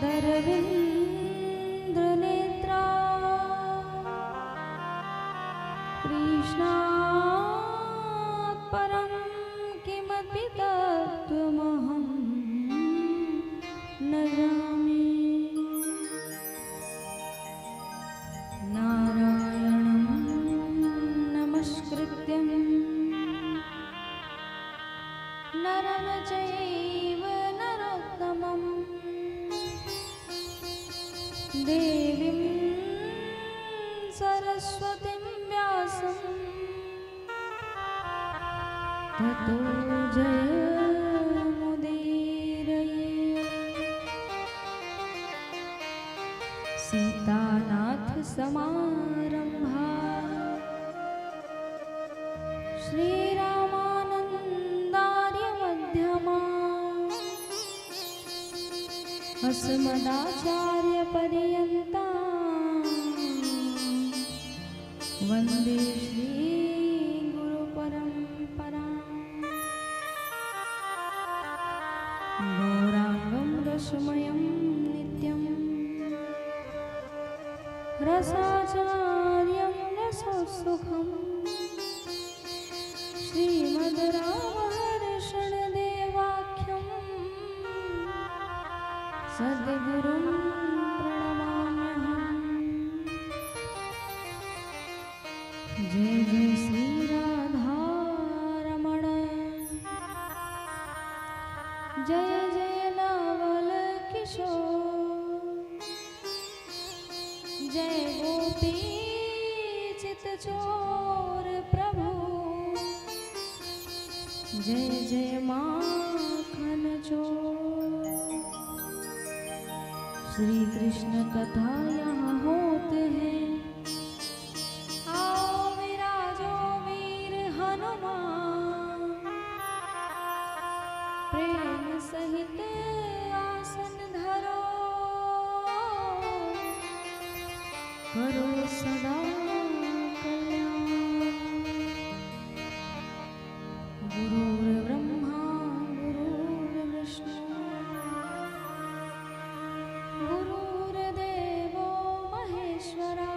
दरविन्द्रनेत्रा कृष्णात् परं किमपि तत्त्वमहं न जामि। नारायणं नमस्कृत्यं नरं चैव नरोत्तमं देवीं सरस्वतीं व्यासं ततो जयमुदीरये। सीतानाथसमारम्भा श्रीरामानन्दार्यमध्यमा अस्मदाचार्यपर्यन्ता वन्दे श्रीगुरुपरम्पराम्। गौराङ्गं रसमयं नित्यं रसाचार्यं रसोत्सुकम् श्रीमद्रामहर्षणदेवाख्यं सद्गुरुं प्रणमाम्यहम्। जय जय श्री राधारमण, जय जय नवल किशोर, जय गोपी चितचोर प्रभु, जय जय माखन चोर। श्री कृष्ण कथा यहाँ होते हैं, आओ विराजो वीर हनुमान। प्रेम सहित आसन धरो, करो सदा कल्याण। गुरुर्ब्रह्मा गुरुर्विष्णु गुरुर्देवो महेश्वरा,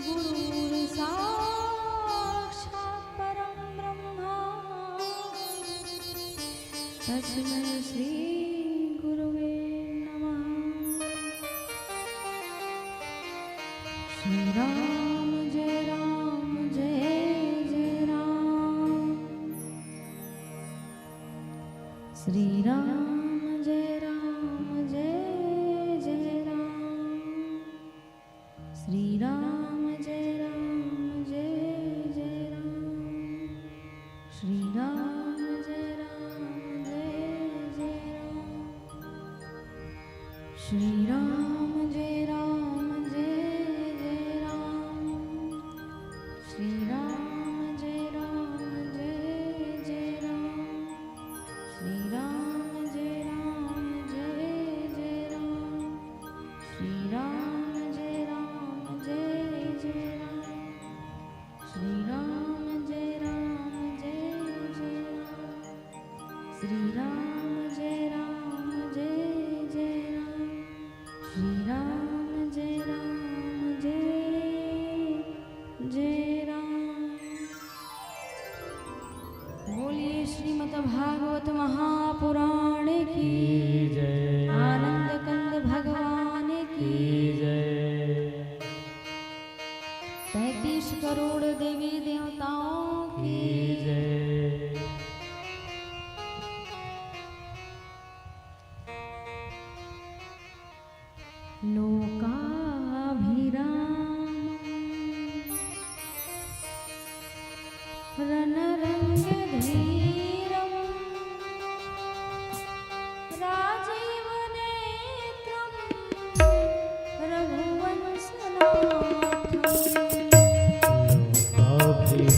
गुरुर्साक्षात् परं ब्रह्मा, तस्मै श्री गुरुवे नमः। श्री राम जय राम जय जय राम, श्री राम जय राम जय जय राम, श्री राम जय राम जय जय राम, श्री राम जय राम जय जय राम, श्री राम जय राम जय जय राम, श्री राम जय राम जय जय राम, श्री राम जय राम जय जय राम, श्री राम जय राम जय जय राम, श्री राम जय राम जय जय राम, श्री राम जय राम जय जय राम, श्री राम जय राम जय जय राम। बोलिए श्रीमद् भागवत महापुराण की जय, आनंद कंद भगवान की जय। 33 करोड़ देवी देवताओं की जय। लोकाभिराम रणरङ्गधीरं राजीवनेत्रं रघुवंशनाथं।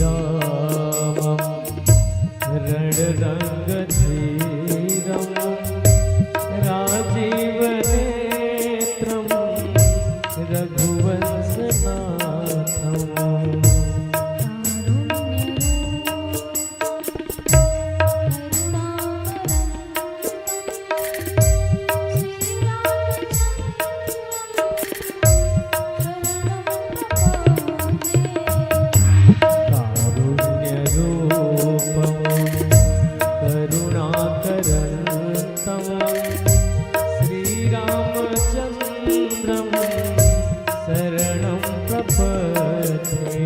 लोकाभिरामं रणरङ्गधीरं राजीवनेत्रं श्रीरामचन्द्रं शरणं प्रपद्ये।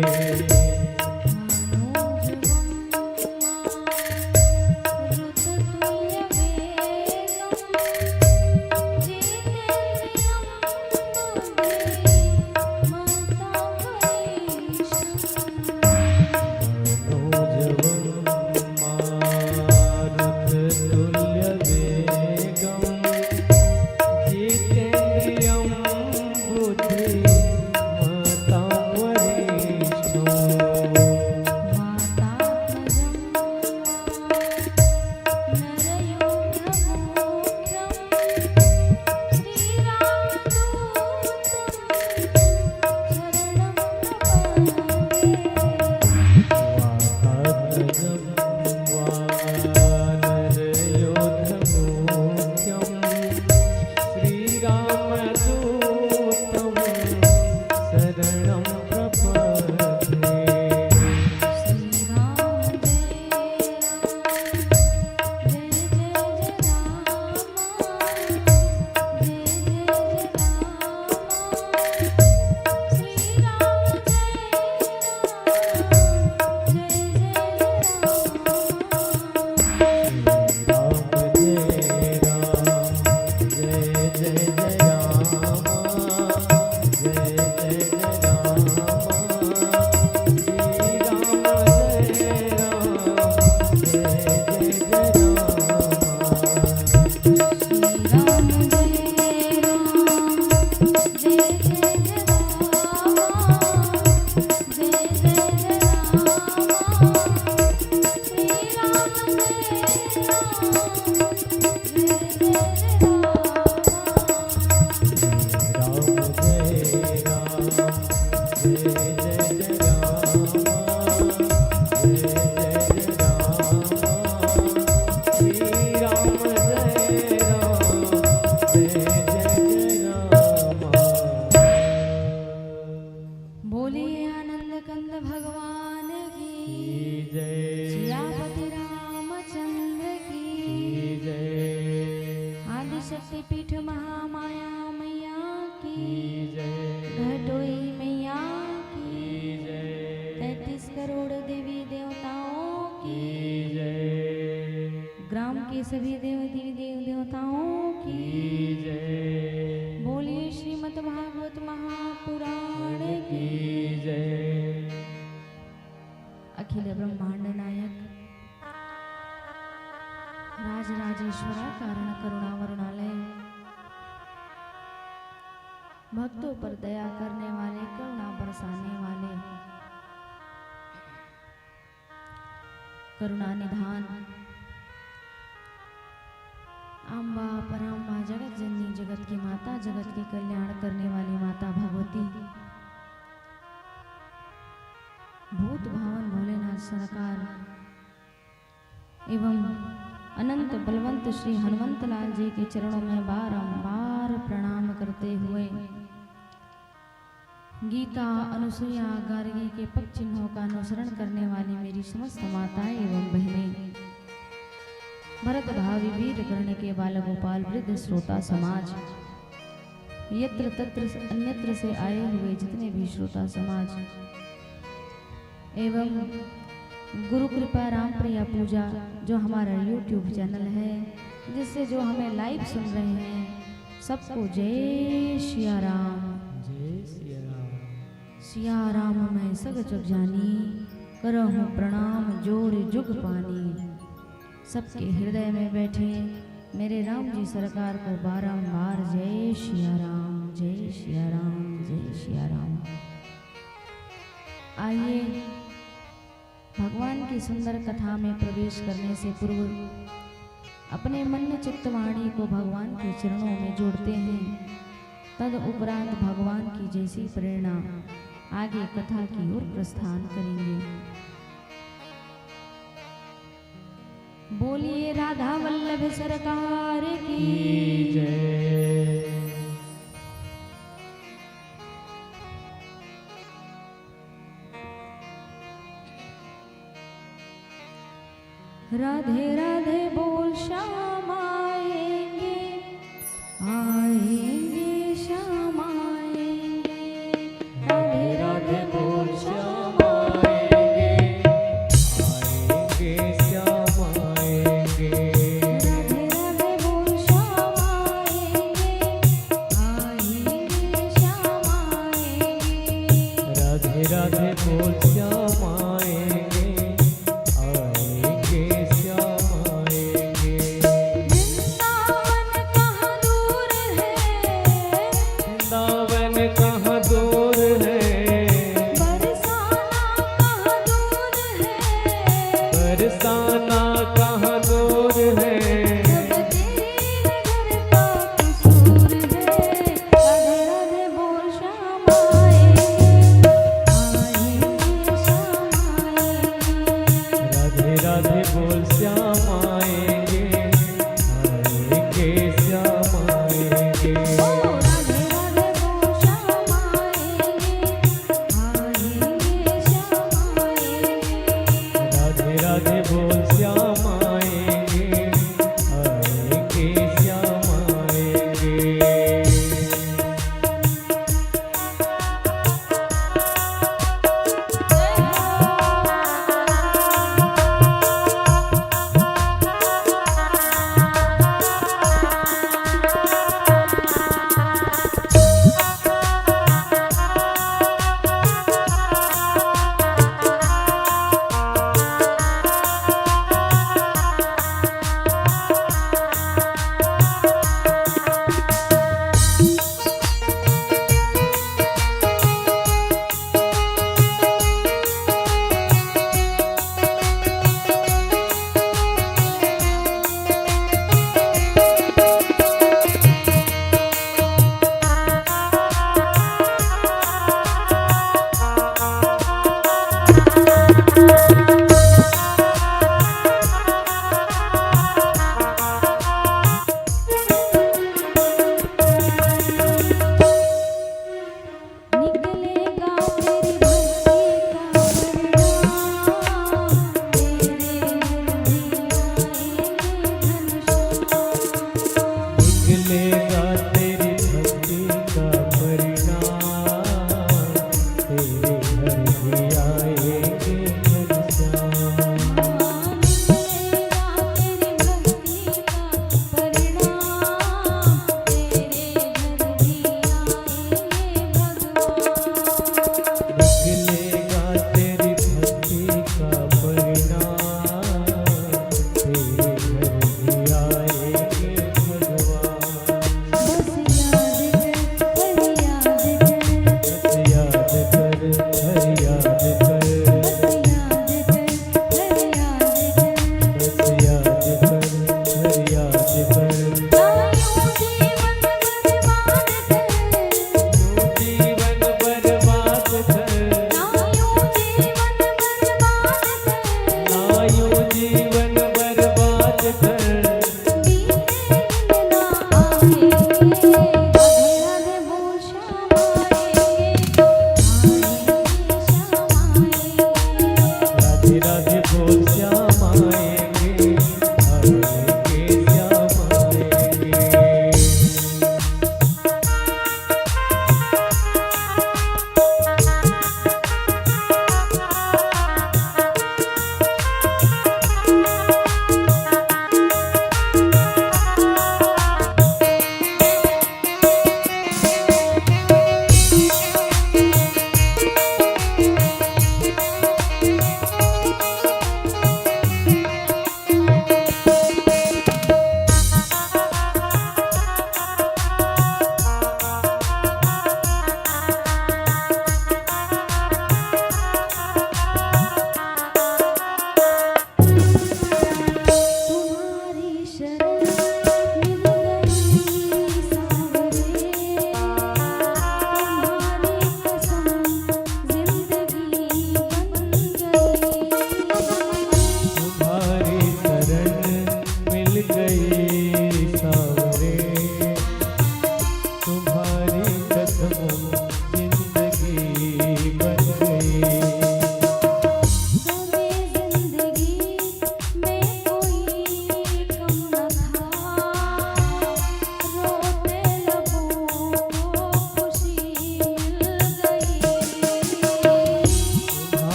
शक्तिपीठ महामाया मैया की घटोई मैया की 33 करोड़ देवी देवताओं की ग्राम के सभी देव देवताओं की बोलिए श्रीमद् भागवत महापुराण की अखिल ब्रह्मांड नायक राजराजेश्वरा कारण करुणा वरुणालय भक्तों पर दया करने वाले करुणा बरसाने वाले करुणा निधान अम्बा पराम्बा जगत जननी जगत की माता जगत के कल्याण करने वाली माता भगवती भूत भावन भोलेनाथ सरकार एवं अनंत बलवंत श्री हनुमंत लाल जी के चरणों में बारंबार प्रणाम करते हुए गीता अनुसुईया गार्गी के पग चिन्हों का अनुसरण करने वाली मेरी समस्त माताएं एवं बहनें, भरत भावी वीर गण के बाल गोपाल वृद्ध श्रोता समाज, यत्र तत्र अन्यत्र से आए हुए जितने भी श्रोता समाज एवं गुरु कृपा राम प्रिया पूजा जो हमारा YouTube चैनल है जिससे जो हमें लाइव सुन रहे हैं सबको जय सिया राम। सिया राम मैं सग जग जानी करहूँ प्रणाम जोड़ जुग पानी। सबके हृदय में बैठे मेरे राम जी सरकार को बारंबार जय सिया राम जय सिया राम जय सिया राम। आइए भगवान की सुंदर कथा में प्रवेश करने से पूर्व अपने मन चित्तवाणी को भगवान के चरणों में जोड़ते हैं। तद उपरांत भगवान की जैसी प्रेरणा आगे कथा की ओर प्रस्थान करेंगे। बोलिए राधा वल्लभ सरकार की जय। राधे राधे बोल श्याम आए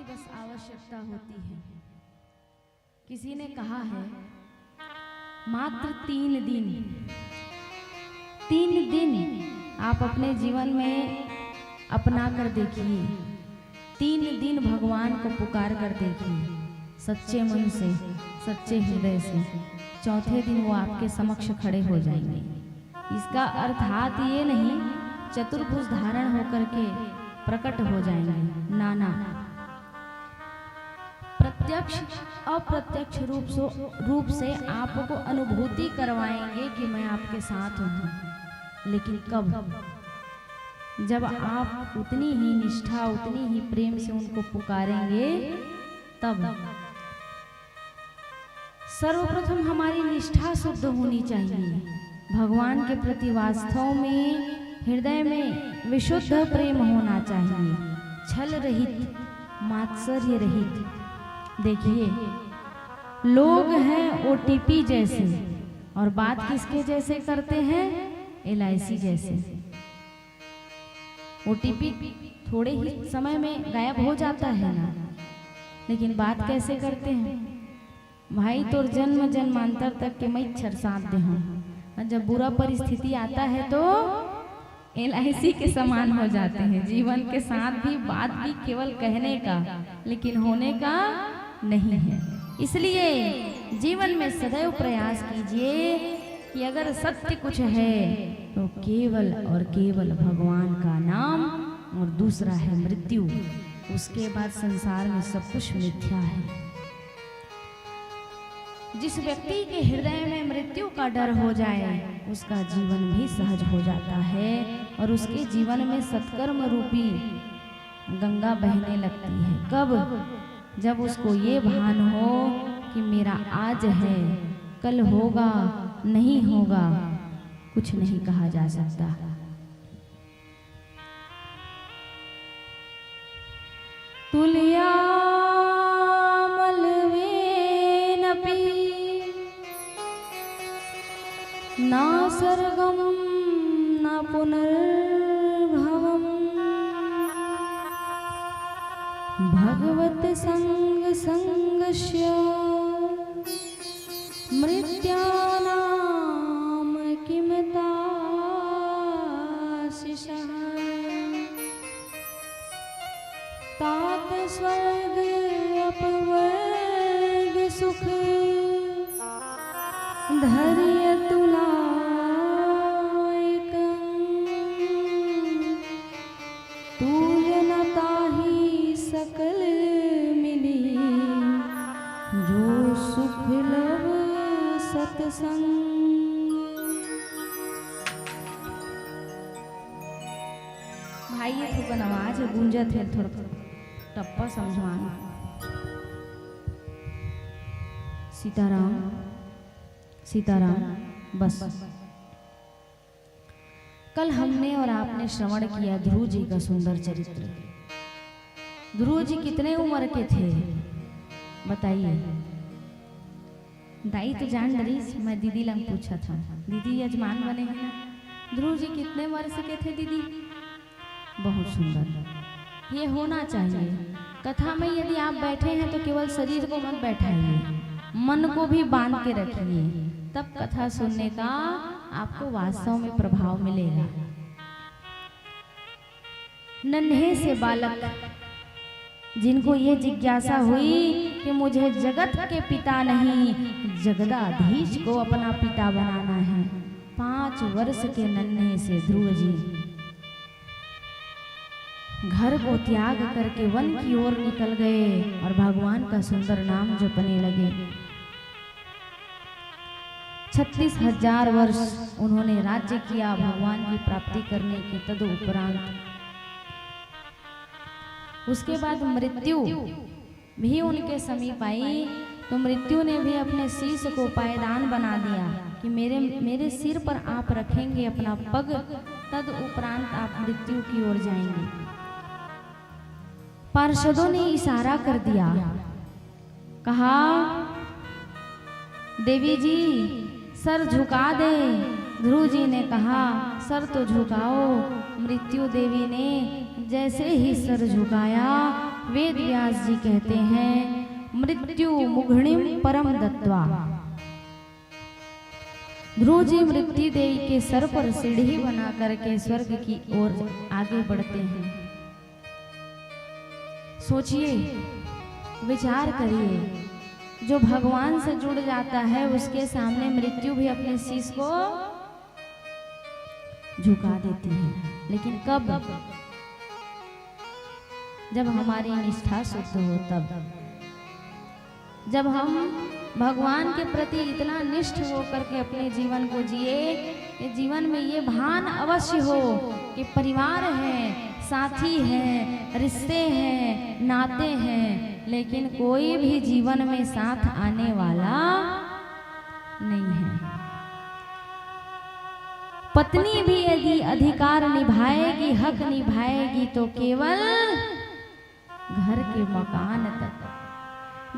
की बस आवश्यकता होती है। किसी ने कहा है मात्र 3 दिन आप अपने जीवन में अपना कर देखिए। 3 दिन भगवान को पुकार कर देखिए सच्चे मन से, सच्चे हृदय से। चौथे दिन वो आपके समक्ष खड़े हो जाएंगे। इसका अर्थात ये नहीं चतुर्भुज धारण होकर के प्रकट हो जाएंगे, नाना। प्रत्यक्ष अप्रत्यक्ष रूप से आपको अनुभूति करवाएंगे कि मैं आपके साथ हूँ। लेकिन कब? जब आप उतनी ही निष्ठा, उतनी ही प्रेम से उनको पुकारेंगे तब। सर्वप्रथम हमारी निष्ठा शुद्ध होनी चाहिए। भगवान के प्रति वास्तव में हृदय में विशुद्ध प्रेम होना चाहिए, छल रहित, मात्सर्य रहित। देखिए, लोग हैं ओटीपी जैसे, और बात किसके जैसे करते हैं? LIC जैसे। ओटीपी थोड़े ही समय में गायब हो जाता है ना, लेकिन बात कैसे करते हैं? भाई तोर जन्म जन्मांतर तक के मच्छर साथ दे हम। जब बुरा परिस्थिति आता है तो LIC के समान हो जाते हैं। जीवन के साथ भी बात भी केवल कहने का, लेकिन होने का नहीं है। इसलिए जीवन में सदैव प्रयास कीजिए कि अगर सत्य कुछ है तो केवल और केवल भगवान का नाम, और दूसरा है मृत्यु। उसके बाद संसार में सब कुछ मिथ्या है। जिस व्यक्ति के हृदय में मृत्यु का डर हो जाए उसका जीवन भी सहज हो जाता है, और उसके जीवन में सत्कर्म रूपी गंगा बहने लगती है। कब? जब उसको ये भान हो कि मेरा आज है, कल होगा नहीं होगा, कुछ नहीं कहा जा सकता। तुलिया ना सर्गम ना पुनर्भवम, भगवत संग संगस्य मृत्यानाम किमता शिशः, तात स्वर्ग अपवर्ग सुख धैर्य तुलनता ही सकल मिली, जो सुख लव सत्संग। भाई ये थोड़ा आवाज गूंजत है, थोड़ा टप्पा समझवाना। सीताराम सीताराम। बस कल हमने और आपने श्रवण किया ध्रुव जी का सुंदर चरित्र। ध्रुव जी कितने उम्र के थे बताइए? दाई तो जान डरी, मैं दीदी लंग पूछा था, दीदी यजमान बने हैं। ध्रुव जी कितने वर्ष के थे दीदी? बहुत सुंदर। ये होना चाहिए। कथा में यदि आप बैठे हैं तो केवल शरीर को मत बैठाइए, मन को भी बांध के रखिए, तब कथा सुनने का आपको वास्तव में प्रभाव मिलेगा। नन्हे से बालक जिनको ये जिज्ञासा हुई कि मुझे जगत के पिता नहीं जगदाधीश को अपना पिता बनाना है, 5 वर्ष के नन्हे से ध्रुव जी घर को त्याग करके वन की ओर निकल गए और भगवान का सुंदर नाम जपने लगे। 36,000 वर्ष उन्होंने राज्य किया भगवान की प्राप्ति करने के तदुपरांत। उसके बाद मृत्यु भी उनके समीप आई तो मृत्यु ने भी अपने शीश को पायदान बना दिया कि मेरे सिर पर आप रखेंगे अपना पग, तदुपरांत आप मृत्यु की ओर जाएंगे। पार्षदों ने इशारा कर दिया, कहा देवी जी सर झुका दे। ध्रुव जी ने कहा सर तो झुकाओ। मृत्यु देवी ने जैसे ही सर झुकाया वेद व्यास जी कहते हैं मृत्यु मुघणिम परम दत्वा। ध्रुव जी मृत्यु देवी के सर पर सीढ़ी बना करके स्वर्ग की ओर आगे बढ़ते हैं। सोचिए, विचार करिए, जो भगवान से जुड़ जाता है उसके सामने मृत्यु भी अपने शीश को झुका देती है। लेकिन कब? जब हमारी निष्ठा शुद्ध हो, तब जब हम भगवान के प्रति इतना निष्ठ होकर के अपने जीवन को जिए कि जीवन में ये भान अवश्य हो कि परिवार है, साथी है, रिश्ते हैं, नाते हैं, लेकिन कोई भी जीवन में साथ आने वाला नहीं है। पत्नी भी यदि अधिकार निभाएगी, हक निभाएगी तो केवल घर के मकान तक।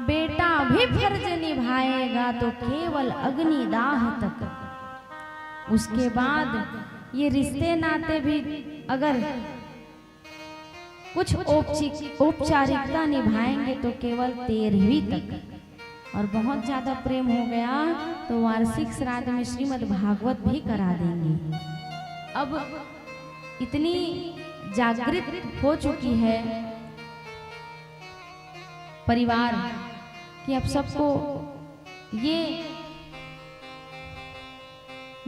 बेटा भी फर्ज निभाएगा तो केवल अग्निदाह तक। उसके बाद ये रिश्ते नाते भी अगर कुछ औपचारिकता निभाएंगे तो केवल 13वीं तक। और बहुत ज्यादा प्रेम हो गया तो वार्षिक श्राद्ध में श्रीमद् भागवत भी करा देंगे। अब इतनी जागृत हो चुकी है परिवार कि अब सबको ये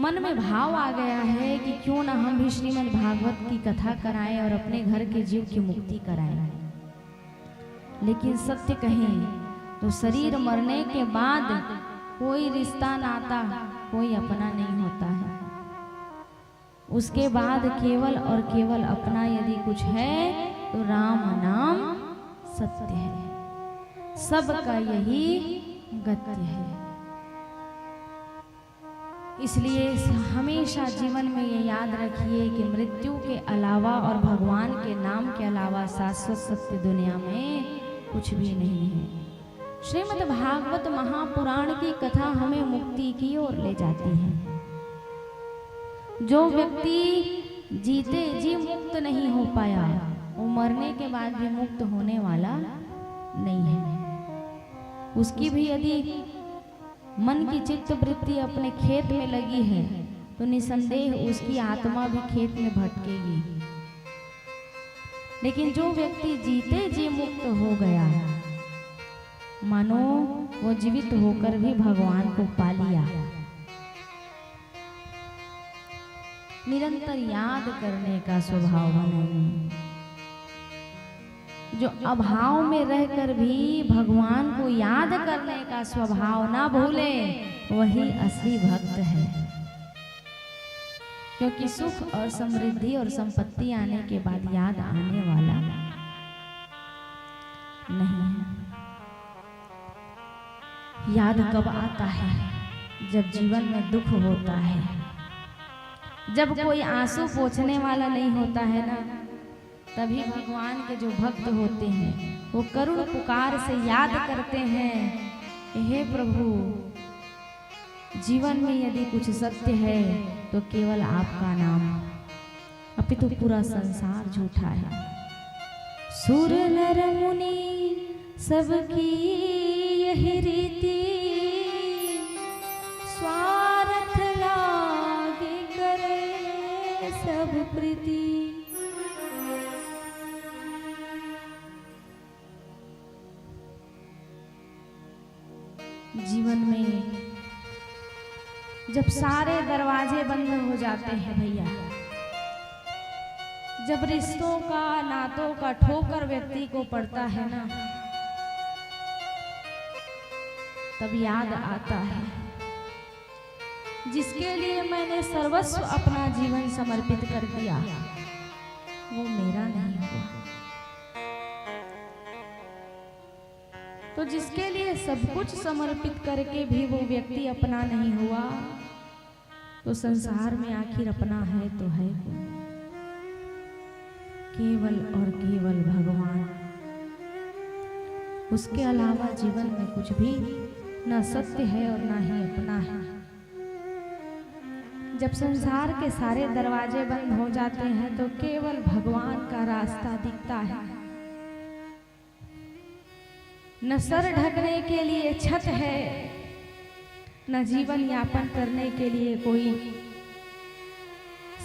मन में भाव आ गया है कि क्यों ना हम भी श्रीमद् भागवत की कथा कराएं और अपने घर के जीव की मुक्ति कराएं। लेकिन सत्य कहें तो शरीर मरने के बाद कोई रिश्ता नाता कोई अपना नहीं होता है। उसके बाद केवल और केवल अपना यदि कुछ है तो राम नाम सत्य है। सबका यही गत्य है। इसलिए हमेशा जीवन में ये याद रखिए कि मृत्यु के अलावा और भगवान के नाम के अलावा शाश्वत सत्य दुनिया में कुछ भी नहीं है। श्रीमद् भागवत महापुराण की कथा हमें मुक्ति की ओर ले जाती है। जो व्यक्ति जीते जी मुक्त नहीं हो पाया वो मरने के बाद भी मुक्त होने वाला नहीं है। उसकी भी यदि मन की चित्त वृत्ति अपने खेत में लगी है तो निसंदेह उसकी आत्मा भी खेत में भटकेगी। लेकिन जो व्यक्ति जीते जी मुक्त हो गया, मानो वो जीवित होकर भी भगवान को पा लिया। निरंतर याद करने का स्वभाव बनाइए। जो अभाव में रहकर भी भगवान को याद करने का स्वभाव ना भूले, वही असली भक्त है। क्योंकि सुख और समृद्धि और संपत्ति आने के बाद याद आने वाला नहीं है। याद कब आता है? जब जीवन में दुख होता है, जब कोई आंसू पोंछने वाला नहीं होता है ना, तभी भगवान के जो भक्त होते हैं वो करुण पुकार से याद करते हैं, हे प्रभु, जीवन में यदि कुछ सत्य है तो केवल आपका नाम, अपितु पूरा संसार झूठा है। सुर नर मुनि सबकी यही रीति, स्वार्थ लागे करे सब प्रीति। जीवन में जब सारे दरवाजे बंद हो जाते हैं भैया, जब रिश्तों का नातों का ठोकर व्यक्ति को पड़ता है ना, तब याद आता है जिसके लिए मैंने सर्वस्व अपना जीवन समर्पित कर दिया वो मेरा नहीं हुआ। तो जिसके लिए सब कुछ समर्पित करके भी वो व्यक्ति अपना नहीं हुआ, तो संसार में आखिर अपना है तो है कौन? केवल और केवल भगवान। उसके अलावा जीवन में कुछ भी ना सत्य है और ना ही अपना है। जब संसार के सारे दरवाजे बंद हो जाते हैं तो केवल भगवान का रास्ता दिखता है। न सर ढकने के लिए छत है, न जीवन यापन करने के लिए कोई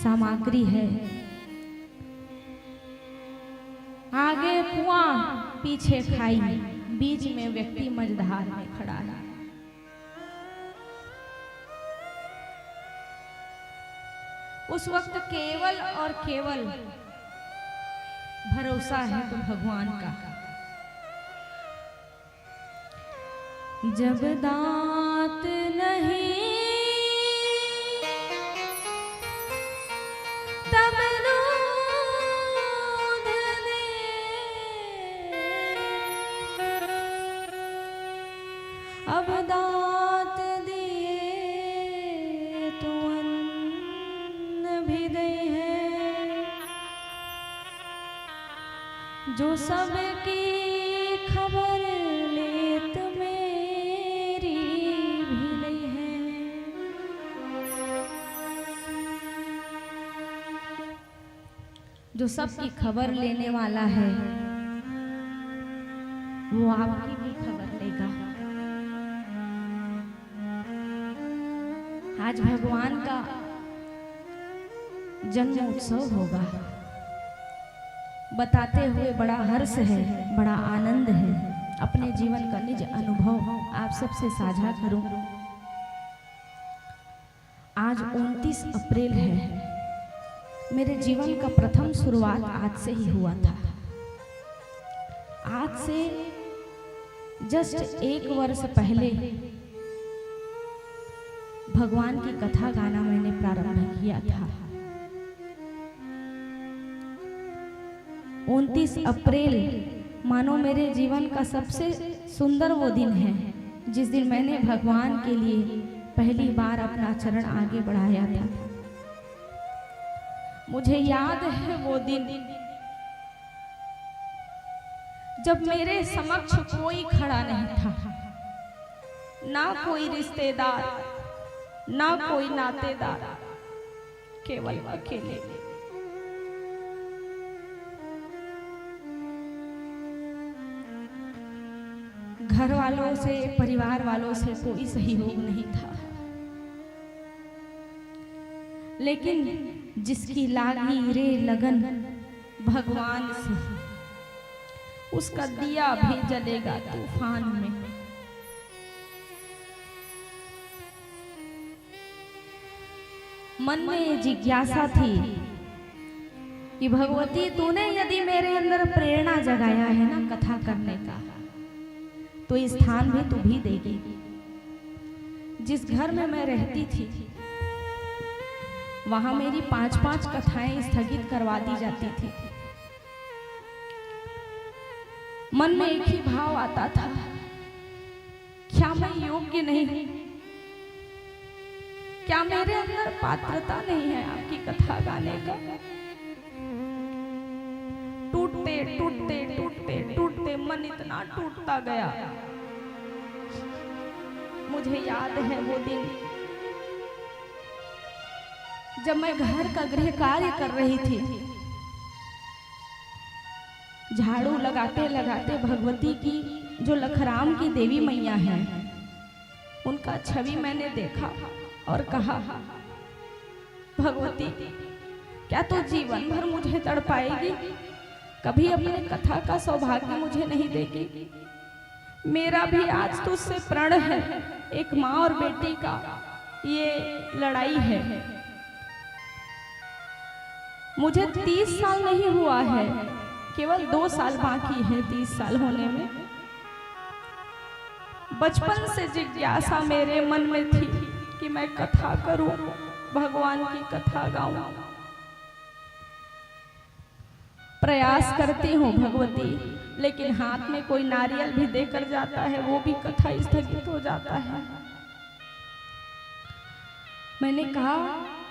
सामग्री है। आगे कुआं पीछे खाई, बीच में व्यक्ति मझधार में खड़ा है। उस वक्त केवल और केवल भरोसा है तो भगवान का। जब दांत नहीं तब दूध दे, अब दांत दिए तो अन्न भी दे है। जो सबकी खबर लेत मेरी भी नहीं है। जो सबकी खबर लेने वाला है वो आपकी भी खबर लेगा। आज भगवान का जन्म उत्सव होगा। बताते हुए बड़ा हर्ष है, बड़ा आनंद है। अपने जीवन का निज अनुभव आप सबसे साझा करूं। आज 29 अप्रैल है। मेरे जीवन का प्रथम शुरुआत आज से ही हुआ था। आज से जस्ट 1 वर्ष पहले भगवान की कथा गाना मैंने प्रारंभ किया था। 29 अप्रैल मानो मेरे जीवन का सबसे सुंदर वो दिन है जिस दिन मैंने भगवान के लिए पहली बार अपना चरण आगे बढ़ाया था। मुझे याद है वो दिन जब मेरे समक्ष कोई खड़ा नहीं था, ना कोई रिश्तेदार, ना कोई नातेदार, केवल अकेले। घर वालों से, परिवार वालों से कोई सहयोग नहीं था, लेकिन जिसकी लागी रे लगन भगवान से, उसका दिया भी जलेगा तूफान में। मन में जिज्ञासा थी कि भगवती तूने यदि मेरे अंदर प्रेरणा जगाया है ना कथा करने का, तो इस स्थान भी तू भी देगी। जिस घर में मैं रहती थी वहां मेरी 5-5 कथाएं स्थगित करवा दी जाती थी। मन में एक ही भाव आता था, क्या मैं योग्य नहीं हूं? क्या मेरे अंदर पात्रता नहीं है आपकी कथा गाने का? टूटते टूटते टूटते टूटते मन इतना टूटता गया। मुझे याद है वो दिन जब मैं घर का गृह कार्य कर रही थी। झाड़ू लगाते लगाते भगवती की जो लखराम की देवी मैया है उनका छवि मैंने देखा और कहा, भगवती क्या तू जीवन भर मुझे तड़पाएगी? कभी अपने कथा का सौभाग्य मुझे नहीं देगी? मेरा भी आज तुझसे प्रण है। एक माँ और बेटी का ये लड़ाई है। मुझे 30 साल नहीं हुआ है, केवल 2 साल बाकी है 30 साल होने में। बचपन से जिज्ञासा मेरे मन में थी कि मैं कथा करूं, भगवान की कथा गाऊं। प्रयास करती हूँ भगवती, लेकिन हाथ में कोई नारियल भी देकर जाता है वो भी कथा स्थगित हो जाता है। मैंने कहा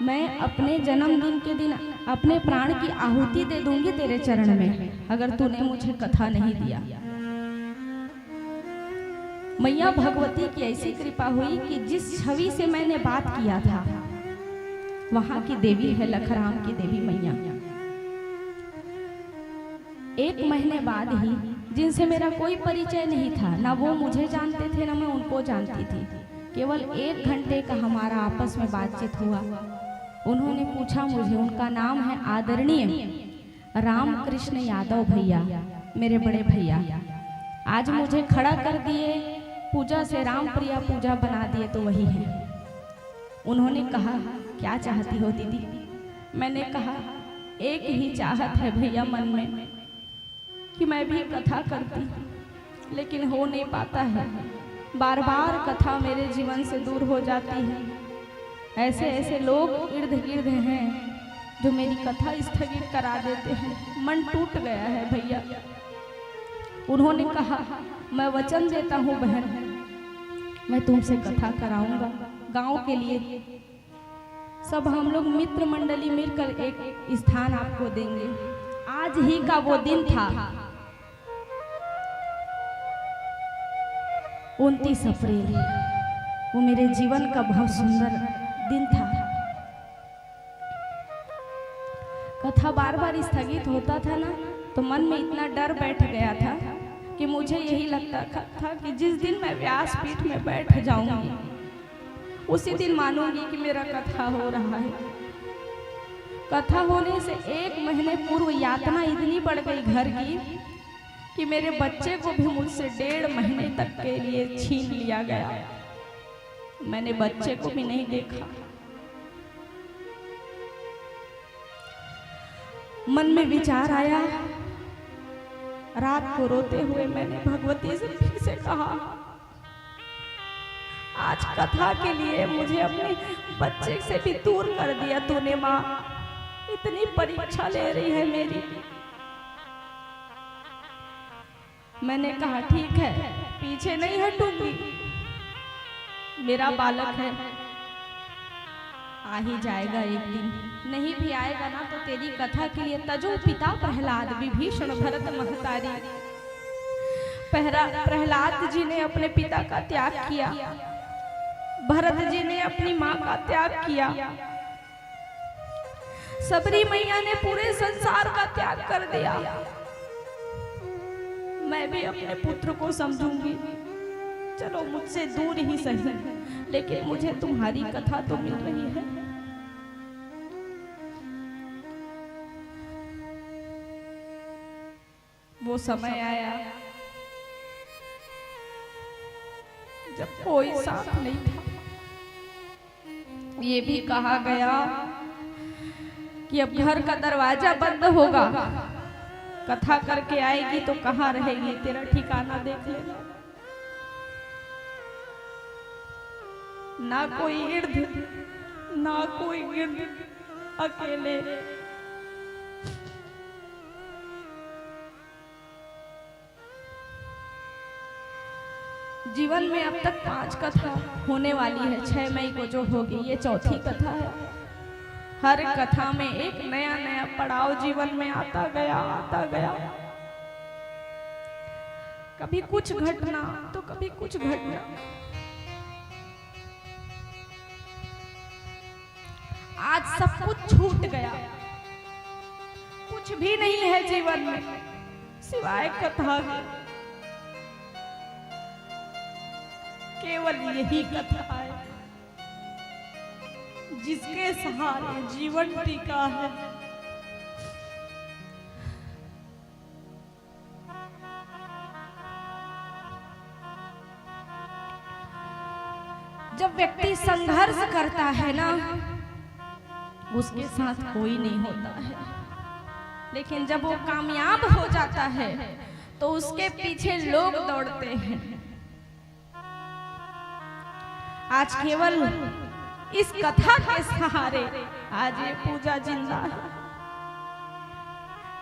मैं अपने जन्मदिन के दिन अपने प्राण की आहुति दे दूंगी तेरे चरण में, अगर तूने मुझे कथा नहीं दिया। मैया भगवती की ऐसी कृपा हुई कि जिस छवि से मैंने बात किया था वहां की देवी है लखराम की देवी मैया। 1 महीने बाद ही जिनसे मेरा कोई परिचय नहीं था, ना वो मुझे जानते थे ना मैं उनको जानती थी। केवल 1 घंटे का हमारा आपस में बातचीत हुआ। उन्होंने पूछा मुझे, उनका नाम है आदरणीय रामकृष्ण यादव भैया, मेरे बड़े भैया। आज मुझे खड़ा कर दिए, पूजा से राम प्रिया पूजा बना दिए तो वही है। उन्होंने कहा, क्या चाहती हो दीदी? मैंने कहा, एक ही चाहत है भैया मन में कि मैं भी कथा करती, लेकिन हो नहीं पाता है। बार बार कथा मेरे जीवन से दूर हो जाती है। ऐसे ऐसे लोग इर्द गिर्द हैं जो मेरी कथा स्थगित करा देते हैं। मन टूट गया है भैया। उन्होंने कहा, मैं वचन देता हूँ बहन, मैं तुमसे कथा कराऊंगा। गांव के लिए सब हम लोग मित्र मंडली मिलकर एक स्थान आपको देंगे। आज ही का वो दिन था, 29 अप्रैल। वो मेरे जीवन का बहुत सुंदर दिन था। कथा बार बार स्थगित होता था ना, तो मन में इतना डर बैठ गया था कि मुझे यही लगता था कि जिस दिन मैं व्यासपीठ में बैठ जाऊंगी उसी दिन मानूंगी कि मेरा कथा हो रहा है। कथा होने से 1 महीने पूर्व यातना इतनी बढ़ गई घर की कि मेरे बच्चे को भी मुझसे 1.5 महीने तक के लिए छीन लिया गया। मैंने बच्चे को भी नहीं देखा। मन में विचार आया। रात को रोते हुए मैंने भगवती से फिर से कहा, आज कथा के लिए मुझे अपने बच्चे से भी दूर कर दिया तूने माँ। इतनी परीक्षा ले रही है मेरी। मैंने कहा, ठीक है, पीछे नहीं हटूंगी, मेरा बालक है, आ ही जाएगा एक दिन। नहीं भी आएगा ना तो तेरी कथा के लिए तजो पिता प्रहलाद, विभीषण, भरत, महतारी। प्रहलाद जी ने अपने पिता का त्याग किया, भरत जी ने अपनी माँ का त्याग किया, सबरी मैया ने पूरे संसार का त्याग कर दिया। मैं भी अपने पुत्र को समझूंगी, चलो मुझसे दूर ही सही, लेकिन मुझे तुम्हारी कथा तो मिल रही है। वो समय आया जब कोई साथ नहीं था। ये भी कहा गया कि अब घर का दरवाजा बंद होगा, कथा करके आएगी तो कहाँ रहेगी, तेरा ठिकाना देख लेना। ना कोई इर्द, ना कोई गिर्द, अकेले। जीवन में अब तक 5 कथा होने वाली है। 6 मई को जो होगी ये 4थी कथा है। हर कथा में एक नया नया पड़ाव जीवन में आता गया, आता गया। कभी कुछ घटना तो कभी कुछ घटना। आज सब कुछ छूट गया, कुछ भी नहीं है जीवन में सिवाय कथा के। केवल यही कथा है जिसके सहारे जीवन टिका है। जब व्यक्ति संघर्ष करता है ना, उसके साथ कोई नहीं होता है, लेकिन जब वो कामयाब हो जाता है तो उसके पीछे लोग दौड़ते हैं। आज केवल इस कथा के सहारे आज ये पूजा जिंदा है।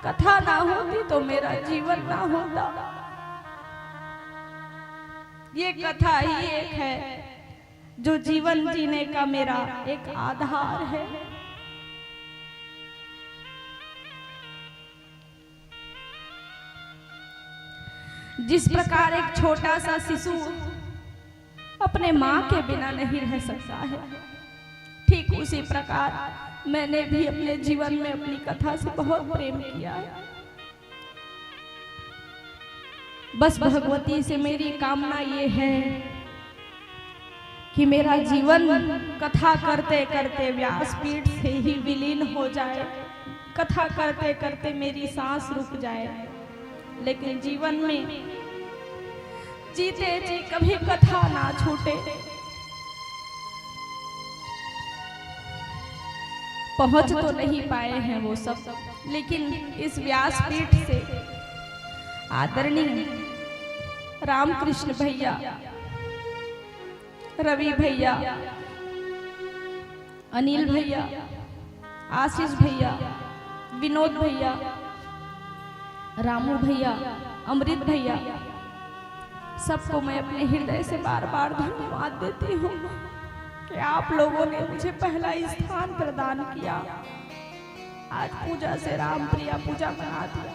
कथा ना होती तो मेरा जीवन ना होता। ये कथा ही एक है जो जीवन जीने का मेरा एक आधार है। जिस प्रकार एक छोटा सा शिशु अपने माँ के बिना नहीं रह सकता है, ठीक उसी प्रकार मैंने भी अपने जीवन में अपनी कथा से बहुत प्रेम किया है। बस भगवती से मेरी कामना ये है कि मेरा जीवन कथा करते करते व्यासपीठ से ही विलीन हो जाए, कथा करते करते मेरी सांस रुक जाए, लेकिन जीवन में जीते जी कभी कथा ना छूटे। पहुंच तो नहीं पाए हैं वो सब, लेकिन इस व्यासपीठ से आदरणीय रामकृष्ण भैया, रवि भैया, अनिल भैया, आशीष भैया, विनोद भैया, रामू भैया, अमृत भैया, सबको मैं अपने हृदय से बार बार धन्यवाद देती हूँ कि आप लोगों ने मुझे पहला स्थान प्रदान किया। आज पूजा से राम प्रिया पूजा मना दिया।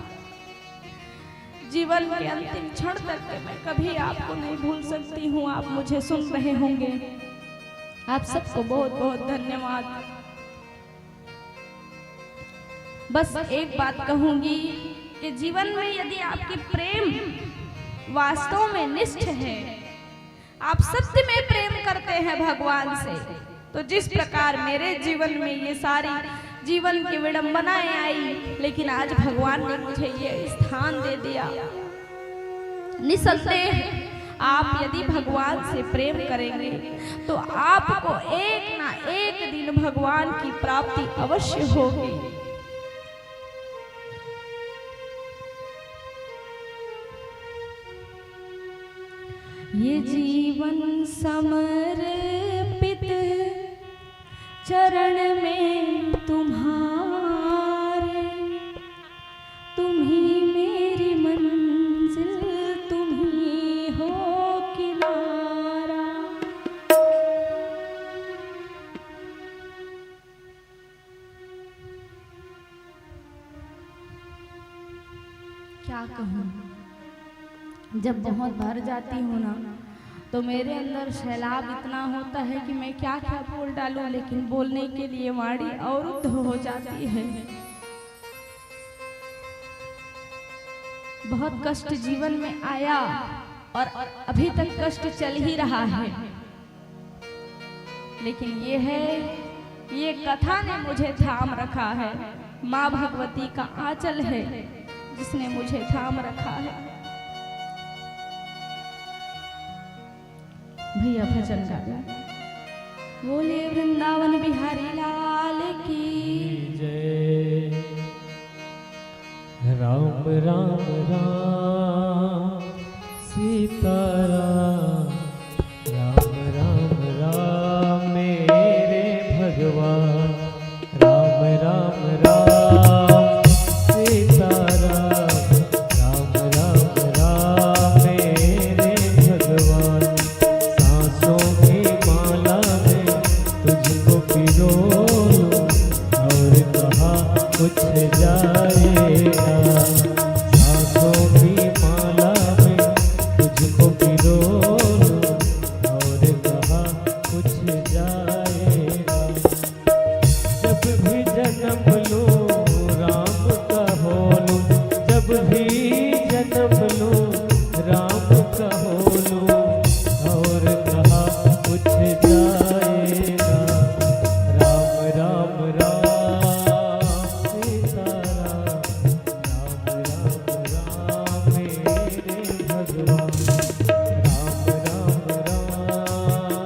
जीवन के अंतिम क्षण तक के मैं कभी आपको नहीं भूल सकती हूँ। आप मुझे सुन रहे होंगे। आप सबको बहुत बहुत धन्यवाद। बस एक बात कहूंगी कि जीवन में यदि आपकी प्रेम वास्तव में निष्ठ है, आप सत्य में प्रेम करते हैं भगवान से, तो जिस प्रकार मेरे जीवन में ये सारी जीवन की विडंबनाएं आई, लेकिन आज भगवान ने मुझे ये स्थान दे दिया। निसंदेह आप यदि भगवान से प्रेम करेंगे तो आपको एक ना एक दिन भगवान की प्राप्ति अवश्य होगी। ये जीवन समर्पित चरण में तुम्हारे, तुम ही मेरी मंजिल, तुम ही हो किनारा। क्या कहूँ, जब बहुत भर जाती हूँ ना तो मेरे अंदर सैलाब इतना होता है कि मैं क्या क्या बोल डालूं, लेकिन बोलने के लिए वाणी अवरुद्ध हो जाती है। बहुत कष्ट जीवन में आया और अभी तक कष्ट चल ही रहा है, लेकिन ये कथा ने मुझे थाम रखा है। माँ भगवती का आंचल है जिसने मुझे थाम रखा है। भैया भजन गा, बोले वृंदावन बिहारी लाल की जय। राम राम राम सीता राम, राम राम राम मेरे भगवान, राम राम राम सीता राम, राम राम राम मेरे भगवान। सांसों की माला में तुझको पिरो लूं और कहा कुछ जाएगा। सांसों की माला में तुझको पिरो लूं और कहा कुछ जाएगा। जब भी जन्म लूं राम का हो लूं, जब भी जन्म लूं राम का हो लूं और कहा कुछ जाएगा। राम राम राम सीता राम, राम राम राम मेरे भगवान, राम राम राम सीता राम, राम राम राम मेरे भगवान।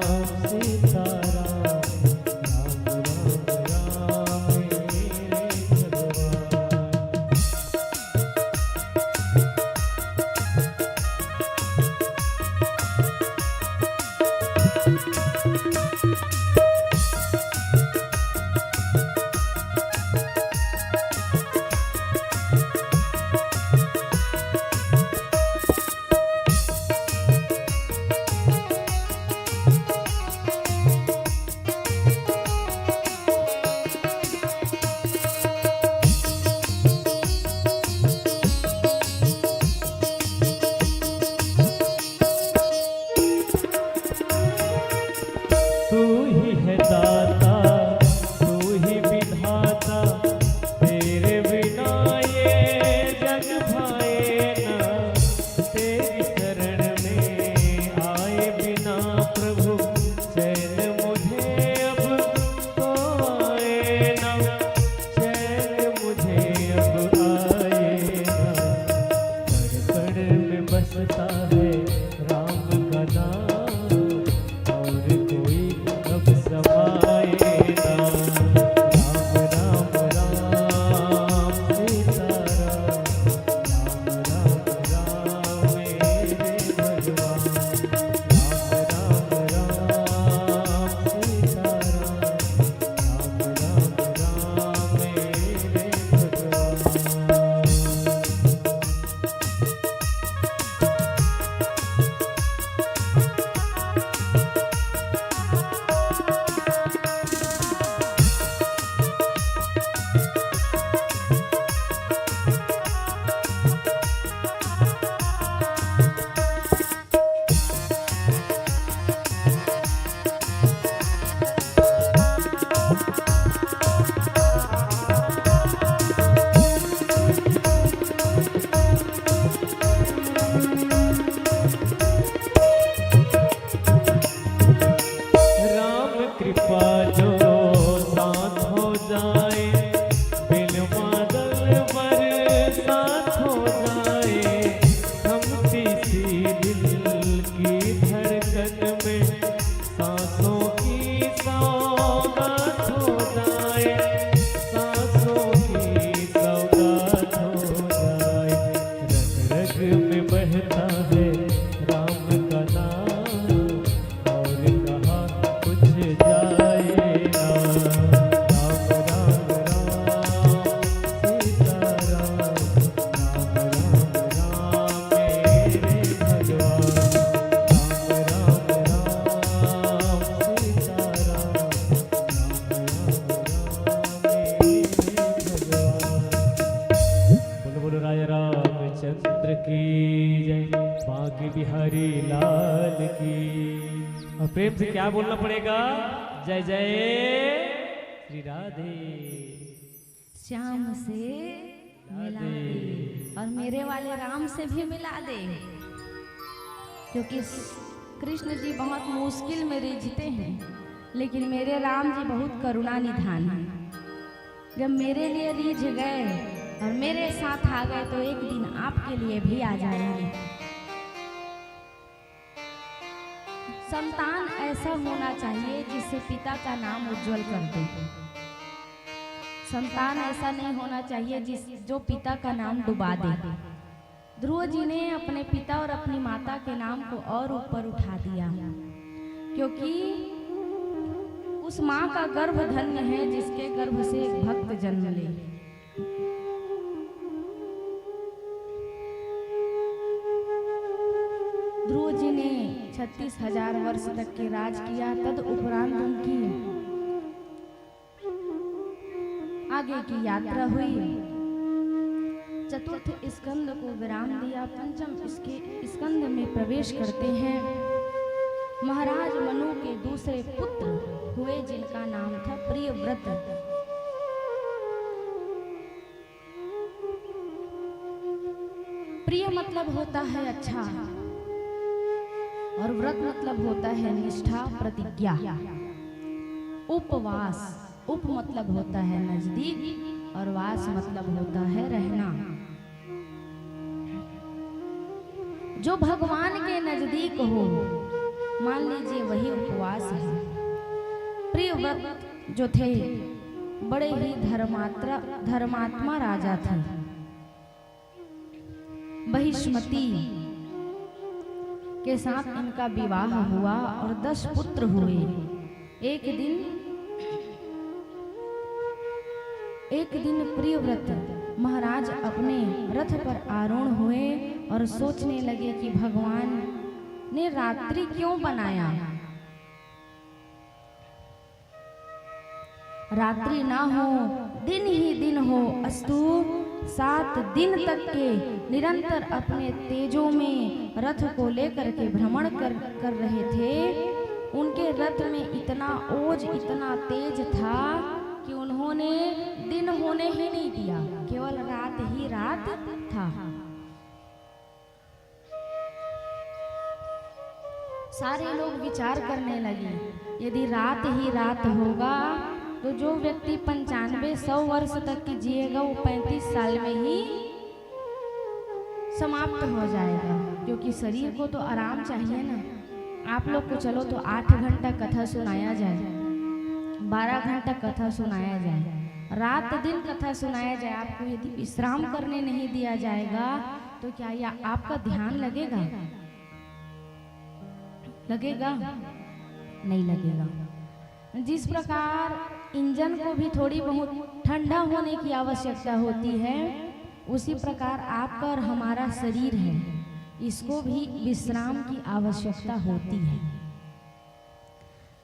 तू ही है दाता, तू ही विधाता, तेरे बिना ये जग भाए ना, तेरे जो साथ हो जाए, बिन बादल बरसात हो जाए, थमती सी दिल की धड़कन में सांसों की सौगात हो जाए, सांसों की सौगात हो जाए। रग रग में बहता है राम का नाम, और कहा कुछ जाए ना। राम राम राम सीता राम, राम राम राम मेरे भगवान। राम राम राम सीता राम, राम राम राम मेरे भगवान। बोलो बोलो राजा रामचंद्र की जय, बांके बिहारी लाल की। और प्रेम से क्या बोलना पड़ेगा? जय जय श्री राधे। श्याम से मिला दे और मेरे वाले राम से भी मिला दे, क्योंकि कृष्ण जी बहुत मुश्किल में रिझते हैं, लेकिन मेरे राम जी बहुत करुणा निधान हैं। जब मेरे लिए रिझ गए और मेरे साथ आ गए तो एक दिन आपके लिए भी आ जाएंगे। संतान ऐसा होना चाहिए जिससे पिता का नाम उज्जवल कर दे। संतान ऐसा नहीं होना चाहिए जो पिता का नाम डुबा दे। ध्रुव जी ने अपने पिता और अपनी माता के नाम को और ऊपर उठा दिया, क्योंकि उस माँ का गर्भ धन्य है जिसके गर्भ से एक भक्त जन्म ले। ध्रुव जी ने 36,000 वर्ष तक के राज किया। तद उपरांत उनकी आगे की यात्रा हुई। चतुर्थ स्कंद को विराम दिया। पंचम इसके स्कंद में प्रवेश करते हैं। महाराज मनु के दूसरे पुत्र हुए जिनका नाम था प्रियव्रत। प्रिय मतलब होता है अच्छा, और व्रत मतलब होता है निष्ठा, प्रतिज्ञा, उपवास। उप मतलब होता है नजदीक और वास मतलब होता है रहना। जो भगवान के नजदीक हो, मान लीजिए वही उपवास है। प्रियव्रत जो थे बड़े ही धर्मात्मा राजा थे। बहिष्मती के साथ इनका विवाह हुआ और 10 पुत्र हुए। एक दिन प्रियव्रत महाराज अपने रथ पर आरूढ़ हुए और सोचने लगे कि भगवान ने रात्रि क्यों बनाया। रात्रि ना हो, दिन ही दिन हो, अस्तु 7 दिन तक के निरंतर अपने तेजों में रथ को लेकर के भ्रमण कर रहे थे। उनके रथ में इतना ओज, इतना तेज था कि उन्होंने दिन होने ही नहीं दिया, केवल रात ही रात था। सारे लोग विचार करने लगे, यदि रात ही रात होगा तो जो व्यक्ति 95-100 वर्ष तक की जिएगा वो 35 साल में ही समाप्त हो जाएगा, क्योंकि शरीर को तो आराम चाहिए ना। आप लोग को चलो तो 8 घंटा कथा सुनाया जाए, 12 घंटा कथा सुनाया जाए, रात दिन कथा सुनाया जाए, आपको यदि विश्राम करने नहीं दिया जाएगा तो क्या यह आपका ध्यान लगेगा? लगेगा? नहीं लगेगा। जिस प्रकार इंजन को भी थोड़ी बहुत ठंडा होने की आवश्यकता होती है, उसी प्रकार आपका और हमारा शरीर है, इसको भी विश्राम की आवश्यकता होती है।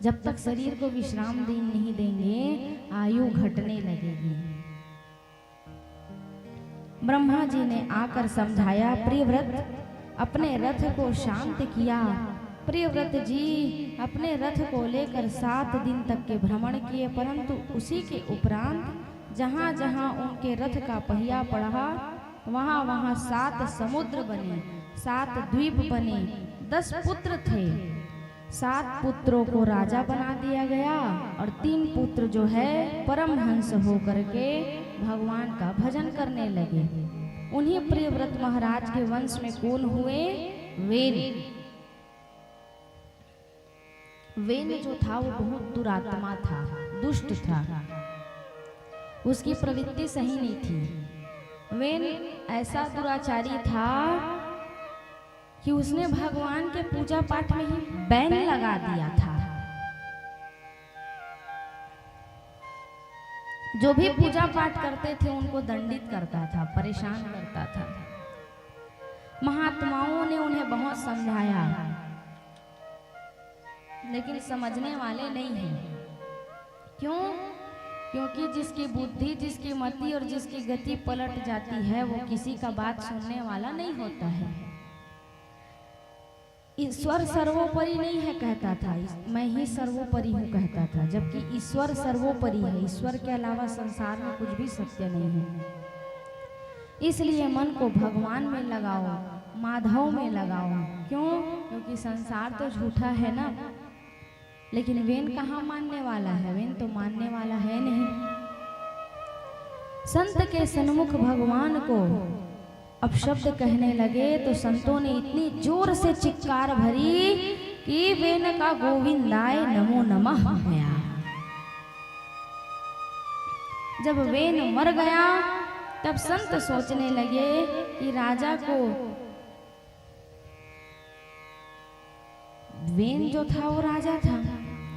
जब तक शरीर को विश्राम नहीं देंगे, आयु घटने लगेगी। ब्रह्मा जी ने आकर समझाया, प्रियव्रत अपने रथ को शांत किया। प्रियव्रत जी अपने रथ को लेकर 7 दिन तक के भ्रमण किए, परंतु उसी के उपरांत जहाँ जहाँ उनके रथ का पहिया पड़ा, वहाँ वहाँ 7 समुद्र बने, 7 द्वीप बने, 10 पुत्र थे। 7 पुत्रों को राजा बना दिया गया और 3 पुत्र जो है परमहंस होकर के भगवान का भजन करने लगे। उन्हीं प्रियव्रत महाराज के वंश में कौन हुए? वेन। वेन जो था वो बहुत दुरात्मा था, दुष्ट था, उसकी प्रवृत्ति सही नहीं थी। वेन ऐसा दुराचारी था कि उसने भगवान के पूजा पाठ में ही बैन लगा दिया था। जो भी पूजा पाठ करते थे उनको दंडित करता था, परेशान करता था। महात्माओं ने उन्हें बहुत समझाया, लेकिन समझने वाले नहीं हैं। क्यों? क्योंकि जिसकी बुद्धि, जिसकी मति और जिसकी गति पलट जाती है वो किसी का बात सुनने वाला नहीं होता है। ईश्वर सर्वोपरि नहीं है कहता था, मैं ही सर्वोपरि हूँ कहता था, जबकि ईश्वर सर्वोपरि है। ईश्वर के अलावा संसार में कुछ भी सत्य नहीं है। इसलिए मन को भगवान में लगाओ, माधव में लगाओ। क्यों? क्योंकि संसार तो झूठा है ना। लेकिन वेन कहाँ मानने वाला है? वेन तो मानने वाला है नहीं। संत के सन्मुख भगवान को अपशब्द कहने लगे तो संतों ने इतनी जोर से चित्कार भरी कि वेन का गोविंदाय नमो नमः गया। जब वेन मर गया तब संत सोचने लगे कि राजा को, वेन जो था वो राजा था,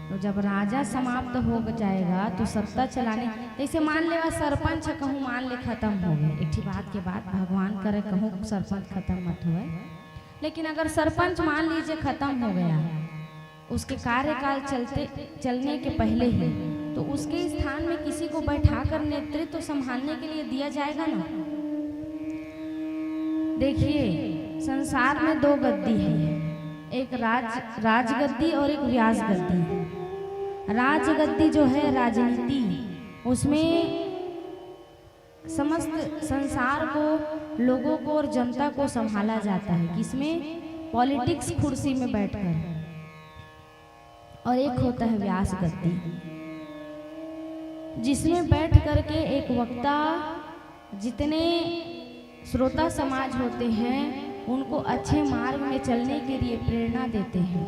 तो जब राजा समाप्त हो जाएगा तो सत्ता चलाने, जैसे मान लेगा सरपंच कहूँ मान ले खत्म हो गए, एक बात के बाद भगवान करे कहूँ सरपंच खत्म मत हुए, लेकिन अगर सरपंच मान लीजिए खत्म हो गया, उसके कार्यकाल चलने के पहले ही, तो उसके स्थान में किसी को बैठाकर नेतृत्व संभालने के लिए दिया जाएगा ना। देखिए संसार में 2 गद्दी है, एक राजगद्दी और एक व्यास गद्दी। राजगद्दी जो है राजनीति, उसमें समस्त संसार को, लोगों को और जनता को संभाला जाता है। किसमें? पॉलिटिक्स कुर्सी में बैठकर। और एक होता है व्यास गद्दी, जिसमें बैठ करके एक वक्ता जितने श्रोता समाज होते हैं उनको अच्छे मार्ग में चलने के लिए प्रेरणा देते हैं।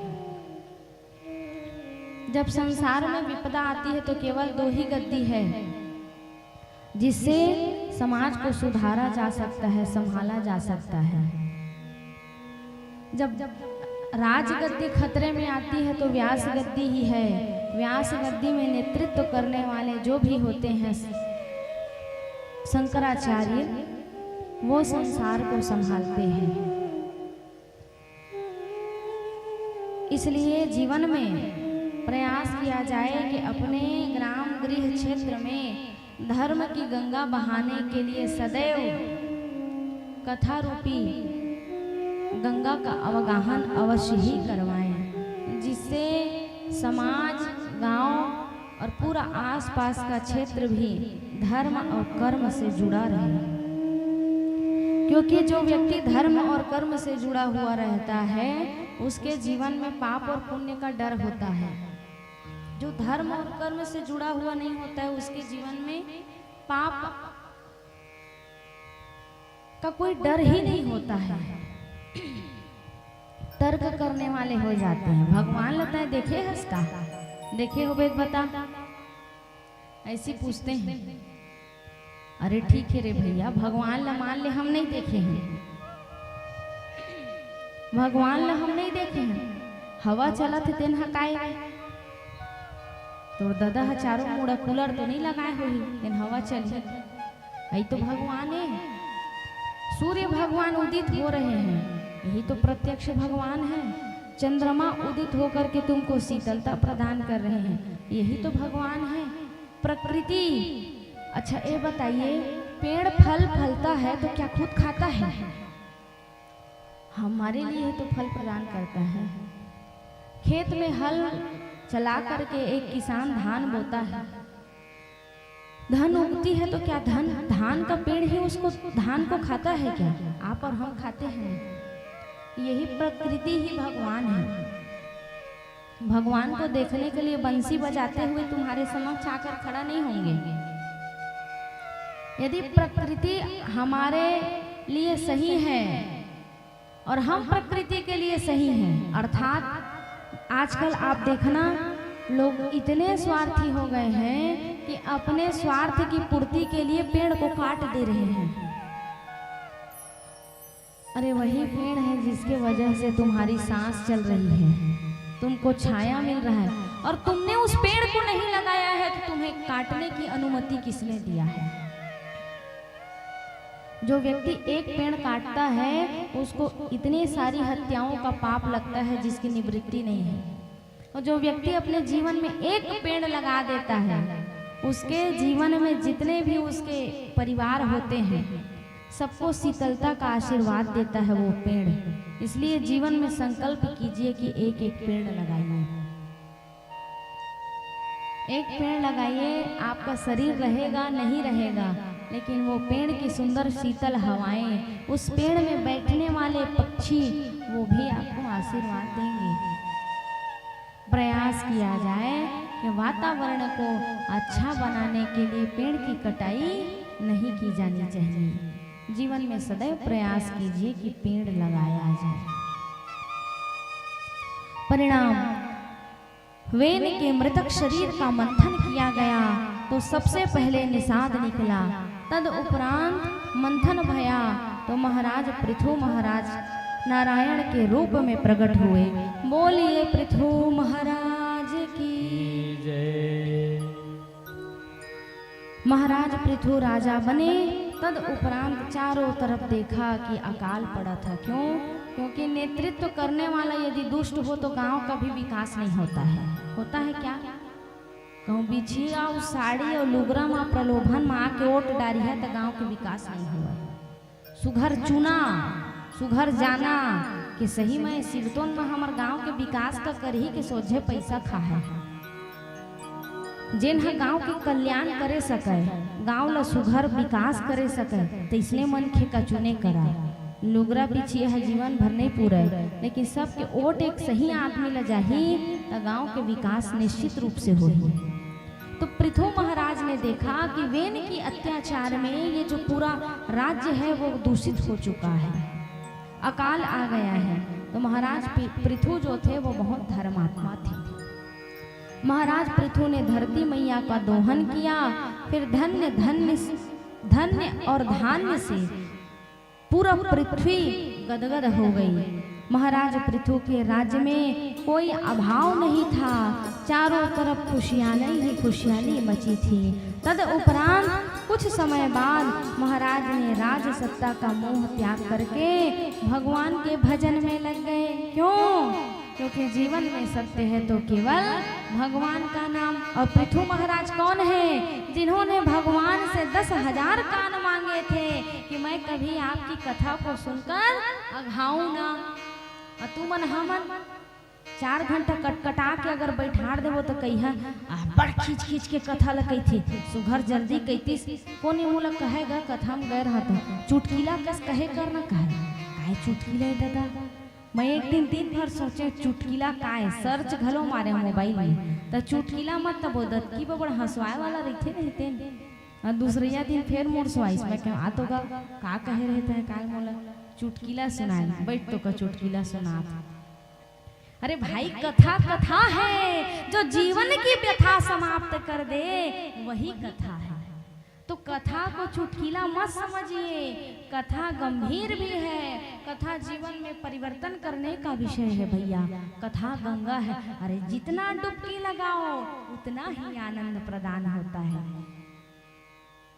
जब संसार में विपदा आती है तो केवल 2 ही गद्दी है जिससे समाज को सुधारा जा सकता है, संभाला जा सकता है। जब राजगद्दी खतरे में आती है तो व्यास गद्दी ही है। व्यास गद्दी में नेतृत्व करने वाले जो भी होते हैं शंकराचार्य, वो संसार को संभालते हैं। इसलिए जीवन में प्रयास किया जाए कि अपने ग्राम गृह क्षेत्र में धर्म की गंगा बहाने के लिए सदैव कथा रूपी गंगा का अवगाहन अवश्य ही करवाएं, जिससे समाज, गांव और पूरा आसपास का क्षेत्र भी धर्म और कर्म से जुड़ा रहे। क्योंकि जो व्यक्ति धर्म और कर्म से जुड़ा हुआ रहता है उसके जीवन में पाप और पुण्य का डर होता है। जो धर्म और कर्म से जुड़ा हुआ नहीं होता है उसके जीवन में पाप का कोई डर ही नहीं होता है। तर्क करने वाले हो जाते हैं। भगवान लगता है देखे हंसता, देखे हो बेद बता, ऐसी पूछते हैं। अरे ठीक है रे भैया, भगवान ला मान ले हम नहीं देखे हैं, भगवान ला हम नहीं देखे हैं। हवा चला थे तेन हकाए तो दादा चारों मुड़ा कूलर तो नहीं लगाए हुई, लेकिन हवा चली, यही तो भगवान है। सूर्य भगवान उदित हो रहे हैं, यही तो प्रत्यक्ष भगवान है। चंद्रमा उदित होकर के तुमको शीतलता प्रदान कर रहे हैं, यही तो भगवान है। प्रकृति, अच्छा ये बताइए, पेड़ फल फलता है तो क्या खुद खाता है? हमारे लिए तो फल प्रदान करता है। खेत में हल चला करके एक किसान धान बोता है, धान उगती है तो क्या धान का पेड़ ही उसको धान को खाता है क्या? आप और हम खाते हैं। यही प्रकृति ही भगवान है। भगवान को देखने के लिए बंसी बजाते हुए तुम्हारे समक्ष आकर खड़ा नहीं होंगे। यदि प्रकृति हमारे लिए सही है और हम प्रकृति के लिए सही हैं, अर्थात आजकल आप देखना लोग इतने स्वार्थी हो गए हैं कि अपने स्वार्थ की पूर्ति के लिए पेड़ को काट दे रहे हैं। अरे वही पेड़ है जिसके वजह से तुम्हारी सांस चल रही है, तुमको छाया मिल रहा है, और तुमने उस पेड़ को नहीं लगाया है तो तुम्हें काटने की अनुमति किसने दिया है? जो व्यक्ति एक पेड़ काटता है उसको इतनी सारी हत्याओं का पाप लगता है जिसकी निवृत्ति नहीं है, और जो व्यक्ति अपने जीवन में एक पेड़ लगा देता है उसके जीवन में जितने भी उसके परिवार होते हैं सबको शीतलता का आशीर्वाद देता है वो पेड़। इसलिए जीवन में संकल्प कीजिए कि एक एक पेड़ लगाइए, एक पेड़ लगाइए। आपका शरीर रहेगा नहीं रहेगा, लेकिन वो पेड़ की सुंदर शीतल हवाएं, उस पेड़ में बैठने वाले पक्षी, वो भी आपको आशीर्वाद देंगे। प्रयास किया जाए कि वातावरण को अच्छा बनाने के लिए पेड़ की कटाई नहीं की जानी चाहिए। जीवन में सदैव प्रयास कीजिए कि पेड़ लगाया जाए। परिणाम, वेन के मृतक शरीर का मंथन किया गया तो सबसे पहले निषाद निकला, तद उपरांत मंथन भया तो महाराज पृथु महाराज नारायण के रूप में प्रकट हुए। बोलिए पृथु महाराज की जय। महाराज पृथु राजा बने। तद उपरांत चारों तरफ देखा कि अकाल पड़ा था। क्यों? क्योंकि नेतृत्व करने वाला यदि दुष्ट हो तो गांव का भी विकास नहीं होता है। होता है क्या? कहूँ बिछिया और साड़ी और लुगरा में प्रलोभन में आके ओट डारी है तो गांव के विकास नहीं हुआ। सुघर चुना सुघर जाना कि सही में सिरतोन में हमार गांव के विकास का कर ही के सोझे पैसा खा है। जिन गांव के कल्याण करे सके, गांव ला सुघर विकास करे सके, तो इसलिए मन खे का चुने करा। लुगरा बिछिए है जीवन भर नहीं पूरा, लेकिन सबके ओट एक सही आदमी ला जाही तो गांव के विकास निश्चित रूप से होगी। तो पृथु महाराज ने देखा कि वेन की अत्याचार में ये जो पूरा राज्य है वो दूषित हो चुका है, अकाल आ गया है। तो महाराज पृथु जो थे वो बहुत धर्मात्मा थे। महाराज पृथु ने धरती मैया का दोहन किया, फिर धन्य धन्य धन्य और धान्य से पूरा पृथ्वी गदगद हो गई। महाराज पृथु के राज्य में कोई अभाव नहीं था, चारों तरफ खुशहाली ही खुशहाली मची थी। तद उपरांत कुछ समय बाद महाराज ने राज सत्ता का मोह त्याग करके भगवान के भजन में लग गए। क्यों? क्योंकि जीवन में सत्य है तो केवल भगवान का नाम। और पृथु महाराज कौन है? जिन्होंने भगवान से 10,000 कान मांगे थे कि मैं कभी आपकी कथा को सुनकर अघाऊं ना। तू मन हमन 4 घंटा कटकटा के अगर बैठाड़ देवो तो कहिया बड़ खींच खींच के कथा ल कही थी, सुघर जल्दी कहतीस। कोनी मूल कहेगा कथा में गए रहता चुटकीला कस कहे कर ना काहे चुटकीला दादा। मैं एक दिन दिन भर सोचे चुटकीला काहे, सर्च घलो मारे मोबाइल में तो चुटकीला मत तब दत्की बड़ हंसवाए वाला रहते। दूसरे दिन फिर मोर सुआइस में क्यों आ तो का कहे रहते हैं काय मोला चुटकीला सुनाए, बैठ तो का चुटकीला सुना। अरे भाई कथा कथा है, जो जीवन की व्यथा समाप्त कर दे वही कथा है। तो कथा को चुटकीला मत समझिए, कथा गंभीर भी है, कथा जीवन में परिवर्तन करने का विषय है भैया। कथा गंगा है, अरे जितना डुबकी लगाओ उतना ही आनंद प्रदान होता है।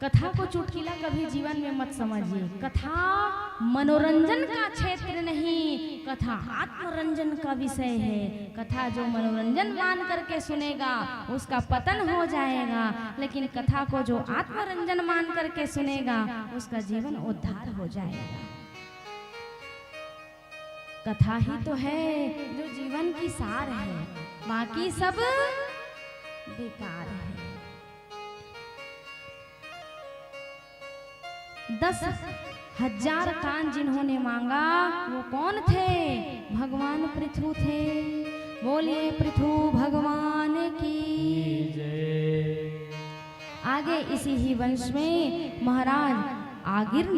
कथा को चुटकीला कभी जीवन में मत समझिए। कथा मनोरंजन का क्षेत्र नहीं, कथा आत्मरंजन का विषय है। कथा जो मनोरंजन मान करके सुनेगा उसका पतन हो जाएगा, लेकिन कथा को जो आत्मरंजन मान करके सुनेगा उसका जीवन उद्धार हो जाएगा। कथा ही तो है जो जीवन की सार है, बाकी सब बेकार है। 10,000 कान जिन्होंने मांगा वो कौन थे? भगवान पृथु थे। बोलिए पृथु भगवान की। जय। आगे इसी ही वंश में महाराज आगिर्द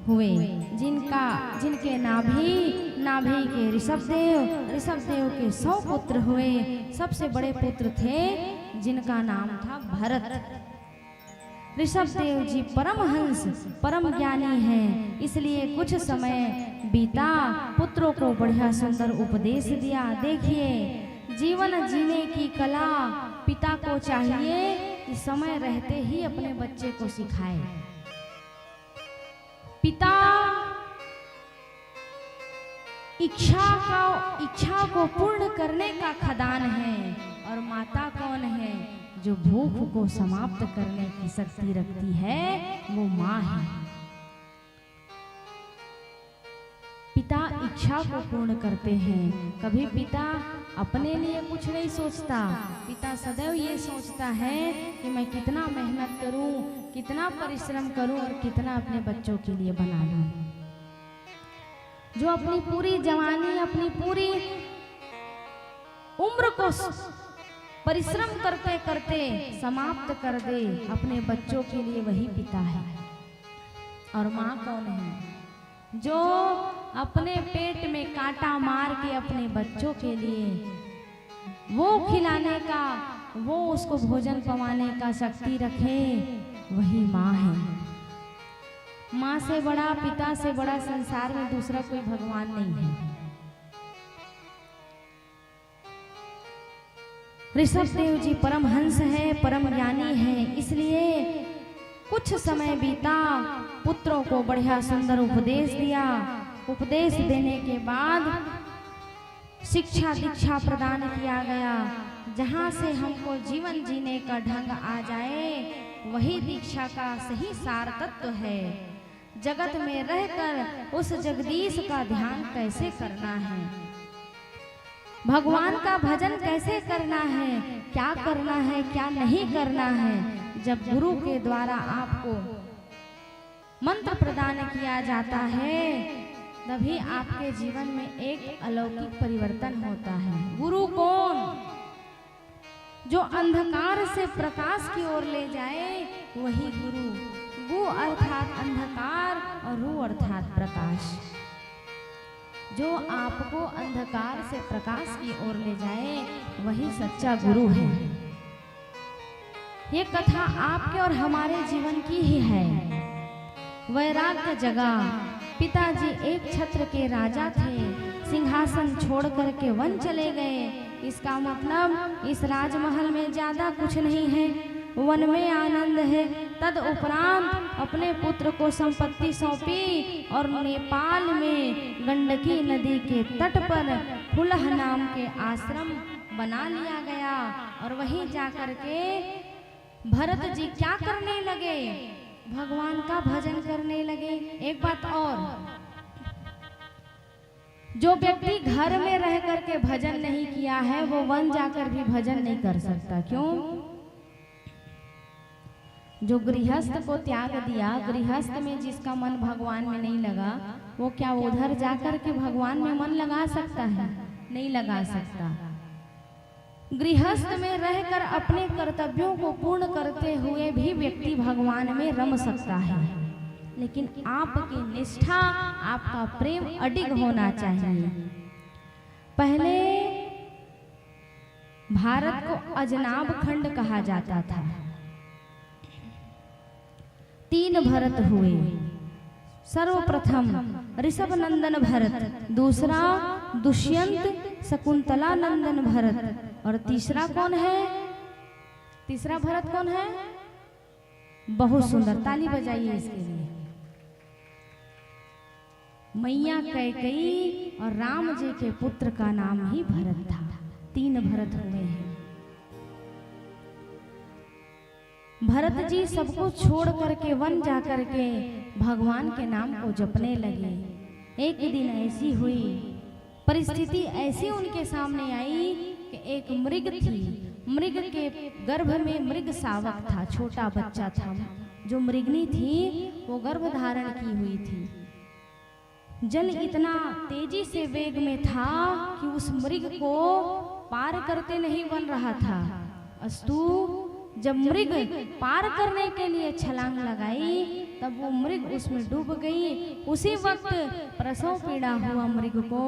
हुए, जिनके नाभि के ऋषभ देव के 100 पुत्र हुए। सबसे बड़े पुत्र थे जिनका नाम था भरत। ऋषभ देव जी परमहंस परम ज्ञानी हैं, इसलिए कुछ समय बीता, पुत्रों को बढ़िया सुंदर उपदेश दिया। देखिए, जीवन जीने की कला पिता को चाहिए कि समय रहते ही अपने बच्चे को सिखाए। पिता इच्छा को पूर्ण करने का खदान है, और माता कौन है? जो भूख को समाप्त करने की शक्ति रखती है, वो माँ है। पिता इच्छा को पूर्ण करते हैं। कभी पिता अपने लिए कुछ नहीं सोचता, पिता सदैव ये सोचता है कि मैं कितना मेहनत करूं, कितना परिश्रम करूं और कितना अपने बच्चों के लिए बना लूं। जो अपनी पूरी जवानी, अपनी पूरी उम्र को परिश्रम करते करते समाप्त कर दे अपने बच्चों के लिए, वही पिता है। और माँ कौन है? जो अपने पेट में कांटा मार के अपने बच्चों के लिए वो खिलाने का, वो उसको भोजन पवाने का शक्ति रखे, वही माँ है। माँ से बड़ा, पिता से बड़ा संसार में दूसरा कोई भगवान नहीं है। ऋषभ देव जी परमहंस है, परम ज्ञानी है, इसलिए कुछ समय बीता, पुत्रों को बढ़िया सुंदर उपदेश दिया। उपदेश देने के बाद शिक्षा दीक्षा प्रदान किया गया। जहाँ से हमको जीवन जीने का ढंग आ जाए, वही दीक्षा का सही सार तत्व है। जगत में रहकर उस जगदीश का ध्यान कैसे करना है, भगवान का भजन कैसे करना है, क्या करना है, क्या नहीं करना है, जब गुरु के द्वारा आपको मंत्र प्रदान किया जाता है, तभी आपके जीवन में एक अलौकिक परिवर्तन होता है। गुरु कौन? जो अंधकार से प्रकाश की ओर ले जाए, वही गुरु। गु अर्थात अंधकार और रु अर्थात प्रकाश। जो आपको अंधकार से प्रकाश की ओर ले जाए, वही सच्चा गुरु है। ये कथा आपके और हमारे जीवन की ही है। वैराग्य जगा। पिताजी एक छत्र के राजा थे, सिंहासन छोड़ करके वन चले गए। इसका मतलब इस राजमहल में ज्यादा कुछ नहीं है, वन में आनंद है। तद उपरांत अपने पुत्र को संपत्ति सौंपी और नेपाल में गंडकी नदी के तट पर फुलह नाम के आश्रम बना लिया गया। और वहीं जाकर के भरत जी क्या करने लगे? भगवान का भजन करने लगे। एक बात और, जो व्यक्ति घर में रह करके भजन नहीं किया है, वो वन जाकर भी भजन नहीं कर सकता। क्यों? जो गृहस्थ को त्याग दिया, गृहस्थ में जिसका मन भगवान में नहीं लगा, वो क्या उधर जाकर के भगवान में मन लगा सकता है? नहीं लगा सकता। गृहस्थ में रहकर अपने कर्तव्यों को पूर्ण करते हुए भी व्यक्ति भगवान में रम सकता है, लेकिन आपकी निष्ठा, आपका प्रेम अडिग होना चाहिए। पहले भारत को अजनाब खंड कहा जाता था। 3 भरत हुए। सर्वप्रथम ऋषभ नंदन भरत, दूसरा दुष्यंत शकुंतला नंदन भरत, और तीसरा कौन है? तीसरा भरत कौन है? बहुत सुंदर, ताली बजाइए इसके लिए। मैया कैकेयी और राम जी के पुत्र का नाम ही भरत था। 3 भरत हुए हैं। भरत जी सबको छोड़ करके वन जाकर के भगवान के नाम को जपने लगे। एक दिन ऐसी हुई, परिस्थिति ऐसी उनके सामने आई कि एक मृग थी। मृग के गर्भ में मृग शावक था, छोटा बच्चा था। जो मृगनी थी वो गर्भ धारण की हुई थी। जल इतना तेजी से वेग में था कि उस मृग को पार करते नहीं बन रहा था, अस्तु जब मृग पार करने के लिए छलांग लगाई तब वो मृग उसमें डूब गई। उसी वक्त प्रसव पीड़ा हुआ मृग को,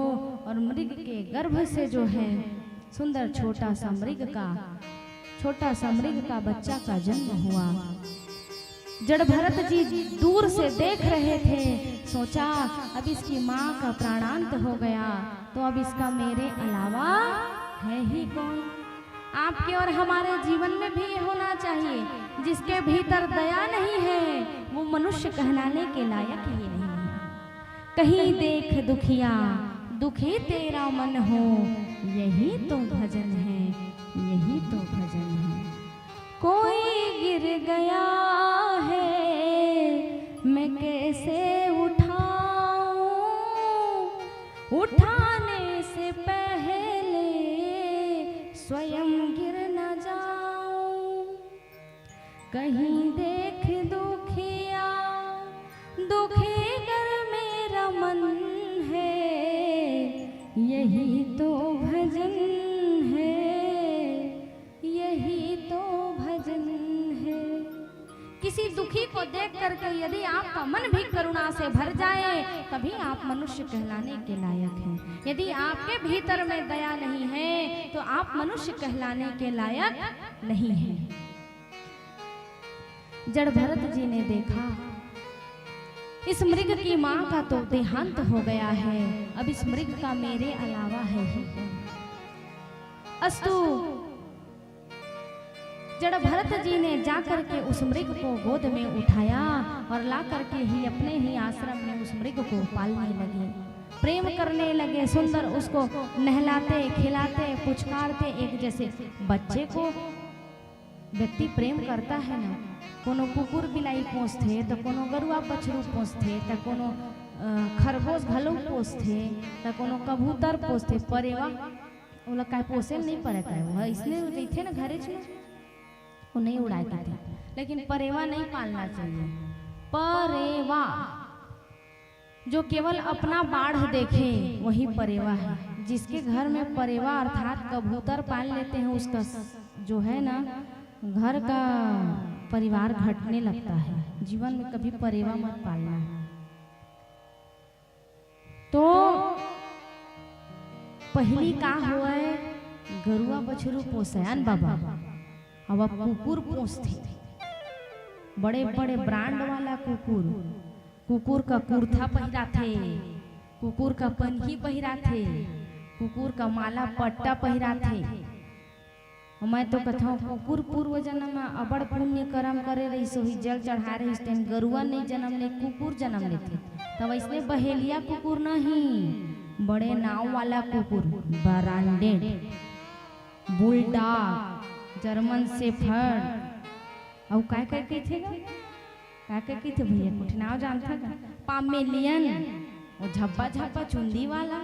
और मृग के गर्भ से जो है सुंदर छोटा सा मृग का बच्चा का जन्म हुआ। जड़ भरत जी दूर से देख रहे थे, सोचा अब इसकी माँ का प्राणांत हो गया तो अब इसका मेरे अलावा है ही कौन। आपके और हमारे जीवन में भी ये होना चाहिए, जिसके भीतर दया नहीं है वो मनुष्य कहलाने के लायक ही नहीं है। कहीं देख दुखिया दुखी तेरा मन हो, यही तो भजन है, यही तो भजन है। कोई गिर गया है मैं कैसे उठाऊं, उठाने से पहले स्वयं गिर न जाऊं। कहीं देख दुखिया दुखी गर मेरा मन है, यही तो भजन है, यही तो भजन है। किसी दुखी को देख करके यदि आपका मन भी करुणा से भर जाए तभी आप मनुष्य कहलाने के लायक हैं। यदि आपके भीतर में दया नहीं है तो आप मनुष्य कहलाने के लायक नहीं हैं। जड़ भरत जी ने देखा इस मृग की माँ का तो देहांत हो गया है, अब इस मृग का मेरे अलावा है ही कौन। अस्तु जड़ भरत जी ने जाकर के उस मृग को गोद में उठाया और ला करके ही अपने ही आश्रम में उस मृग को पालने लगे, प्रेम करने लगे। सुंदर उसको नहलाते खिलाते पुचकारते, एक जैसे बच्चे को व्यक्ति प्रेम करता है ना। कोनो कुकुर बिलाई पोसथे तो कोनो गरुआ बछरू पोसथे तो कोनो खरगोश घलो पोसथे तो कोनो कबूतर पोसथे। परेवा वो लोग का पोसे नहीं पड़े का, इसलिए रहते ना घरे में वो नहीं उड़ाए थे, लेकिन परेवा नहीं पालना चाहिए। परेवा जो केवल अपना बाढ़ देखे वही परेवा है। जिसके घर में परेवा अर्थात कबूतर पाल लेते हैं उसका जो है ना घर का परिवार घटने लगता है। जीवन में कभी परेवा मत पालना है। तो पहली का हुआ है गरुआ बछरू पोसयान बाबा, अब कुकुर पोसते, बड़े बड़े ब्रांड वाला कुकुर, कुकुर का कुर्ता पहिरा थे, कुकुर का पंखी पहिरा थे, कुकुर का माला पट्टा पहिरा थे। मैं तो कथा कुकुर पूर्व जन्म में अबड़ पुण्य कर्म करे रही, सोही जल चढ़ा रही, इस टाइम गरुआ नहीं जन्म ले कुकुर जन्म लेते। तब इसने बहेलिया कुकुर नहीं, बड़े नाव वाला कुकुर, ब्रांडेड बुलडॉग, जर्मन शेफर्ड और काय काय थे भैया कुछ नाव जानता का, पामेलियन और झब्बा झब्बा चुंदी वाला।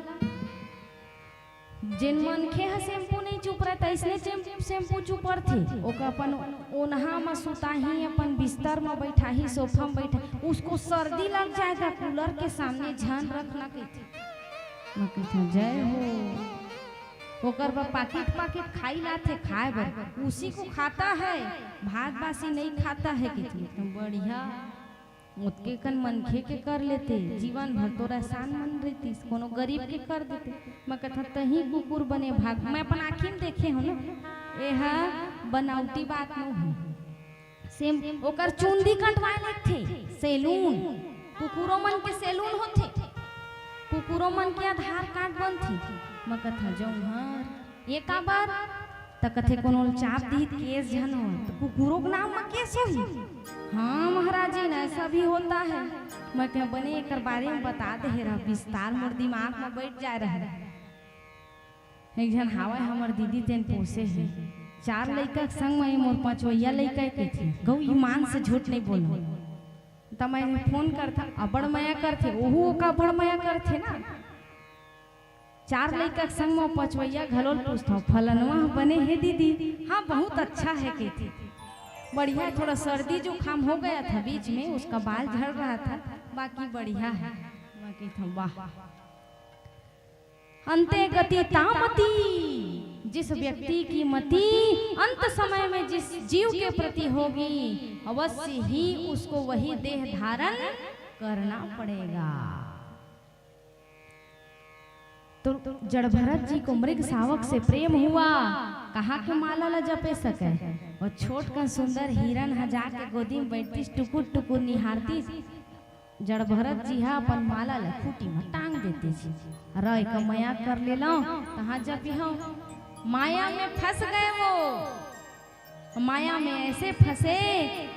जिन मनखे ह शैम्पू नहीं चुप रहा इसने शैम्पू चुपर थे, ओका अपन ओनहा में सुताही, अपन बिस्तर में बैठा ही, सोफा में बैठा, उसको सर्दी लग जाएगा कूलर के सामने ध्यान रखना कहते जय हो। ओकर बा पाकिट खाई लाते खाए बर, उसी को खाता है, भात बासी नहीं खाता है। कितनी बढ़िया उतके कन मनखे के कर लेते, जीवन भर तो आसान मन रहती, कोनो गरीब के कर देते। मैं कहता तही कुकुर बने भाग, मैं अपन आँखी में देखे हो ना, यह बनावटी बात न हो। सेम ओकर चुंदी कटवा लेते, सैलून, कुकुरों मन के सैलून होते, कुकुरों मन के आधार कार्ड बनती। मैं कहता जाऊँ हर ये का बार तक कथे कोनो चाप दी केस जन हो तो कुकुरों के नाम में केस होई। हाँ महाराज जी ऐसा भी होता है। मैं क्या बने एक बारे में बता दे रहा, विस्तार मोर दिमाग में बैठ जा रहा है। एक जन हावा हमार दीदी तेन पोसे है, 4 लड़का के संग में मोर 5 लड़का के थे। गौ ईमान से झूठ नहीं बोलो तो मैं फोन करता, अबड़ मया करते, ओहू का बड़ मया करते ना। 4 लड़का के संग में 5 घलोल पूछता, फलनवा बने है दीदी? हाँ बहुत अच्छा है कहती, बढ़िया। थोड़ा सर्दी जुकाम हो गया था बीच में, उसका बाल झड़ रहा था, बाकी बढ़िया है। बाकी था वाह। अंते गति तामती जिस व्यक्ति की मति अंत समय में जिस जीव के प्रति होगी अवश्य ही उसको वही देह धारण करना पड़ेगा। तो जड़ भरत जी को मृग शावक से प्रेम हुआ, कहाँ के माला ला जपे सके, और छोट का सुंदर हिरन हजा के गोदी में बैठती टुकुर टुकुर निहारती। जड़ भरत जी हा अपन माला ला खूटी में टांग देती छी, रह का माया कर ले लो कहाँ जपी हो। माया में फंस गए वो, माया में ऐसे फंसे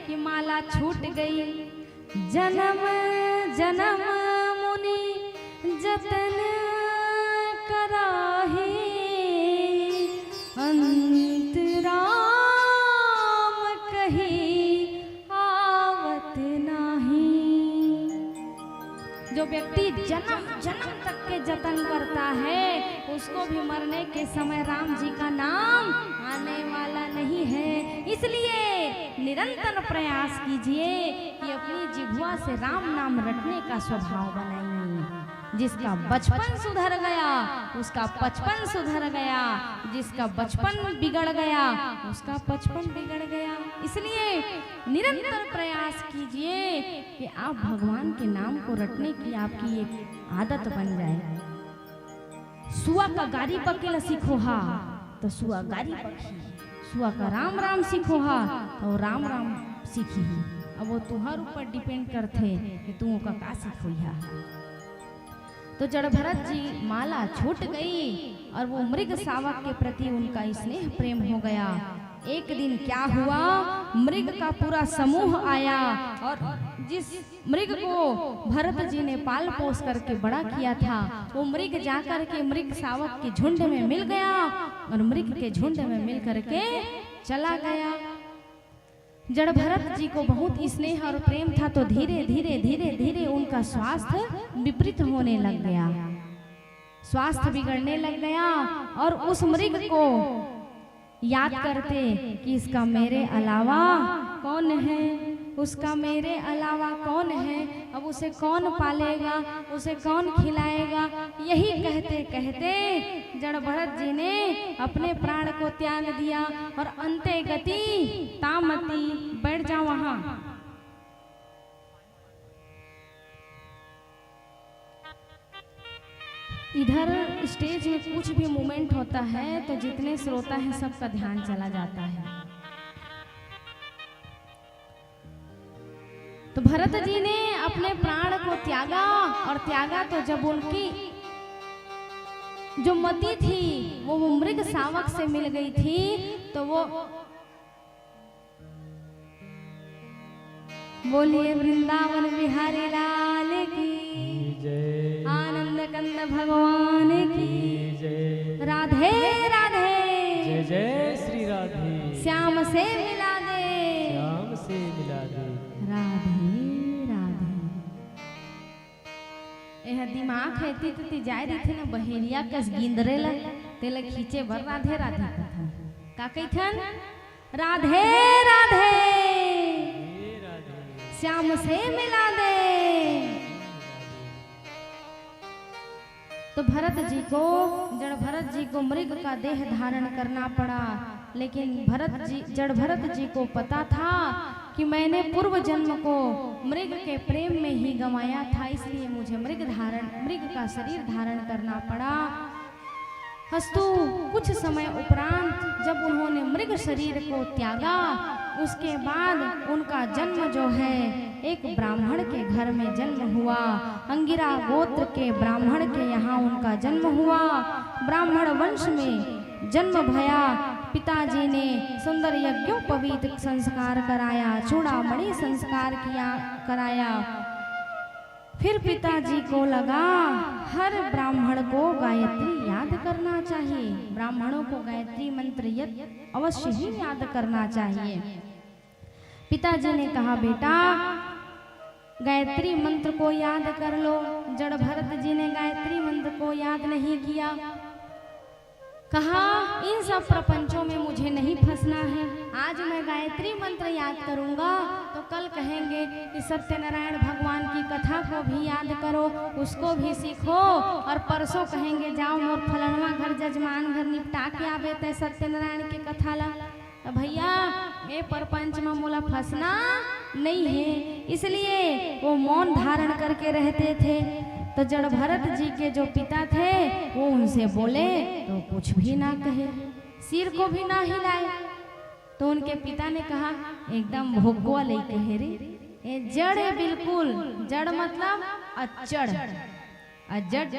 कि माला छूट गई। जन्म जन्म मुनि जतन कराहे, अंतराम कही आवत नाही। जो व्यक्ति जन्म जन्म तक के जतन करता है उसको भी मरने के समय राम जी का नाम आने वाला नहीं है। इसलिए निरंतर प्रयास कीजिए कि अपनी जिह्वा से राम नाम रटने का स्वभाव बनाइए। जिसका बचपन सुधर गया उसका बचपन सुधर गया, जिसका बचपन बिगड़ गया उसका बचपन बिगड़ गया। इसलिए निरंतर प्रयास कीजिए कि आप भगवान के नाम को रटने की आपकी एक आदत बन जाए। सुआ का गारी पकेला सीखो हा तो सुआ गारी पकी, सुआ का राम राम सीखो हा तो राम राम सीखी। अब वो तुम्हारे ऊपर डिपेंड करते कि तुम का सीखो हा। तो जड़ भरत जी माला छूट गई और वो मृग शावक के प्रति उनका स्नेह प्रेम हो गया। एक दिन क्या हुआ, मृग का पूरा समूह आया और जिस मृग को भरत जी ने पाल पोस करके बड़ा किया था वो मृग जाकर के मृग शावक के झुंड में मिल गया और मृग के झुंड में मिल करके चला गया। जड़ भरत जी को बहुत स्नेह और प्रेम था तो धीरे धीरे धीरे धीरे उनका स्वास्थ्य विपरीत होने लग गया, स्वास्थ्य बिगड़ने लग गया और उस मृग को याद करते कि इसका मेरे अलावा कौन है, उसका मेरे अलावा कौन है, अब उसे कौन पालेगा, उसे कौन खिलाएगा। यही कहते कहते जड़ भरत जी ने अपने प्राण को त्याग दिया और अंते गति तामती। बैठ जाओ वहां। इधर स्टेज में कुछ भी मूवमेंट होता है तो जितने श्रोता हैं सबका ध्यान चला जाता है। तो भरत जी ने अपने प्राण को त्यागा और त्यागा तो जब उनकी जो मति थी वो मृग शावक से मिल गई थी तो वो बोलिए वृंदावन बिहारी लाल की जय, आनंद कंद भगवान की जय, राधे राधे। जय जय श्री राधे। श्याम से मिला दे, श्याम से मिला दे। राधे राधे। यह दिमाग है ती जाय रही थी ना बहेरिया कस गिंदरे ला तेल खींचे भर राधे राधे कथन का कथन राधे राधे श्याम से मिला दे। तो भरत जी को जड़ भरत जी को मृग का देह धारण करना पड़ा, लेकिन जड़ भरत जी को पता था कि मैंने पूर्व जन्म को मृग के प्रेम में ही गंवाया था, इसलिए मुझे मृग का शरीर धारण करना पड़ा। अस्तु कुछ समय उपरांत जब उन्होंने मृग शरीर को त्यागा उसके बाद उनका जन्म जो है एक ब्राह्मण के घर में जन्म हुआ। अंगिरा गोत्र के ब्राह्मण के यहाँ उनका जन्म हुआ। ब्राह्मण वंश में जन्म भया। पिताजी ने सुंदर यज्ञोपवीत संस्कार कराया, चूड़ामणि संस्कार कराया। फिर पिताजी को लगा हर ब्राह्मण को गायत्री याद करना चाहिए, ब्राह्मणों को गायत्री मंत्र अवश्य ही याद करना चाहिए। पिताजी ने कहा बेटा गायत्री मंत्र को याद कर लो। जड़ भरत जी ने गायत्री मंत्र को याद नहीं किया। कहा इन सब प्रपंचों में मुझे नहीं फंसना है। आज मैं गायत्री मंत्र याद करूंगा तो कल कहेंगे कि सत्यनारायण भगवान की कथा को भी याद करो, उसको भी सीखो, और परसों कहेंगे जाओ मोर फलनवा घर जजमान घर निपटा के आवे ते सत्यनारायण की कथा ला। तो भैया ये प्रपंच में मोला फंसना नहीं है, इसलिए वो मौन धारण करके रहते थे। तो जड़ भरत जी के जो पिता थे वो उनसे बोले तो कुछ भी ना कहे, सिर को भी ना हिलाए। तो उनके पिता ने कहा एकदम भोगवा लेके है रे, ये जड़ है बिल्कुल, जड़ मतलब अचड़ अजड।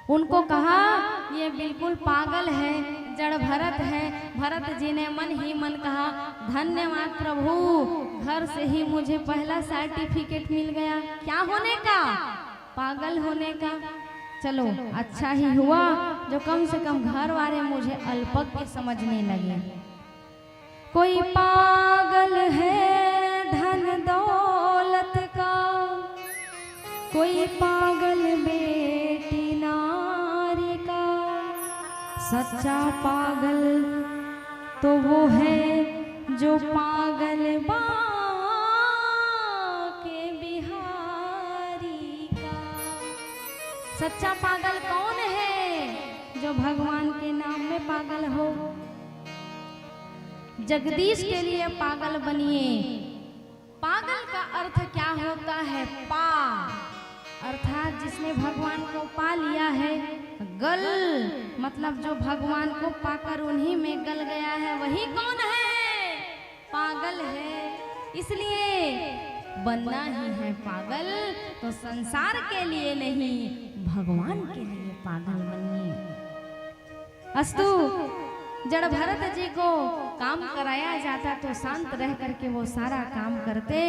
उनको कहा ये बिल्कुल पागल है, जड़ भरत है। भरत जी ने मन ही मन कहा धन्यवाद प्रभु, घर से ही मुझे पहला सर्टिफिकेट मिल गया। क्या होने का? पागल होने का। चलो अच्छा ही हुआ जो कम से कम घर वाले मुझे अल्पज्ञ समझने लगे। कोई पागल है धन दौलत का, कोई पागल बेटी नारी का, सच्चा पागल तो वो है जो पागल के बिहारी का। सच्चा पागल कौन है? जो भगवान के नाम में पागल हो। जगदीश के लिए पागल बनिए। पागल का अर्थ क्या होता है? पा अर्थात जिसने भगवान को पा लिया है। गल मतलब जो भगवान को पाकर उन्हीं में गल गया है, वही कौन है? पागल है। इसलिए बनना ही है पागल तो संसार के लिए नहीं, भगवान के लिए पागल बनिए। अस्तु जड़ भरत जी को काम कराया जाता तो शांत रह करके वो सारा काम करते।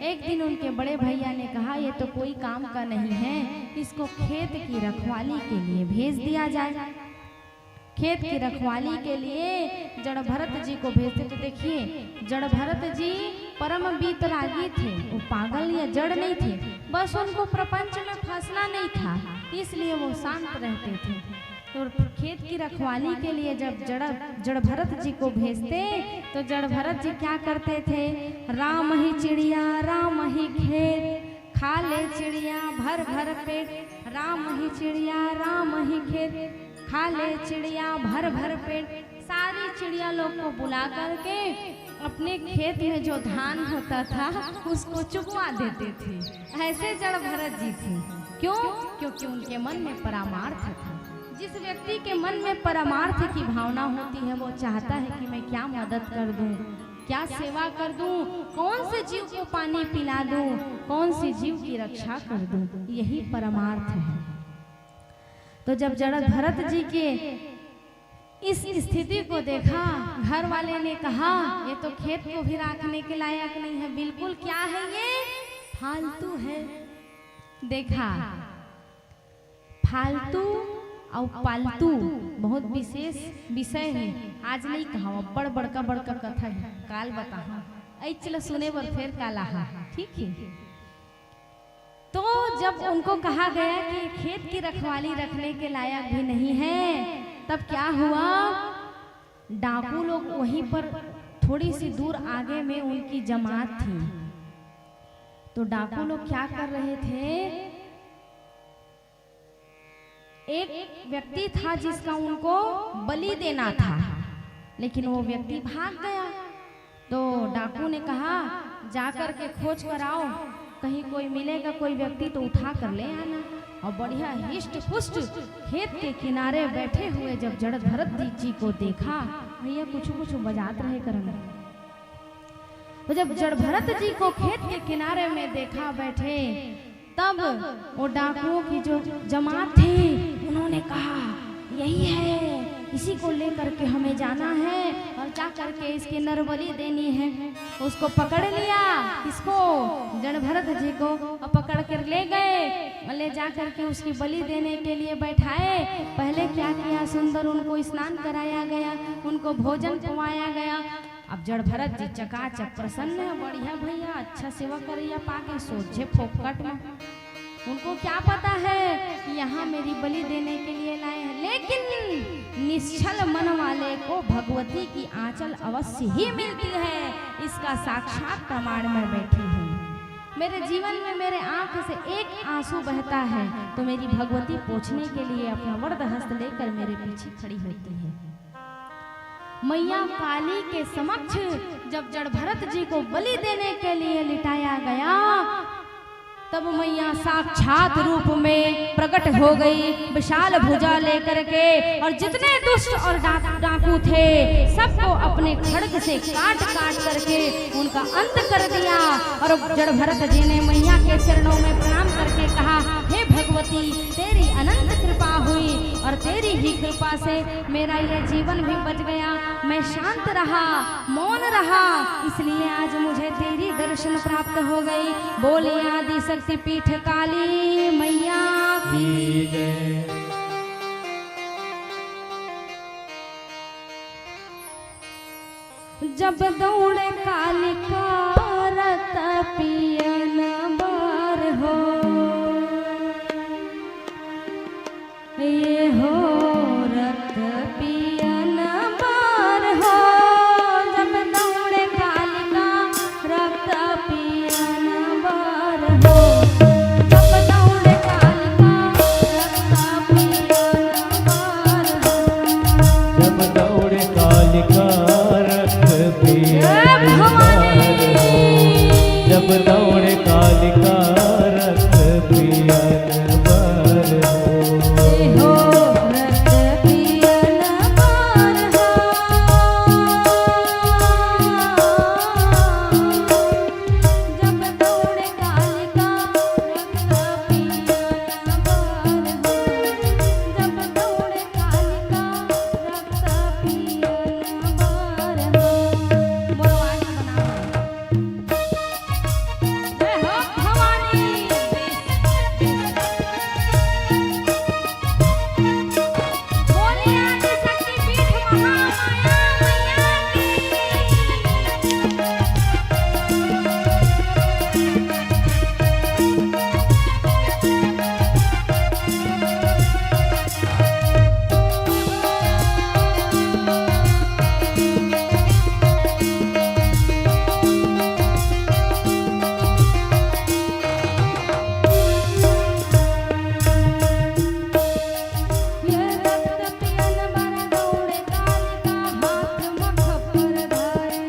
एक दिन उनके बड़े भैया ने कहा ये तो कोई काम का नहीं है, इसको खेत की रखवाली के लिए भेज दिया जाए। खेत की रखवाली के लिए जड़ भरत जी को भेजते। तो देखिए जड़ भरत जी परम वीतरागी थे, वो पागल या जड़ नहीं थे, बस उनको प्रपंच में फंसना नहीं था, इसलिए वो शांत रहते थे। तो खेत की रखवाली के लिए जब जड़ भरत जी को भेजते तो जड़ भरत जी क्या करते थे? राम ही चिड़िया राम ही खेत, खा ले चिड़िया भर भर पेट। राम ही चिड़िया राम ही खेत, खा ले चिड़िया भर भर पेट। सारी चिड़िया लोग को बुला करके अपने खेत में जो धान होता था उसको चुगवा देते थे। ऐसे जड़ भरत जी थे। क्यों? क्योंकि उनके मन में परमार्थ था। जिस व्यक्ति के मन में परमार्थ की भावना होती है वो चाहता है कि मैं क्या मदद कर दूं, क्या सेवा कर दूं, कौन से जीव को पानी पिला दूं, कौन सी जीव की रक्षा कर दूं, यही परमार्थ है। तो जब जड़ भरत जी के इस स्थिति को देखा, घर वाले ने कहा ये तो खेत को भी रखने के लायक नहीं है, बिल्कुल क्या है ये? फालतू है। देखा फालतू और पालतू बहुत विशेष विषय है। आज नहीं कहा, बड़ बड़का बड़का कथा है, काल बता। आई चलो सुने बर फिर काला है, ठीक है। तो जब उनको कहा गया कि खेत की रखवाली रखने के लायक भी नहीं है, तब क्या हुआ? डाकू लोग वहीं पर थोड़ी सी दूर आगे में उनकी जमात थी। तो डाकू लोग क्या कर रहे थे? एक व्यक्ति था जिसका उनको बलि देना था, लेकिन वो व्यक्ति भाग गया। तो डाकू ने कहा जाकर के खोज कर आओ, कहीं कोई मिलेगा कोई व्यक्ति तो उठा कर ले आना। और बढ़िया हिष्ट पुष्ट खेत के किनारे बैठे हुए जब जड़ भरत जी को देखा, भैया कुछ कुछ बजात रहे करना। तो जब जड़ भरत जी को खेत के किनारे में देखा बैठे, तब वो डाकुओं की जो जमात थी उन्होंने कहा यही है, इसी को लेकर के हमें जाना है और जा करके इसकी नरबली देनी है। उसको पकड़ लिया, इसको जड़ भरत जी को पकड़ कर ले गए, ले जा करके उसकी बलि देने के लिए बैठाए। पहले क्या किया? सुंदर उनको स्नान कराया गया, उनको भोजन खवाया गया। अब जड़ भरत जी चकाचक प्रसन्न है, बढ़िया भैया अच्छा सेवा करिया पाके सोचे फोकट में। उनको क्या पता है कि यहाँ मेरी बलि देने के लिए लाए हैं, लेकिन निश्चल मन वाले को भगवती की आंचल अवश्य ही मिलती है। इसका साक्षात प्रमाण मैं बैठी हूँ। मेरे जीवन में मेरे आंख से एक आंसू बहता है तो मेरी भगवती पोंछने के लिए अपना वरद हस्त लेकर मेरे पीछे खड़ी होती है। मैया काली के समक्ष जब जड़ भरत जी को बलि देने के लिए लिटाया गया, तब मैया साक्षात रूप में प्रकट हो गई, विशाल भुजा लेकर के, और जितने दुष्ट और डाकू थे सबको अपने खड्ग से काट काट करके उनका अंत कर दिया। और जड़ भरत जी ने मैया के चरणों में प्रणाम करके कहा, हे भगवती, तेरी अनंत कृपा हुई और तेरी ही कृपा से मेरा यह जीवन भी बच गया। मैं शांत रहा, मौन रहा, इसलिए आज मुझे तेरी दर्शन प्राप्त हो गई। बोले आदि शक्ति पीठ काली मैया की जय। जब दौड़े कालिका रत पियन बार हो, ये हो रत पियन बार हो। जब दौड़े कालिका रत पियन बार हो, जब दौड़े कालिका रत पियन बार हो, जब दौड़े कालिका रक्त पियन बार हो, जब दौड़े कालिका रक्त पियन बार हो। ये हो रत पियन बार हो, जब दौड़े कालिका रत पियन बार हो, जब दौड़े कालिका रत पियन बार हो। बोलो आगे बनाओ। जय हो भवानी। बोलिए आदि शक्ति पीठ महामाया मैया ये रक्त पियन बर दौड़े कालिका हाथ मखपर धारे।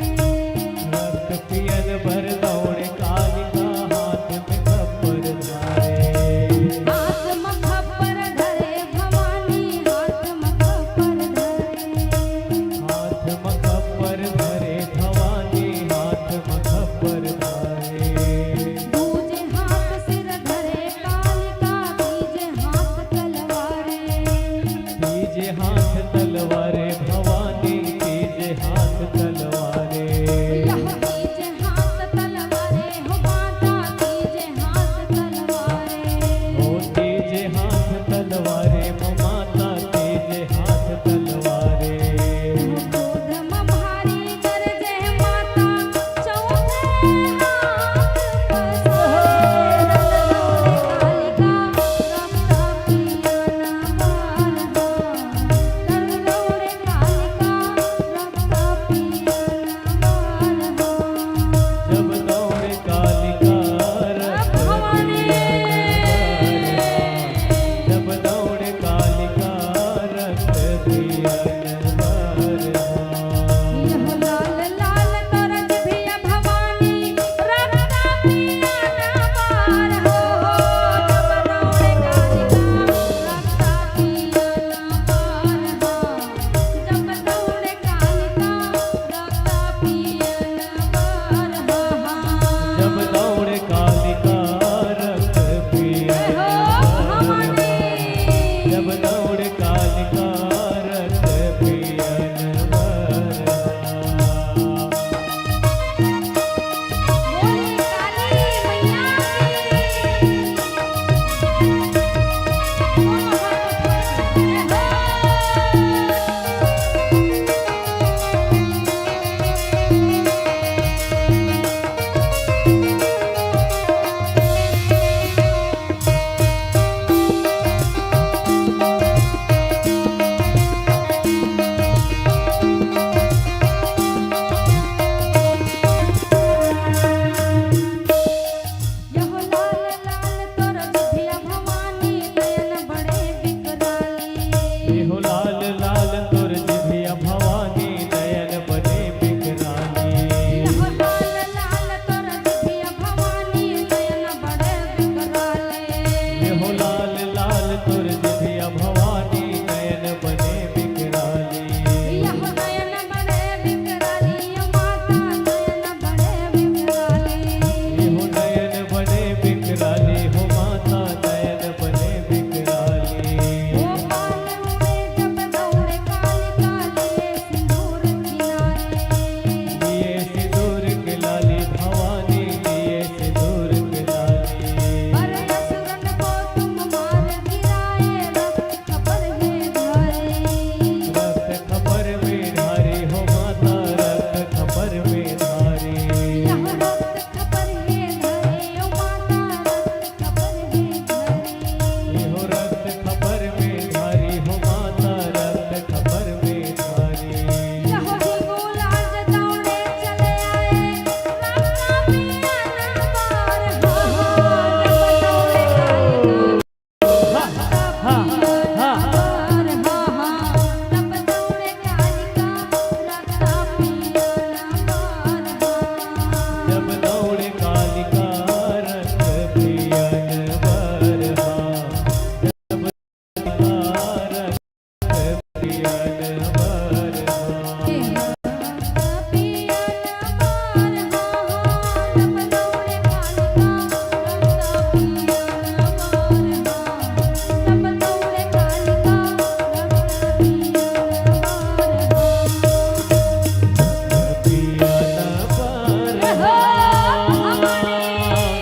रक्त पियन भर दौड़े कालिका हाथ में खप्पर धारे। हाथ मखपर धरे भवानी हाथ मखपर धरे। हाथ मखप्पर धरे भवानी हाथ मखप्पर धारे। दूजे हाथ सिर धरे कालिका तीजे हाथ तलवारे। तीजे हाथ तलवारे भवानी तीजे हाथ तलवारे। यह तीजे हाथ तलवारे हो माता तीजे हाथ तलवारे। ओ तीजे हाथ तलवारे माता तीजे हाथ तलवारे। दूध में भारी गरजे माता चौथे हाथ पसारे। रत दौड़े कालिका रत पियन बार हो, तब दौड़े कालिका रत पियन बार हो। जब दौड़े कालिका रक्त भवानी। जब दौड़े कालिका रक्त पियन बार हो। यह लाल लाल करज भिया भवानी रक्त पियन बार हो, तब दौड़े कालिका रक्त पियन बार हो, जब दौड़े कालिका रक्त पियन बार हो। जब दौड़े कालिका रक्त पियन हो बार हो। भवानी। जब दौड़े कालिका रक्त पियन बार हो। बोली काली मैया की।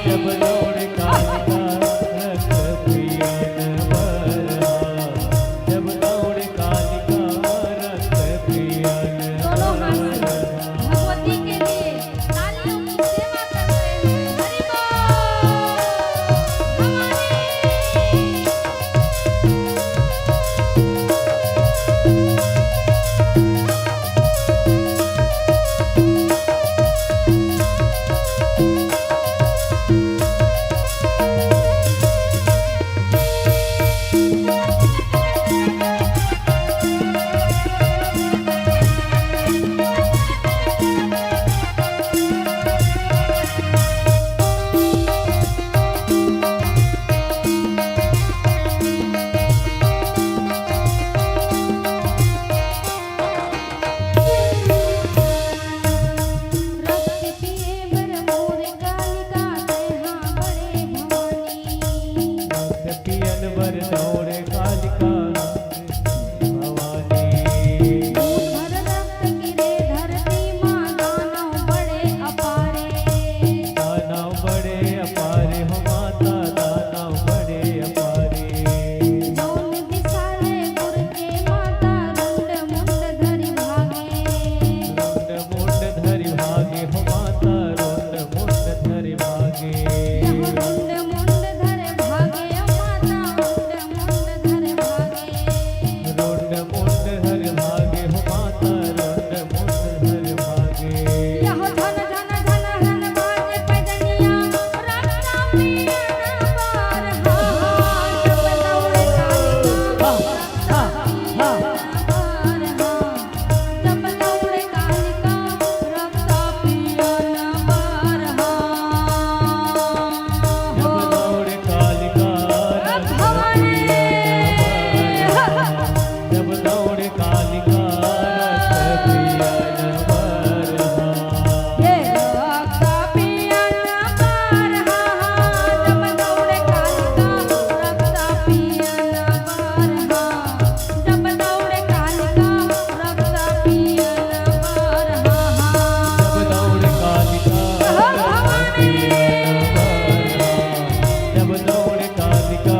जब दौड़ कालिका रक्त पियन बरहा, जब दौड़ कालिका रक्त पियन दोनों हाथ से बरहा। भगवती के लिए तालियों की सेवा करते हैं। हरि बोल रक्त पिए बर मोर कालिका देहा बड़े भवानी। रक्त पियन बर दौड़ कालिका भवानी। दूध भर रक्त गिरे धरती माँ दानव बड़े अपारे। दानव बड़े अपारे हो माता, दानव बड़े अपारे। जौन विसारे गुर के माता रुंड मुंड धरि भागे। रुंड मुंड धरि भागे हो माता, रुंड मुंड धरि भागे। यह रुंड मुंड धर भागे माता रुंड मुंड धर भागे। रुंड मुंड धरि भागे हो माता, रुंड मुंड धरि भागे। यह धन धन धन धन बाजे पैदनिया रक्षा पिया बार हाथ बदौड़े कालिका जब दौड़े कालिका रक्षा पिया बार जब दौड़ कालिका रक्त भवानी। जब दौड़ कालिका रक्त पियन बरहा। ये रक्षा पिया बार जब दौड़े कालिका रक्षा पिया बार जब दौड़े कालिका रक्षा पिया बार जब दौड़ कालिका रक्त पियन बरहा। जब दौड़ कालिका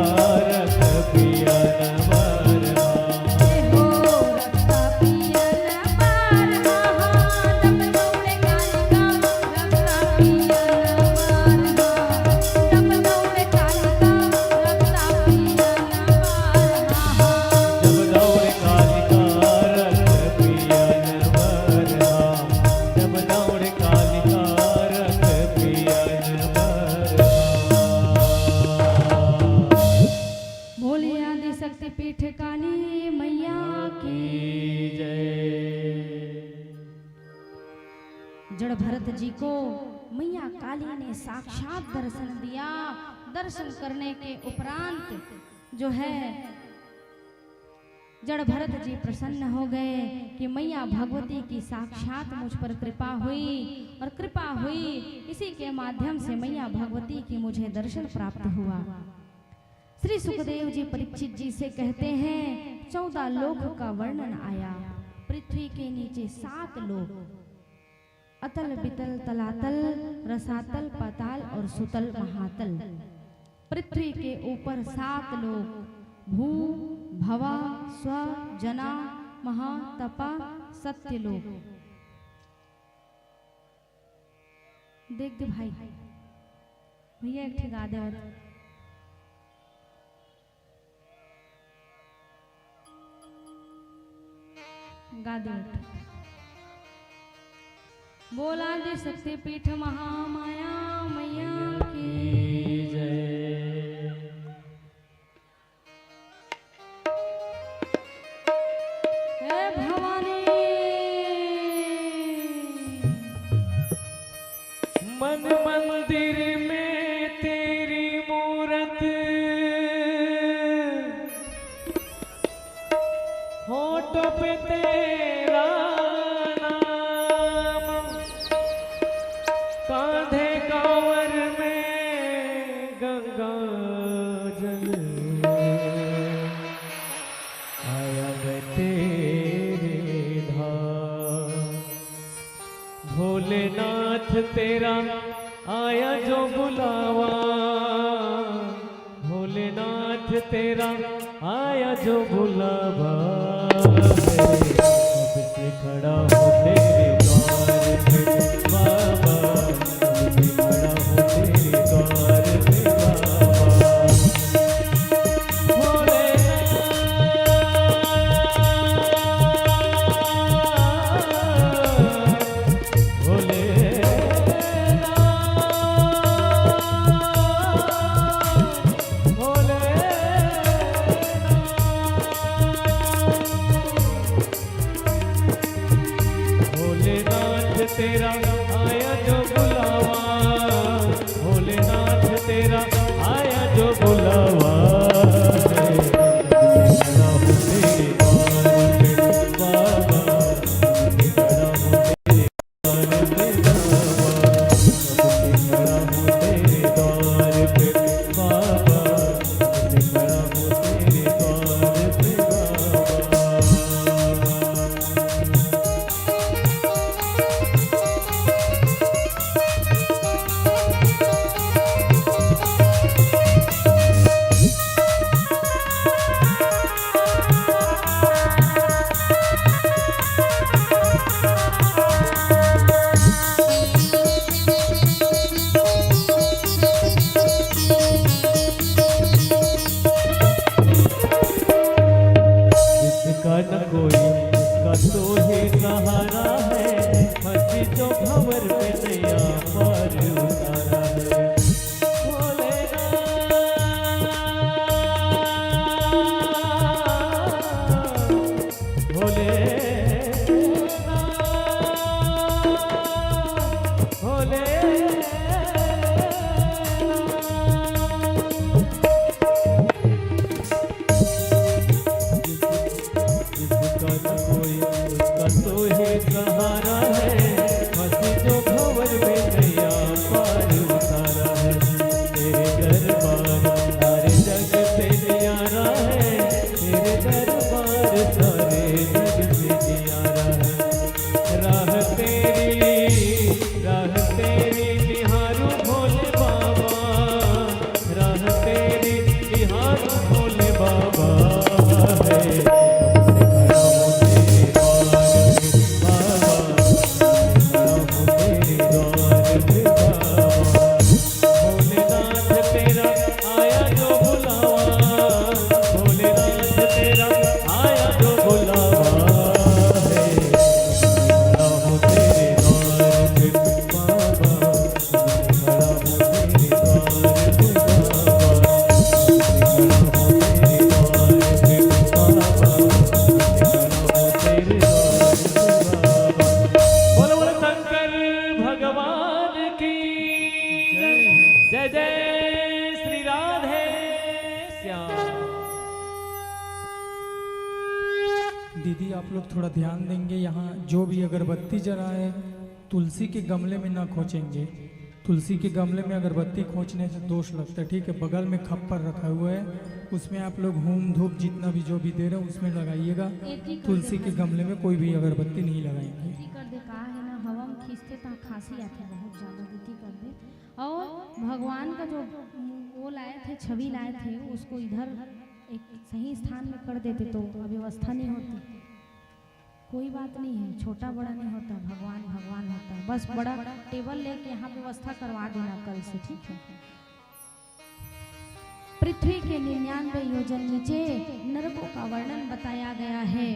रक्त पियन बरहा। हो रक्षा पिया बार जब दौड़े कालिका रक्षा पिया बार जब दौड़े कालिका रक्षा पिया बार जब दौड़ कालिका रक्त पियन बरहा। जब दौड़ कालिका रक्त पियन बरहा। भोले आदि शक्ति पीठ काली मैया की जड़ भरत जी को मैया काली ने साक्षात दर्शन दिया। दर्शन करने के उपरांत जो है जड़ भरत जी प्रसन्न हो गए कि मैया भगवती की साक्षात मुझ पर कृपा हुई और कृपा हुई इसी के माध्यम से मैया भगवती की मुझे दर्शन प्राप्त हुआ। श्री सुखदेव जी परीक्षित जी से कहते हैं 14 लोक का वर्णन आया। पृथ्वी के नीचे 7 लोक अतल बितल तलातल रसातल पाताल और सुतल महातल। पृथ्वी के ऊपर 7 लोक भू भवा स्व जना महा तपा सत्य लोक। देख दे भाई भैया एक ठीक गा दे और गा दे बोला दे शक्ति पीठ महामाया मैया की हे भवानी मन मंदिर में तेरी मूरत होठों पे तेरा नाम कांधे कांवर में गंगा जल आया मैं तेरे धाम भोलेनाथ तेरा आया जो बुलावा, भोलेनाथ तेरा आया जो बुलावा, कब से खड़ा हूँ तेरे द्वार पे बाबा, कब से खड़ा हूँ तेरे द्वार पे बाबा। तेरा आया जो बुलावा, भोलेनाथ तेरा आया जो बुलावा, खड़ा हूँ तेरे द्वार पे बाबा, खड़ा हूँ तेरे द्वार पे बाबा, खड़ा हूँ तेरे द्वार पे बाबा, खड़ा हूँ तेरे द्वार पे बाबा। न कोई उसका तो ही सहारा है, फंसी जो भंवर पे नैया पार उतारा है। भोले भोले कोई उसका तो ही सहारा है, फंसी जो भंवर में नैया पार उतारा है। तेरे दरबार सारे जग से न्यारा है, तेरे दरबार सारे जग से न्यारा है। राह तेरी निहारू भोले बाबा, राह तेरी निहारू भोले बाबा है। जय जय श्री राधे श्याम। दीदी आप लोग थोड़ा ध्यान देंगे, यहाँ जो भी अगरबत्ती जलाए तुलसी के गमले में ना खोचेंगे। तुलसी के गमले में अगरबत्ती खोचने से दोष लगता है, ठीक है। बगल में खप्पर रखा हुआ है, उसमें आप लोग होम धूप जितना भी जो भी दे रहे हो उसमें लगाइएगा। तुलसी के गमले में कोई भी अगरबत्ती नहीं लगाएंगे। कर दे का है ना, हवा में खींचते तो खांसी आती है बहुत ज़्यादा, दीदी कर दे। और भगवान का जो वो लाए थे, छवि लाए थे, उसको इधर एक सही स्थान में कर देते तो अव्यवस्था नहीं होती। कोई बात नहीं है, छोटा बड़ा नहीं होता, भगवान भगवान होता है। बस बड़ा टेबल लेके यहाँ व्यवस्था करवा देना कल से, ठीक है। पृथ्वी के 99 योजन नीचे नरकों का वर्णन बताया गया है।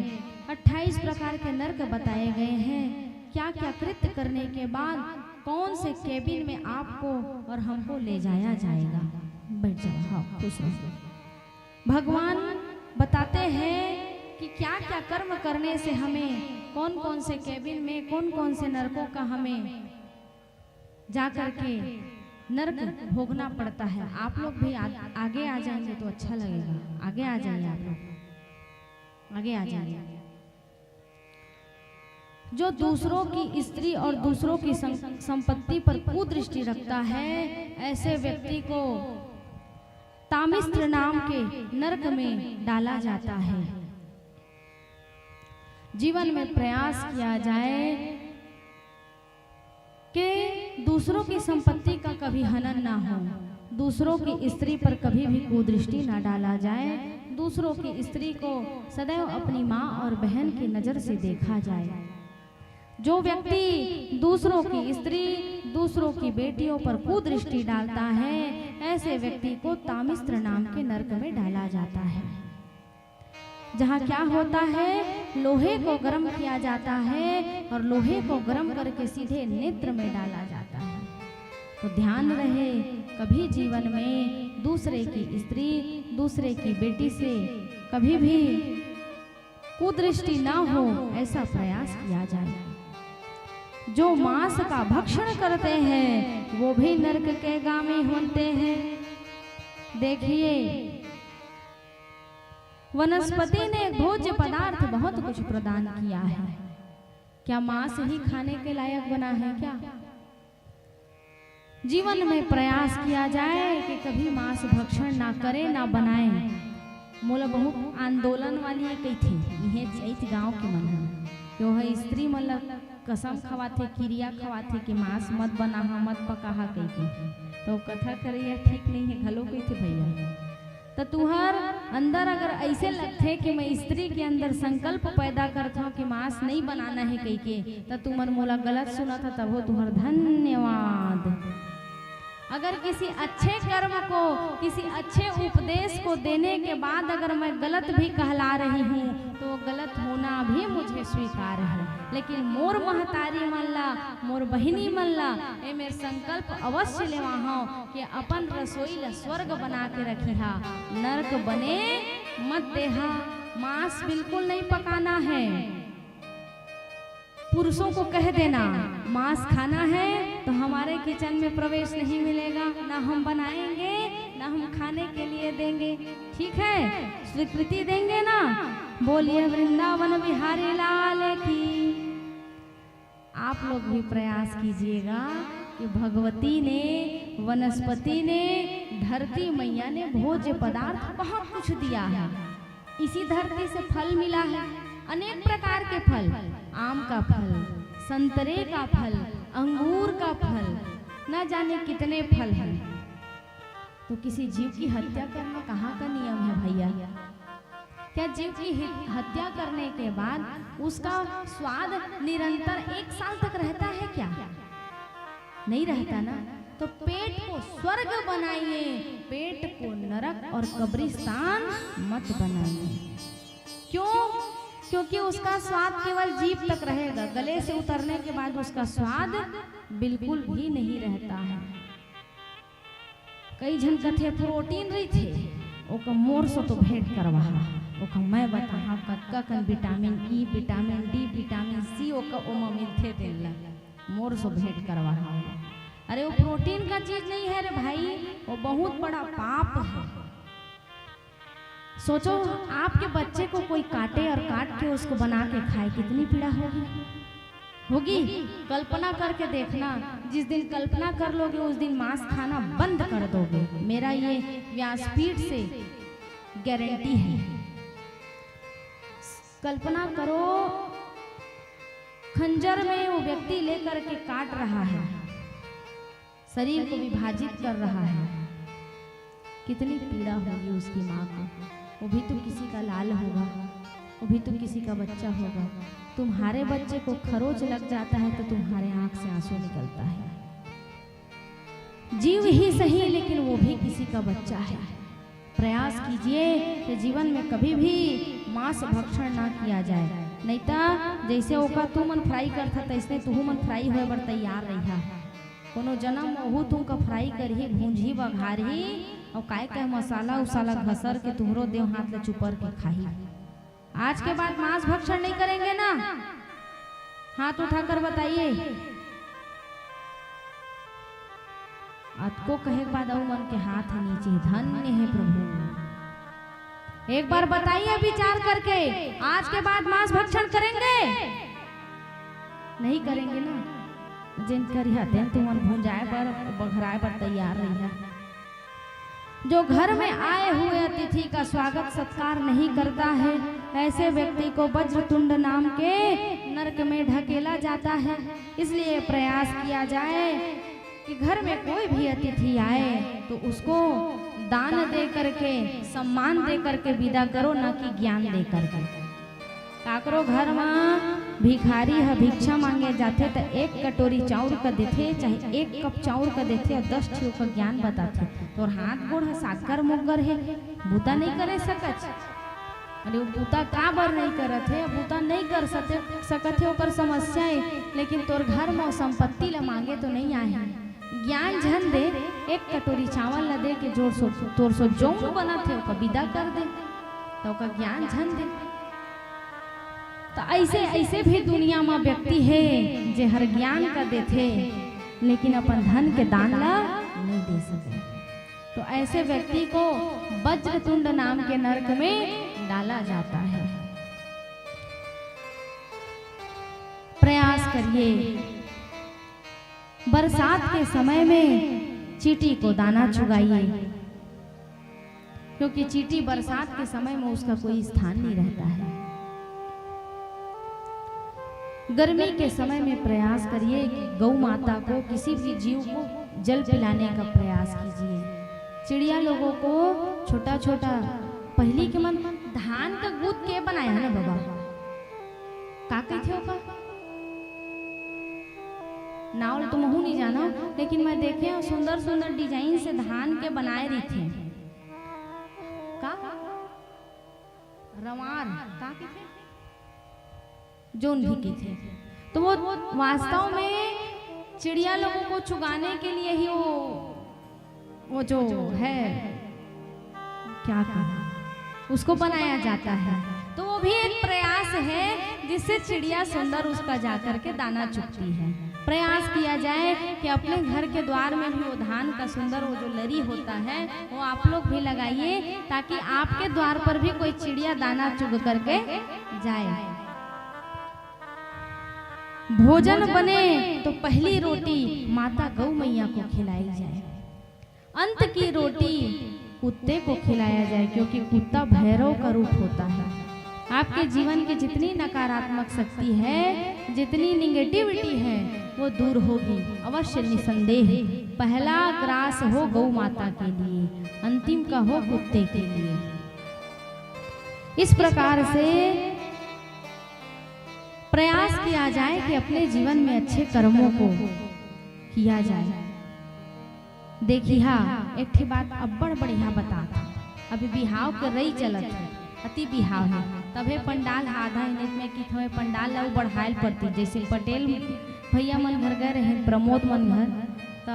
28 प्रकार के नरक बताए गए हैं। क्या क्या कृत्य करने के बाद कौन से केबिन में आपको और हमको ले जाया जाएगा। बैठ जाओ, हाँ खुश रहो। भगवान बताते हैं कि क्या क्या कर्म करने से हमें कौन कौन से केबिन में कौन कौन से नरकों का हमें जा करके नरक भोगना पड़ता है। आप लोग भी आगे आ जाएंगे तो अच्छा लगेगा। आगे आ जाइए, आप लोग आगे आ जाइए। जो दूसरों की स्त्री और दूसरों की संपत्ति पर कुदृष्टि रखता है, ऐसे व्यक्ति को तामिस्त्र नाम के नरक में डाला जाता है। जीवन में प्रयास किया जाए कि दूसरों की संपत्ति का कभी हनन ना हो, दूसरों की स्त्री पर कभी भी कुदृष्टि ना डाला जाए, दूसरों की स्त्री को सदैव अपनी माँ और बहन की नज़र से देखा जाए। जो व्यक्ति दूसरों की स्त्री, दूसरों की बेटियों पर कुदृष्टि डालता है, ऐसे व्यक्ति को तामिस्त्र नाम के नरक में डाला जाता है, जहाँ क्या होता है, लोहे को गर्म किया जाता है और लोहे को गर्म करके सीधे नेत्र में डाला जाता है। तो ध्यान रहे, कभी जीवन में दूसरे की स्त्री, दूसरे की बेटी से कभी भी कुदृष्टि ना हो, ऐसा प्रयास किया जाए। जो मांस का भक्षण करते हैं वो भी नरक के गामी होते हैं। देखिए, वनस्पति ने भोज्य पदार्थ बहुत कुछ प्रदान किया है, क्या मांस ही खाने के लायक बना है क्या? जीवन में प्रयास किया जाए कि कभी मांस भक्षण ना करे, ना बनाए। मोला बहुत आंदोलन वाली कही थी, यह चैत गांव के मन है, जो है स्त्री मतलब कसम खवाथे, क्रिया खवाथे कि मांस मत बना, मत पका कही तो कथा करिए ठीक नहीं है, घलो कही थे भैया। तो तुहर अंदर अगर ऐसे लगते कि मैं स्त्री के अंदर संकल्प पैदा करता हूँ कि मांस नहीं बनाना है कही के, तो तुमर मोला गलत सुना था, तब हो तुहर धन्यवाद। अगर किसी अच्छे कर्म को, किसी अच्छे उपदेश को देने के बाद अगर मैं गलत भी कहला रही हूँ तो गलत होना भी मुझे स्वीकार है, लेकिन मोर महतारी मल्ला, मोर बहिनी मल्ला, ए मेरे संकल्प अवश्य ले वहाँ कि अपन रसोई ला स्वर्ग बना के रखी हा, नरक बने मत देहा। मांस बिल्कुल नहीं पकाना है। पुरुषों को कह देना मांस खाना है तो हमारे किचन में प्रवेश नहीं मिलेगा, ना हम बनाएंगे ना हम खाने के लिए देंगे, ठीक है? स्वीकृति देंगे ना? बोलिए वृंदावन बिहारी लाल की। आप लोग भी प्रयास कीजिएगा कि भगवती ने, वनस्पति ने, धरती मैया ने भोज्य पदार्थ बहुत कुछ दिया है। इसी धरती से फल मिला है, अनेक प्रकार के फल, आम का फल, संतरे का फल, अंगूर का फल, न जाने कितने फल हैं। तो किसी जीव की हत्या करना कहाँ का नियम है भैया? क्या जीव की हत्या करने के बाद उसका स्वाद निरंतर 1 साल तक रहता है क्या? नहीं रहता ना। तो पेट को स्वर्ग बनाइए, पेट को नरक और कब्रिस्तान मत बनाइए। क्यों? क्योंकि उसका स्वाद केवल जीभ तक रहेगा, गले से उतरने के बाद उसका स्वाद बिल्कुल भी नहीं रहता है। कई जन कथे प्रोटीन रही थे, ओका मोर से तो भेंट करवा, ओका मैं बता कतका कन vitamin E, vitamin D, vitamin C ओका ओमा मिलते देला, मोर से भेंट करवा। अरे वो प्रोटीन का चीज नहीं है रे भाई, वो बहुत बड़ा पाप है। सोचो आपके बच्चे को कोई काटे और काट के उसको बना के खाए, कितनी पीड़ा होगी? कल्पना करके देखना, जिस दिन कल्पना कर लोगे उस दिन मांस खाना बंद कर दोगे। मेरा ये व्यासपीठ से गारंटी है। कल्पना करो, खंजर में वो व्यक्ति लेकर के काट रहा है, शरीर को विभाजित कर रहा है, कितनी पीड़ा होगी उसकी माँ को। वो भी तो किसी का लाल होगा, वो भी तो किसी का बच्चा होगा। तुम्हारे बच्चे को खरोच लग जाता है तो तुम्हारे आंख से आंसू निकलता है। जीव ही सही, लेकिन वो भी किसी का बच्चा है। प्रयास कीजिए कि जीवन में कभी भी मांस भक्षण ना किया जाए, नहीं तो जैसे ओका तू मन फ्राई करता तैसे तू मन फ्राई होए बर तैयार रही। कोनो जन्म ओहू तुमका फ्राई करही, भूंजी बघारही और काय काय मसाला उसाला घसर के तुमरो देव हाथ ले चुपर के खाही। आज के बाद मांस भक्षण नहीं करेंगे ना? हाथ उठाकर बताइए। आपको कहे के बाद मन के हाथ नीचे, धन्य है प्रभु। एक बार बताइए विचार करके, आज के बाद मांस भक्षण करेंगे? नहीं करेंगे ना? जिन करिया तुम मन भूंजाए पर बघराए पर तैयार रही है। जो घर में आए हुए अतिथि का स्वागत सत्कार नहीं करता है, ऐसे व्यक्ति को वज्रतुंड नाम के नरक में ढकेला जाता है। इसलिए प्रयास किया जाए कि घर में कोई भी अतिथि आए तो उसको दान दे करके, सम्मान दे करके विदा करो, न कि ज्ञान दे करके। काकरो घर में भिखारी है, भिक्षा मांगे जाते तो एक कटोरी चाउर का देते, चाहे एक कप चाउर का देते और 10 ठियो का ज्ञान बताते। तो हाथ गोड़ है साकर मुगर है, बूता नहीं करे सकत। अरे वो बूता का बर नहीं करत है, बूता नहीं कर सकत है, ओकर समस्या है। लेकिन तोर घर में संपत्ति ला मांगे तो नहीं आए हैं। ज्ञान झन दे, एक कटोरी चावल ला दे के जोर सो तोर सो जो बना थे ओका विदा कर दे, तो ओका ज्ञान झन दे। तो ऐसे ऐसे भी दुनिया में व्यक्ति है जे हर ज्ञान का देते लेकिन अपन धन के दान ला नहीं दे सके। तो ऐसे व्यक्ति को वज्रतुंड नाम के नरक में डाला जाता है। प्रयास करिए, बरसात के समय में चींटी को दाना चुगाइए, क्योंकि चींटी बरसात के समय में उसका कोई स्थान नहीं रहता है। गर्मी के समय में प्रयास करिए कि गौ माता को, किसी भी जीव को जल पिलाने का प्रयास कीजिए। चिड़िया लोगों को छोटा छोटा पहली के मन धान का गूद के बनाया है ना बाबा, का कहते हो का नावल तो महू नहीं जाना, लेकिन मैं देखे सुंदर सुंदर डिजाइन से धान के बनाए रही थे। का रवार का कहते जोन भी की थे। तो वो वास्तव में चिड़िया लोगों को चुगाने के लिए ही वो जो है क्या कहना उसको बनाया जाता है। तो वो भी एक प्रयास है जिससे चिड़िया सुंदर उसका जाकर के दाना चुगती है। प्रयास किया जाए कि अपने घर के द्वार में भी वो धान का सुंदर वो जो लरी होता है वो आप लोग भी लगाइए, ताकि आपके द्वार पर भी कोई चिड़िया दाना चुग करके जाए। भोजन बने तो पहली रोटी माता गौ मैया को खिलाई जाए, अंत की रोटी कुत्ते को खिलाया जाए, क्योंकि कुत्ता भैरव का रूप होता है। आपके जीवन की जितनी नकारात्मक शक्ति है, जितनी निगेटिविटी है, वो दूर होगी अवश्य निसंदेह। पहला ग्रास हो गौ माता के लिए, अंतिम का हो कुत्ते के लिए। इस प्रकार से प्रयास किया जाए कि अपने जीवन में अच्छे कर्मों को किया जाए। देखिए हाँ, एक ठे बात अब्बड़ बढ़िया बता, अभी बिहाव के रही चलत है, अति बिहाव है, तबे पंडाल आधा इनेत में कि थोड़े पंडाल ला बढ़ाइल पड़ती। जैसे पटेल भैया मन घर गए रहे, प्रमोद मन घर, तो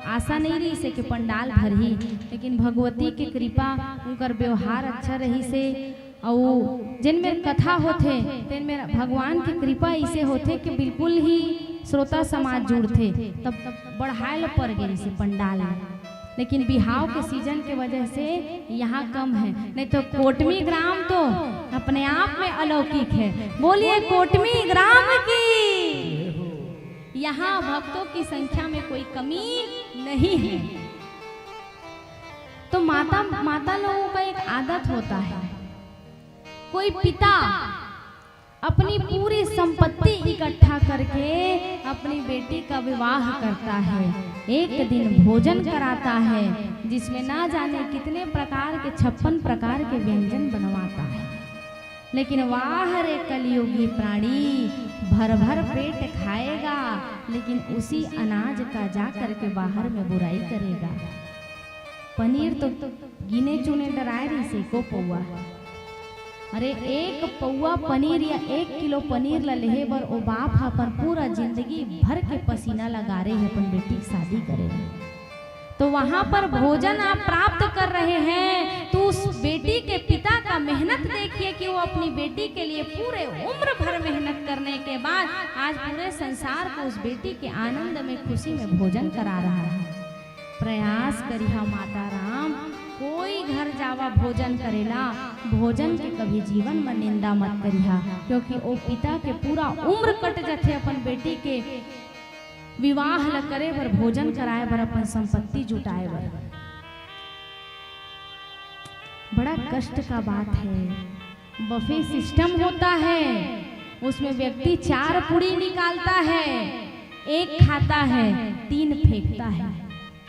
आशा नहीं रही से कि पंडाल भरही, लेकिन भगवती की कृपा, उनकर व्यवहार अच्छा रही से, और जिन में कथा होते तेन में भगवान की कृपा ऐसे होते कि बिल्कुल ही श्रोता समाज जुड़ते, तब बढ़ाइल पड़ गई से पंडाल। लेकिन बिहाव के सीजन के वजह से यहाँ कम है, नहीं तो कोटमी ग्राम तो अपने आप में अलौकिक है। बोलिए कोटमी ग्राम की। यहाँ भक्तों की संख्या में कोई कमी नहीं है। तो माता लोगों का एक आदत होता है, कोई पिता अपनी पूरी संपत्ति इकट्ठा करके अपनी बेटी का विवाह करता है, एक दिन भोजन कराता है जिसमें ना जाने कितने प्रकार के 56 प्रकार के व्यंजन बनवाता है। लेकिन वाह रे कलयुगी प्राणी, भर भर पेट खाएगा लेकिन उसी अनाज का जा करके बाहर में बुराई करेगा। पनीर तो गिने चुने डराए रही से को पौआ, अरे एक पौआ पनीर या 1 किलो पनीर ला लेहे बर ओ बाप अपन पूरा जिंदगी भर के पसीना लगा रहे हैं अपन बेटी की शादी करे। तो वहां पर भोजन आप प्राप्त कर रहे हैं तो उस बेटी के पिता का मेहनत देखिए कि वो अपनी बेटी के लिए पूरे उम्र भर मेहनत करने के बाद आज पूरे संसार को उस बेटी के आनंद में, खुशी में भोजन करा रहा है। प्रयास करिहा माता राम, कोई घर जावा भोजन करेला, भोजन के कभी जीवन में निंदा मत करिहा, क्योंकि वो पिता के पूरा उम्र कट जाते अपन बेटी के विवाह ल करे बर, भोजन कराए बर, अपन संपत्ति जुटाए बर। बड़ा कष्ट का बात है। बफे सिस्टम होता है, उसमें व्यक्ति 4 पूरी निकालता है, 1 खाता है, 3 फेंकता है।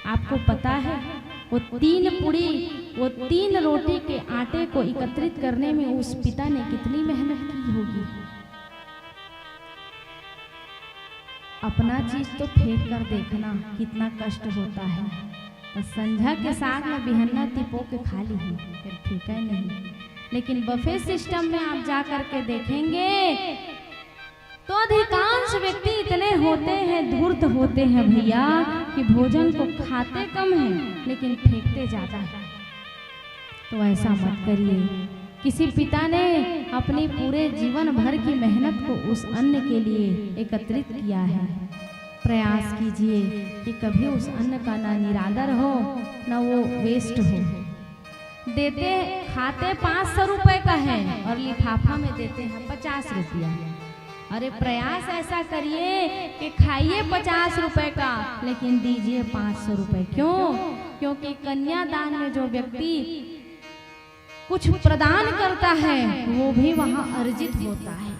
आपको पता है वो 3 पूरी, वो 3 रोटी के आटे को एकत्रित करने में उस पिता ने कितनी मेहनत की होगी। अपना चीज तो फेंक कर देखना कितना कष्ट होता है। तो संझा के साथ में बिहन्ना तिपो के खा ली, फिर फेंका ही नहीं। लेकिन बफे सिस्टम में आप जा करके देखेंगे तो अधिकांश व्यक्ति इतने होते हैं, धूर्त होते हैं भैया, कि भोजन को खाते कम हैं लेकिन फेंकते ज्यादा है। तो ऐसा मत करिए। किसी पिता ने अपनी पूरे जीवन भर की मेहनत को उस अन्न के लिए एकत्रित किया है। प्रयास कीजिए कि कभी उस अन्न का ना निरादर हो ना वो वेस्ट हो। देते खाते 500 रुपए का है और लिफाफा में देते हैं 50 रुपया। अरे प्रयास ऐसा करिए कि खाइए 50 रुपए का लेकिन दीजिए 500 रुपए। क्यों? क्योंकि कन्यादान में जो व्यक्ति कुछ प्रदान करता है वो भी वहां अर्जित होता है।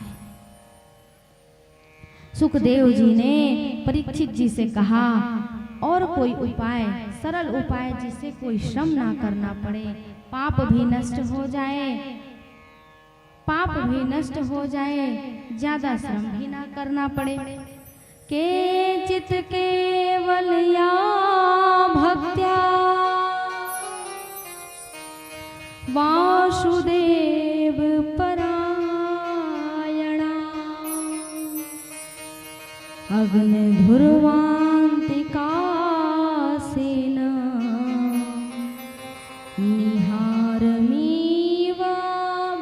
सुखदेव जी ने परीक्षित जी से कहा, और कोई उपाय, सरल उपाय जिससे कोई श्रम ना करना पड़े, पाप भी नष्ट हो जाए, पाप भी नष्ट हो जाए, ज्यादा श्रम भी ना करना पड़े। के चित केवल या भक्त्या वासुदेव परायणा अग्नि धुर्वान्तिका सेन निहारमीव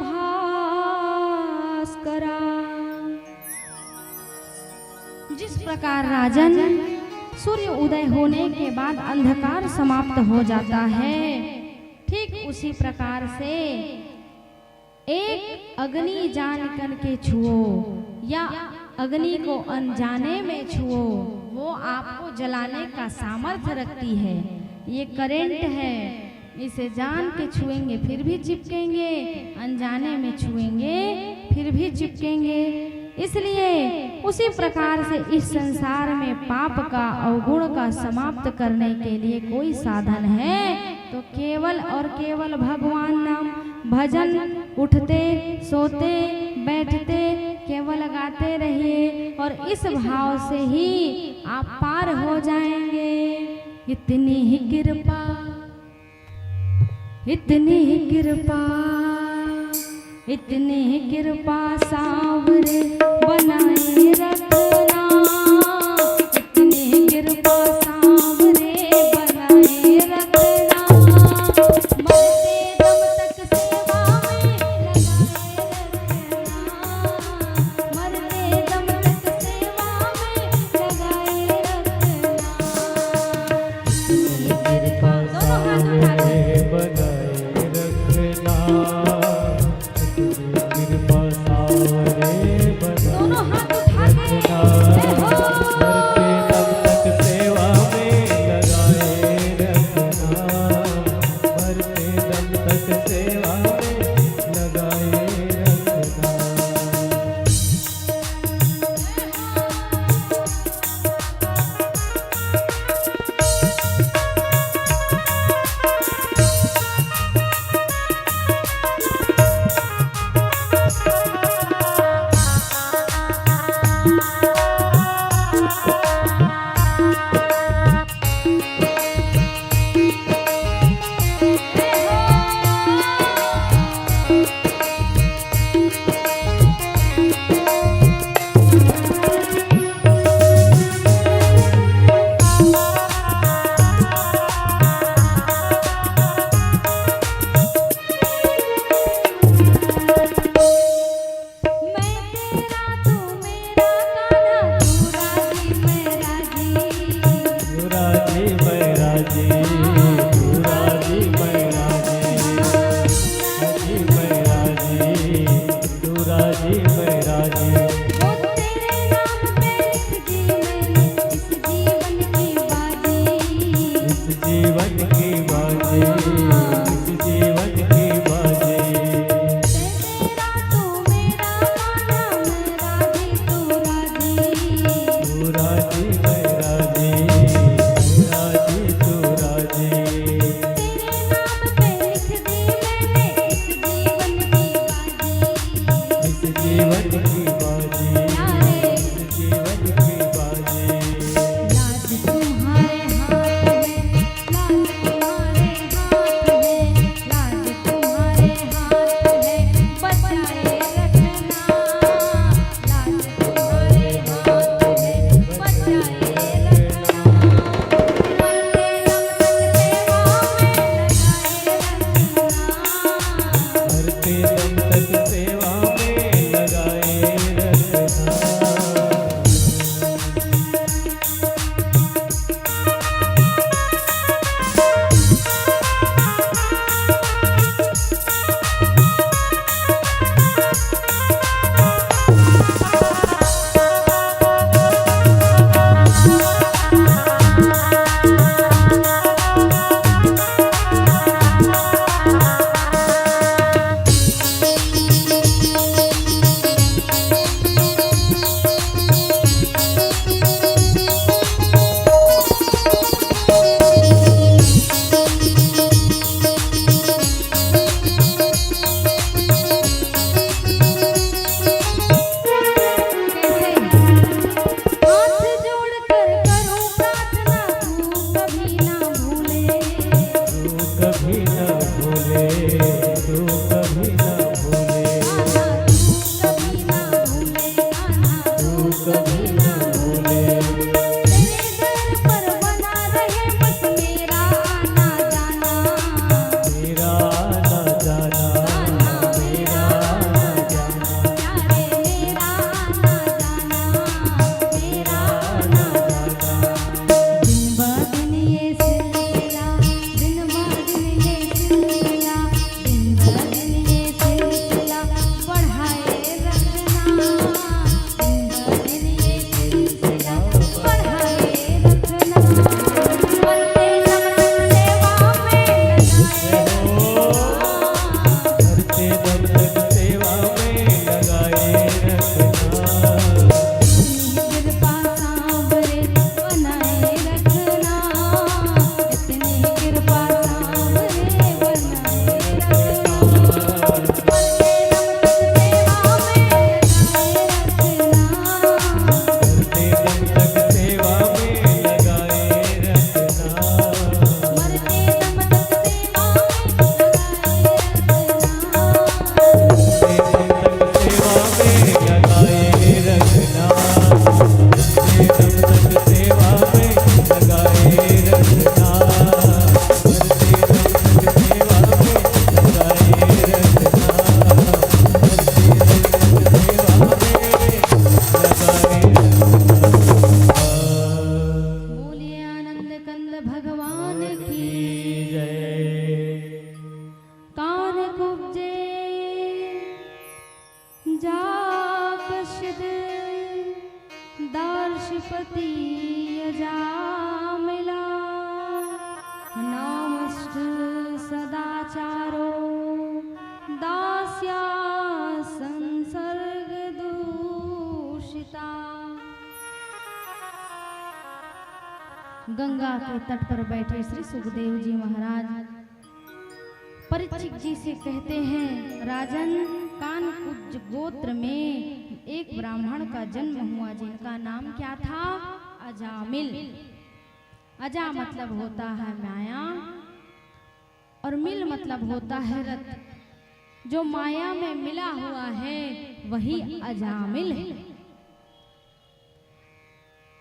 भास्करा। जिस प्रकार राजन सूर्य उदय होने के बाद अंधकार समाप्त हो जाता है, ठीक उसी प्रकार से एक अग्नि जान करके छुओ या अग्नि को अनजाने में छुओ, वो आपको जलाने का सामर्थ्य रखती है। ये करंट है, इसे जान के छुएंगे फिर भी चिपकेंगे, अनजाने में छुएंगे फिर भी चिपकेंगे। इसलिए उसी प्रकार से इस संसार में पाप का, अवगुण का समाप्त करने के लिए कोई साधन है तो केवल और केवल भगवान नाम भजन, उठते सोते बैठते केवल गाते रहिए और इस भाव से ही आप पार हो जाएंगे। इतनी ही कृपा, इतनी ही कृपा, इतनी ही कृपा सावरे बनाए रखना, इतनी ही कृपा सावरे बनाए रखना। मरते दम तक सेवा में लगाए रखना, मरते दम तक सेवा में लगाए रखना। कृपा सावरे बनाए रखना, कृपा सावरे दोनों बनाए हाथ उठा के रखना। मरते दम तक सेवा में लगाए रखना, मरते दम तक सेवा में लगाए रखना। मैं तेरा तू मेरा कान्हा, तू राजी मैं राजी। तू राजी मैं राजी, तू राजी मैं राजी, राजी मैं राजी, तू राजी मैं राजी। वो तेरे नाम पे लिख दी मैंने इस जीवन की बाजी। इस जीवन की बाजी, इस जीवन की भगवान की जय। कान कुब्जे जाकशद दार्शपति अजामिला नामस्त सदाचारो दास्या संसर्ग दूषिता। गंगा के तट पर बैठे श्री सुखदेव जी महाराज परीक्षित जी से कहते हैं, राजन, कानकुज गोत्र में एक ब्राह्मण का जन्म हुआ जिनका नाम क्या था? अजामिल। अजा मतलब होता है माया और मिल मतलब होता है रत। जो माया में मिला हुआ है वही अजामिल है।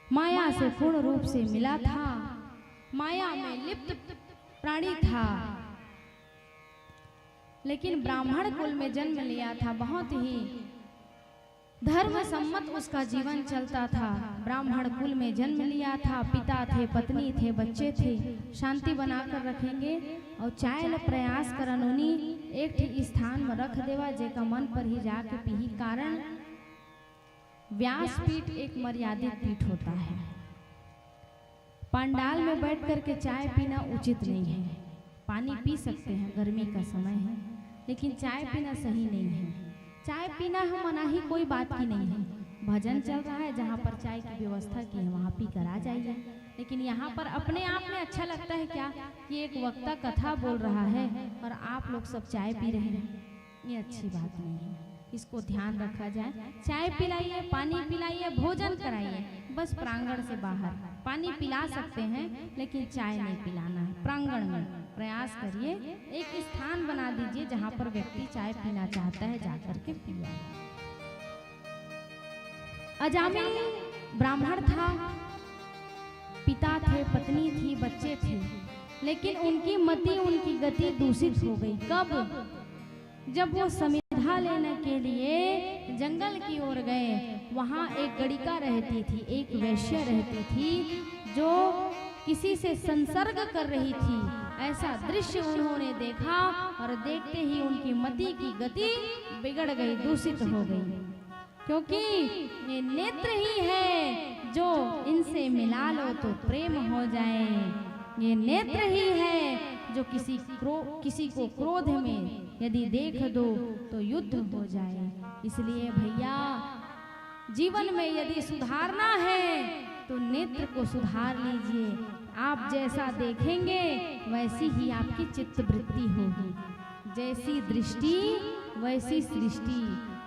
माया से पूर्ण रूप से मिला था, माया में लिप्त प्राणी था, लेकिन ब्राह्मण कुल में जन्म लिया था। बहुत ही धर्म सम्मत उसका जीवन चलता था। ब्राह्मण कुल में जन्म लिया था, पिता थे, पत्नी थे, बच्चे थे, शांति बनाकर रखेंगे और चायल प्रयास करन उनी एक स्थान में रख देवा जेका मन पर ही जाके पीही। कारण व्यासपीठ एक मर्यादित पीठ होता है। पंडाल में बैठ करके चाय पीना उचित नहीं है। पानी पी सकते हैं, गर्मी का समय है, लेकिन चाय पीना सही नहीं है। चाय पीना है मनाही कोई बात की नहीं है। भजन चल रहा है, जहाँ पर चाय की व्यवस्था की है वहाँ पी कर आ जाइए। लेकिन यहाँ पर अपने आप में अच्छा लगता है क्या कि एक वक्ता कथा बोल रहा है और आप लोग सब चाय पी रहे हैं, ये अच्छी बात नहीं है। इसको ध्यान रखा जाए। चाय पिलाइए, पानी पिलाइए, भोजन कराइए, बस प्रांगण से बाहर। पानी पिला सकते हैं लेकिन चाय नहीं पिलाना है। प्रांगण में प्रयास करिए, एक स्थान बना दीजिए जहाँ पर व्यक्ति चाय पीना चाहता है जाकर के पिए। अजामिल ब्राह्मण था, पिता थे, पत्नी थी, बच्चे थे, लेकिन उनकी मति, उनकी गति दूषित हो गई। कब? जब वो समिधा लेने के लिए जंगल की ओर गए। वहाँ एक गड़िका रहती थी, एक वैश्य रहती थी जो किसी से संसर्ग कर रही थी। ऐसा दृश्य उन्होंने देखा और देखते ही उनकी मति की गति बिगड़ गई, दूषित हो गई, क्योंकि ये नेत्र ही है जो इनसे मिला लो तो प्रेम हो जाए। ये नेत्र ही है जो किसी को क्रोध में यदि देख दो तो युद्ध हो जाए। इसलिए भैया, जीवन में यदि सुधारना है तो नेत्र को सुधार लीजिए। आप जैसा देखेंगे वैसी ही आपकी चित्तवृत्ति होगी। जैसी दृष्टि वैसी सृष्टि।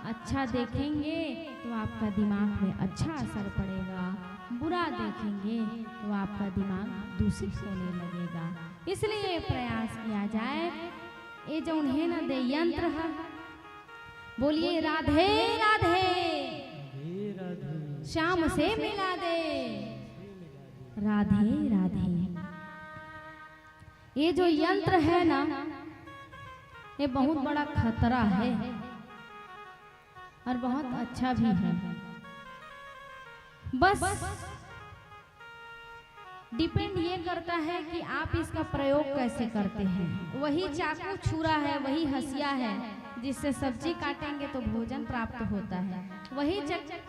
अच्छा देखेंगे तो आपका दिमाग में अच्छा असर पड़ेगा, बुरा देखेंगे तो आपका दिमाग दूषित होने लगेगा। इसलिए प्रयास किया जाए। ये जो उन्हें न दे यंत्र है, बोलिए राधे राधे, श्याम से मिला दे, राधे राधे। ये जो यंत्र है ना, ये बहुत बड़ा खतरा है और बहुत अच्छा भी है। बस डिपेंड ये करता है कि आप इसका प्रयोग कैसे करते हैं। वही चाकू छुरा है, वही हंसिया है जिससे सब्जी काटेंगे तो भोजन प्राप्त होता है। वही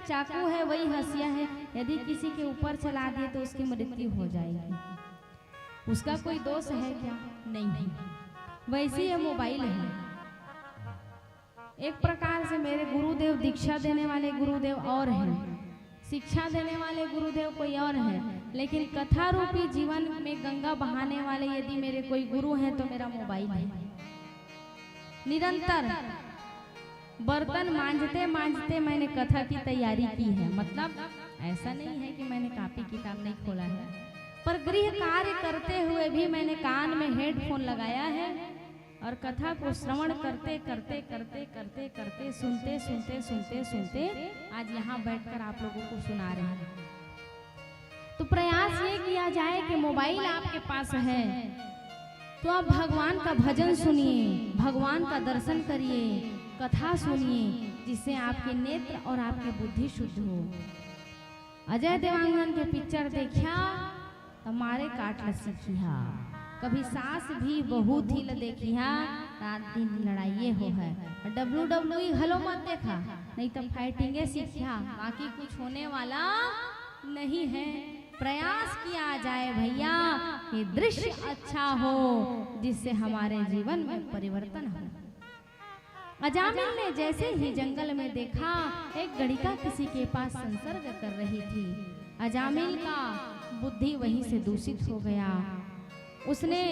चाकू है, वही हंसिया है, यदि किसी के ऊपर चला दिए तो उसकी मृत्यु हो जाएगी। उसका कोई दोष है क्या? नहीं है। वैसे ये मोबाइल है। एक प्रकार से मेरे गुरुदेव, दीक्षा देने वाले गुरुदेव और हैं, शिक्षा देने वाले गुरुदेव कोई और है, लेकिन कथा रूपी जीवन में गंगा बहाने वाले यदि मेरे कोई गुरु हैं तो मेरा मोबाइल है। निरंतर बर्तन मांजते मांजते मैंने कथा की तैयारी की है। मतलब ऐसा नहीं है कि मैंने कॉपी किताब नहीं खोला है, पर गृह कार्य करते हुए भी मैंने कान में हेडफोन लगाया है और कथा को श्रवण करते करते करते करते करते सुनते सुनते सुनते सुनते आज यहाँ बैठकर आप लोगों को सुना रहे हैं। तो प्रयास ये किया जाए कि मोबाइल आपके पास है तो आप भगवान का भजन सुनिए, भगवान का दर्शन करिए, कथा सुनिए, जिससे आपके नेत्र और आपकी बुद्धि शुद्ध हो। अजय देवांगन के पिक्चर देखा तुम्हारे काट ल सीखिया, कभी सास भी बहू थी ल देखिया, रात दिन लड़ाइए हो है। WWE हलो मत देखा, नहीं तो फाइटिंगे सीखिया, बाकी कुछ होने वाला नहीं है। प्रयास किया जाए भैया ये दृश्य अच्छा हो, जिससे हमारे जीवन में परिवर्तन हो। अजामिल ने जैसे ही जंगल में देखा एक गणिका किसी के पास संसर्ग कर रही थी। अजामिल का बुद्धि वहीं से दूषित हो गया। उसने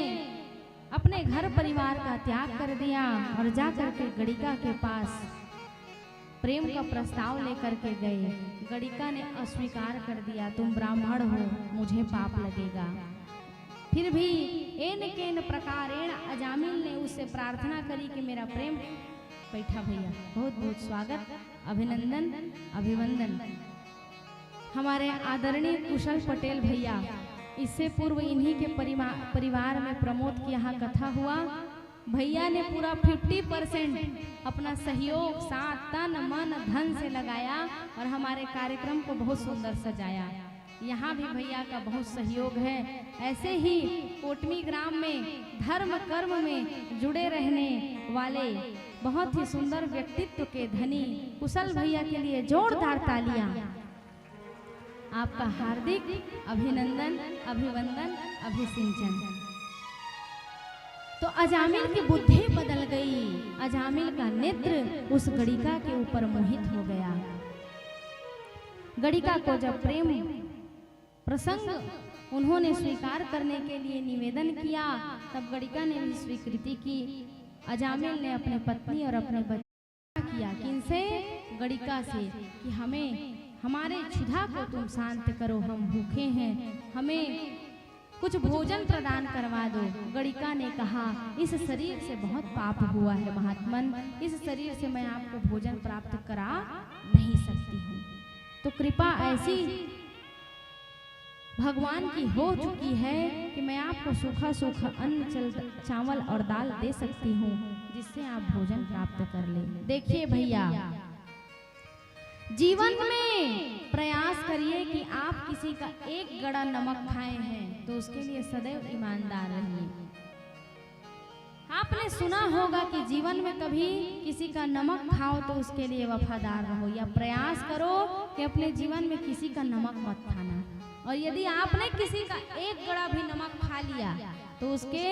अपने घर परिवार का त्याग कर दिया और जाकर के गणिका के पास प्रेम का प्रस्ताव लेकर के गए। गणिका ने अस्वीकार कर दिया, तुम ब्राह्मण हो, मुझे पाप लगेगा। फिर भी एन केन प्रकारेण अजामिल ने उससे प्रार्थना करी कि मेरा प्रेम। बैठा भैया, बहुत बहुत स्वागत, अभिनंदन, अभिवंदन। हमारे आदरणीय कुशल पटेल भैया, इससे पूर्व इन्हीं के परिवार में प्रमोद की यहाँ कथा हुआ। भैया ने पूरा 50% अपना सहयोग साथ तन मन धन से लगाया और हमारे कार्यक्रम को बहुत सुंदर सजाया। यहाँ भी भैया का बहुत सहयोग है। ऐसे ही कोटमी ग्राम में धर्म कर्म में जुड़े रहने वाले बहुत ही सुंदर व्यक्तित्व के धनी कुशल भैया के लिए जोरदार तालियां। आपका हार्दिक अभिनंदन, अभिवंदन, अभिसिंचन। तो अजामिल की बुद्धि बदल गई। अजामिल का नेत्र उस गणिका के ऊपर मोहित हो गया। गणिका को जब प्रेम प्रसंग उन्होंने स्वीकार करने के लिए निवेदन किया, तब गणिका ने भी स्वीकृति की। अजामिल ने अपने पत्नी और अपने बच्चे किया, किनसे? गणिका से, कि हमें हमारे क्षुधा को तुम शांत करो, हम भूखे हैं, हमें कुछ भोजन प्रदान करवा दो। गणिका ने कहा, इस शरीर से बहुत पाप हुआ है महात्मन, इस शरीर से मैं आपको भोजन प्राप्त करा नहीं सकती हूँ। तो कृपा ऐसी भगवान की हो चुकी है कि मैं आपको सूखा सूखा अन्न, चावल और दाल दे सकती हूँ, जिससे आप भोजन प्राप्त कर ले। देखिए भैया, जीवन में प्रयास करिए कि आप किसी का एक गड़ा नमक खाए हैं तो उसके लिए सदैव ईमानदार रहिए। आपने सुना होगा कि जीवन में कभी किसी का नमक खाओ तो उसके लिए वफादार रहो, या प्रयास करो कि अपने जीवन में किसी का नमक मत खाना। और यदि आपने किसी का एक गड़ा भी नमक खा लिया तो उसके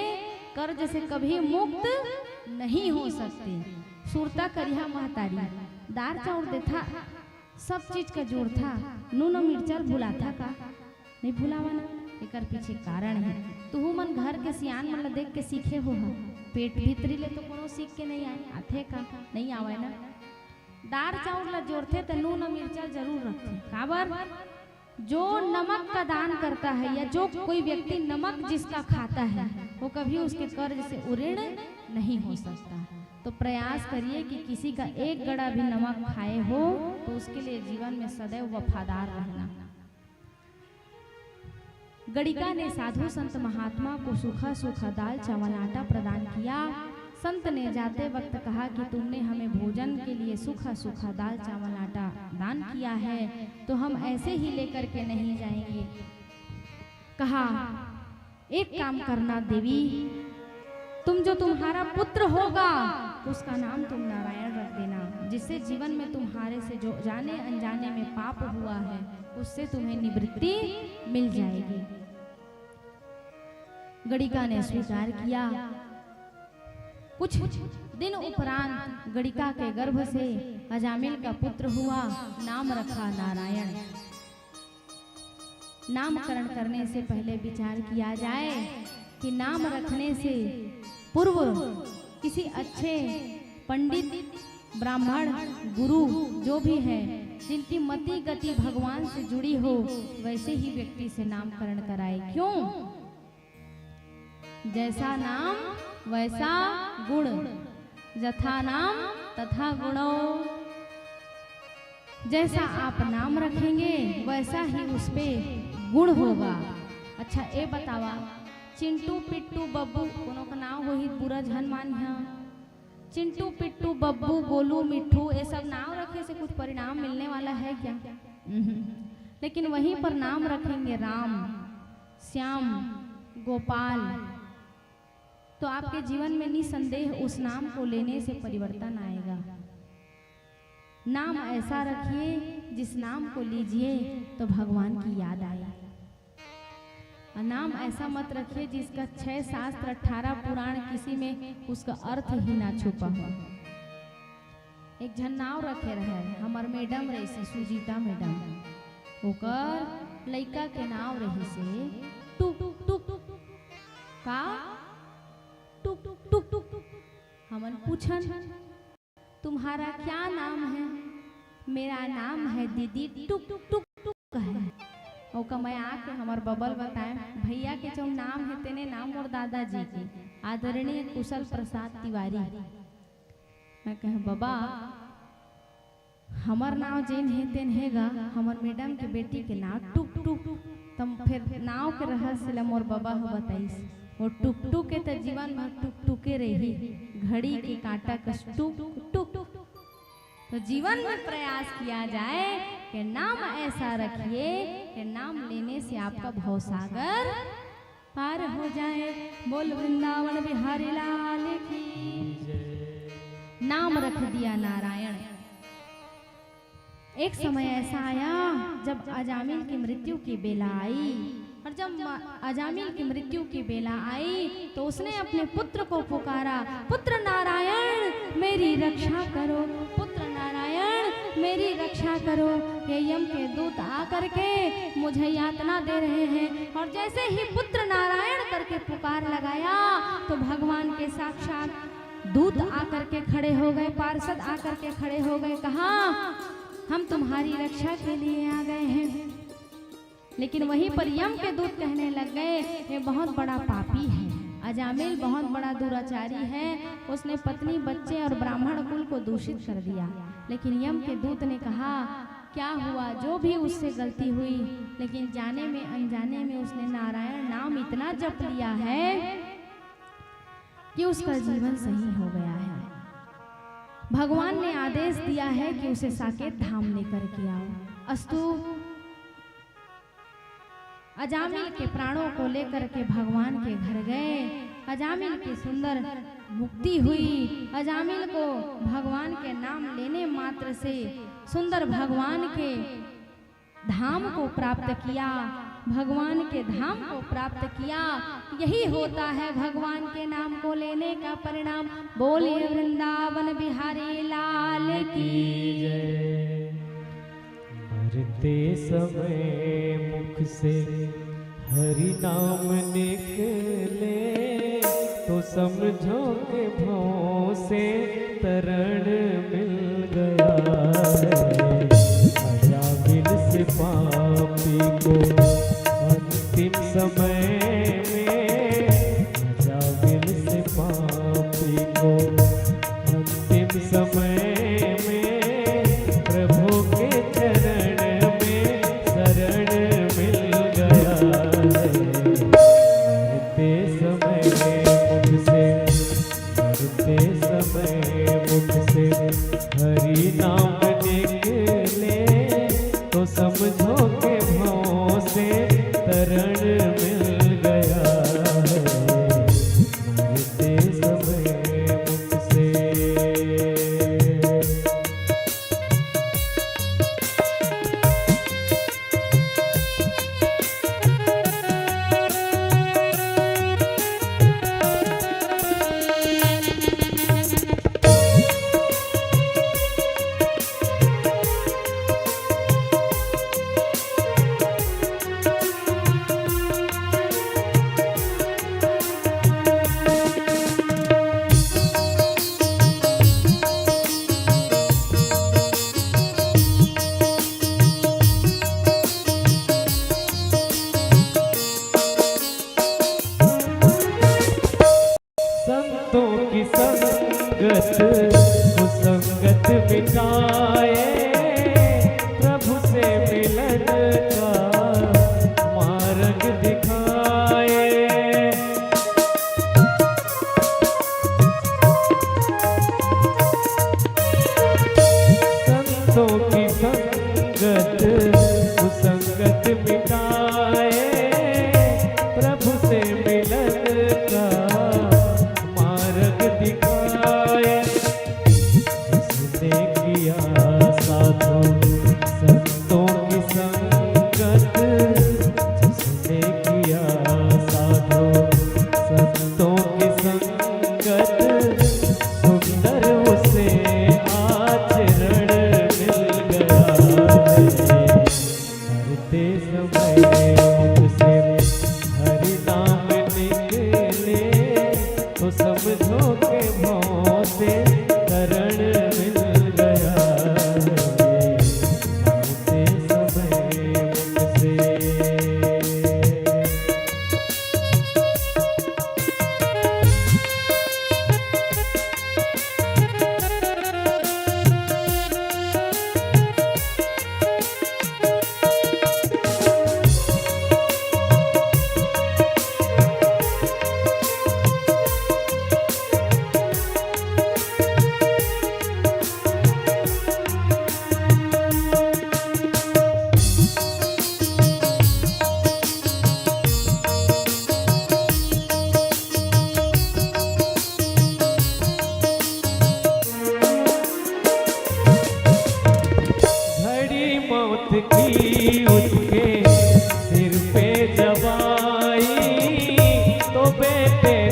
कर्ज से कभी मुक्त नहीं हो सकते। सुरता करिया महतारी, दार चाउर देथा, सब चीज का जोड़ था, नून मिर्चल भुला था का नहीं भुलावा ना। एकर पीछे कारण है, तू मन घर के सियान मन देख के सीखे हो, पेट भीतरी ले तो कोनो सीख के नहीं आए, आथे का नहीं आवे ना। दार चाउर ला जोड़ते तो नून मिर्चल जरूर रखते। काबर? जो नमक का दान करता है या जो कोई व्यक्ति नमक जिसका खाता है वो कभी उसके कर्ज से उऋण नहीं हो सकता। तो प्रयास करिए कि किसी का एक गड़ा भी नमक खाए हो तो उसके लिए जीवन में सदैव वफादार रहना। गणिका ने साधु संत महात्मा को सूखा सूखा दाल चावल आटा प्रदान किया। संत ने जाते वक्त कहा कि तुमने हमें भोजन के लिए सूखा सूखा दाल चावल आटा दान किया है, तो हम ऐसे ही लेकर के नहीं जाएंगे। कहा, एक काम करना देवी, तुम जो तुम्हारा पुत्र होगा उसका नाम तुम नारायण रख देना, जिससे जीवन में तुम्हारे से जो जाने अनजाने में पाप हुआ है उससे तुम्हें निवृत्ति मिल जाएगी। गणिका ने स्वीकार किया। कुछ दिन उपरांत गणिका के गर्भ से अजामिल का पुत्र हुआ, नाम रखा नारायण। नामकरण करने से पहले विचार किया जाए कि नाम रखने से पूर्व किसी अच्छे पंडित, ब्राह्मण, गुरु जो भी है, जिनकी मति गति भगवान से जुड़ी हो, वैसे ही व्यक्ति से नामकरण कराए। क्यों? जैसा नाम वैसा गुण, यथा नाम तथा गुणो। जैसा आप नाम रखेंगे वैसा ही उस पे गुण होगा। अच्छा, ए बतावा, चिंटू पिट्टू बब्बू कोनो का नाम हो ही पूरा झन मान है। चिंटू पिट्टू बब्बू गोलू मिट्ठू ये सब नाम रखे से कुछ परिणाम मिलने वाला है क्या? लेकिन वहीं पर नाम रखेंगे राम, श्याम, गोपाल, तो आपके जीवन में निसंदेह उस नाम को लेने से परिवर्तन आएगा। नाम ऐसा रखिए जिस नाम को लीजिए तो भगवान की याद आए। और नाम ऐसा मत रखिए जिसका 6 शास्त्र 18 पुराण किसी में उसका अर्थ ही ना छुपा हो। एक जन नाव रखे रहे हमार मैडम रही से सुजीता मैडम, ओकर लइका के नाव रही से टुक टुक टुक का टुक टुक टुक टुक। हमन पूछन तुम्हारा क्या नाम है? मेरा नाम है दीदी टुक टुक टुक टुक है। ओका मैं आके हमार बबल बताए भैया के जो नाम है तेने नाम और दादाजी के आदरणीय कुशल प्रसाद तिवारी। मैं कहे बाबा हमार नाम जेन है तेन हैगा, हमार मैडम के बेटी के नाम टुक टुक। तम फिर नाव के रहस्य ला मोर बाबा हो बताइस। वो टुक टुक के तो जीवन भर टुक टुके रही, घड़ी के कांटा कस टुक टुक टुक। तो जीवन में प्रयास किया जाए कि नाम ऐसा रखिए कि नाम लेने से आपका भवसागर पार हो जाए। बोल वृंदावन बिहारी लाल की। नाम रख दिया नारायण। एक समय ऐसा आया जब अजामिल की मृत्यु की बेला आई, और जब अजामिल की मृत्यु की बेला आई तो उसने अपने पुत्र को पुकारा, पुत्र नारायण मेरी रक्षा करो, पुत्र नारायण मेरी रक्षा करो। ये यम के दूत आकर के मुझे यातना दे रहे हैं। और जैसे ही पुत्र नारायण करके पुकार लगाया तो भगवान के साक्षात दूत आकर के खड़े हो गए, पार्षद आकर के खड़े हो गए। कहा हम तुम्हारी रक्षा के लिए आ गए हैं। लेकिन वहीं पर यम के दूत कहने लग गए ये बहुत बड़ा पापी है, अजामिल बहुत बड़ा दुराचारी है, उसने पत्नी बच्चे और ब्राह्मण कुल को दूषित कर दिया। लेकिन यम के दूत ने कहा क्या हुआ, जो भी उससे गलती हुई, लेकिन जाने में अनजाने में उसने नारायण नाम इतना जप लिया है कि उसका जीवन सही हो गया है। भगवान ने आदेश दिया है कि उसे साकेत धाम लेकर के आओ। अस्तु अजामिल के प्राणों को लेकर के भगवान के घर गए। अजामिल की सुंदर मुक्ति हुई। अजामिल को भगवान के नाम लेने मात्र से सुंदर भगवान के धाम को प्राप्त किया, भगवान के धाम को प्राप्त किया। यही होता है भगवान के नाम को लेने का परिणाम। बोलिए वृंदावन बिहारी लाल की जय। मरते समय मुख से हरि नाम निकले तो समझो के भों से तरण मिल गया है। अजामिल से पापी को अंतिम समय में, अजामिल से पापी को अंतिम समय हरि नाम निकले तो समझो के भाव से तरण मिल गया है। मरते समय मुख से। संगत मिटाए प्रभु से मिलन का मार्ग दिखाए। संतों की संगत कुसंगत मिटाए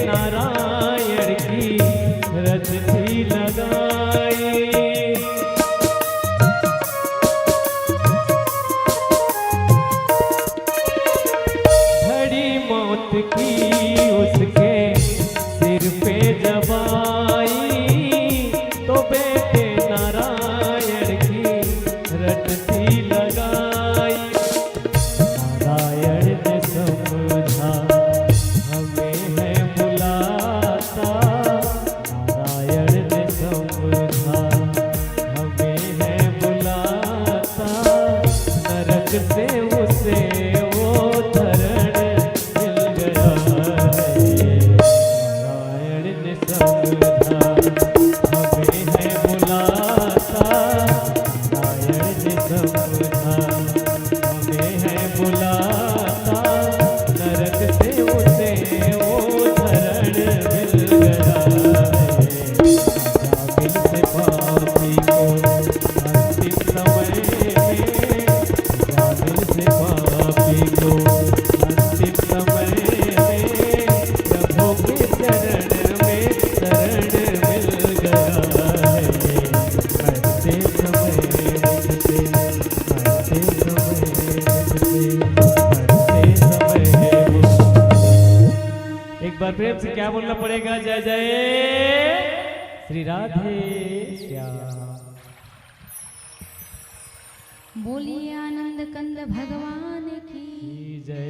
नारायण की रच थी लगाई। घड़ी मौत की उसके सिर पे जब आई, तो बेटे नारायण की रट थी लगाई। नारायण ने समझा हमें है बुलाता, नारायण ने समझा हमें है बुलाता, नरक से उसे वो धरण मिल गया है। नारायण ने समझा हमें है बुलाता, नारायण ने समझा हमें है बुलाता, नरक से उसे वो धरण मिल गया है। जामिल से पापी को अंतिम समय में, जामिल से पापी को अंतिम समय में, प्रभु के चरण में शरण मिल गया है। मरते समय निकले, मरते समय निकले, मरते समय एक बार प्रेम से क्या बोलना पड़ेगा? जय जय श्री राधे श्याम। बोलिए आनंद कंद भगवान की। जय।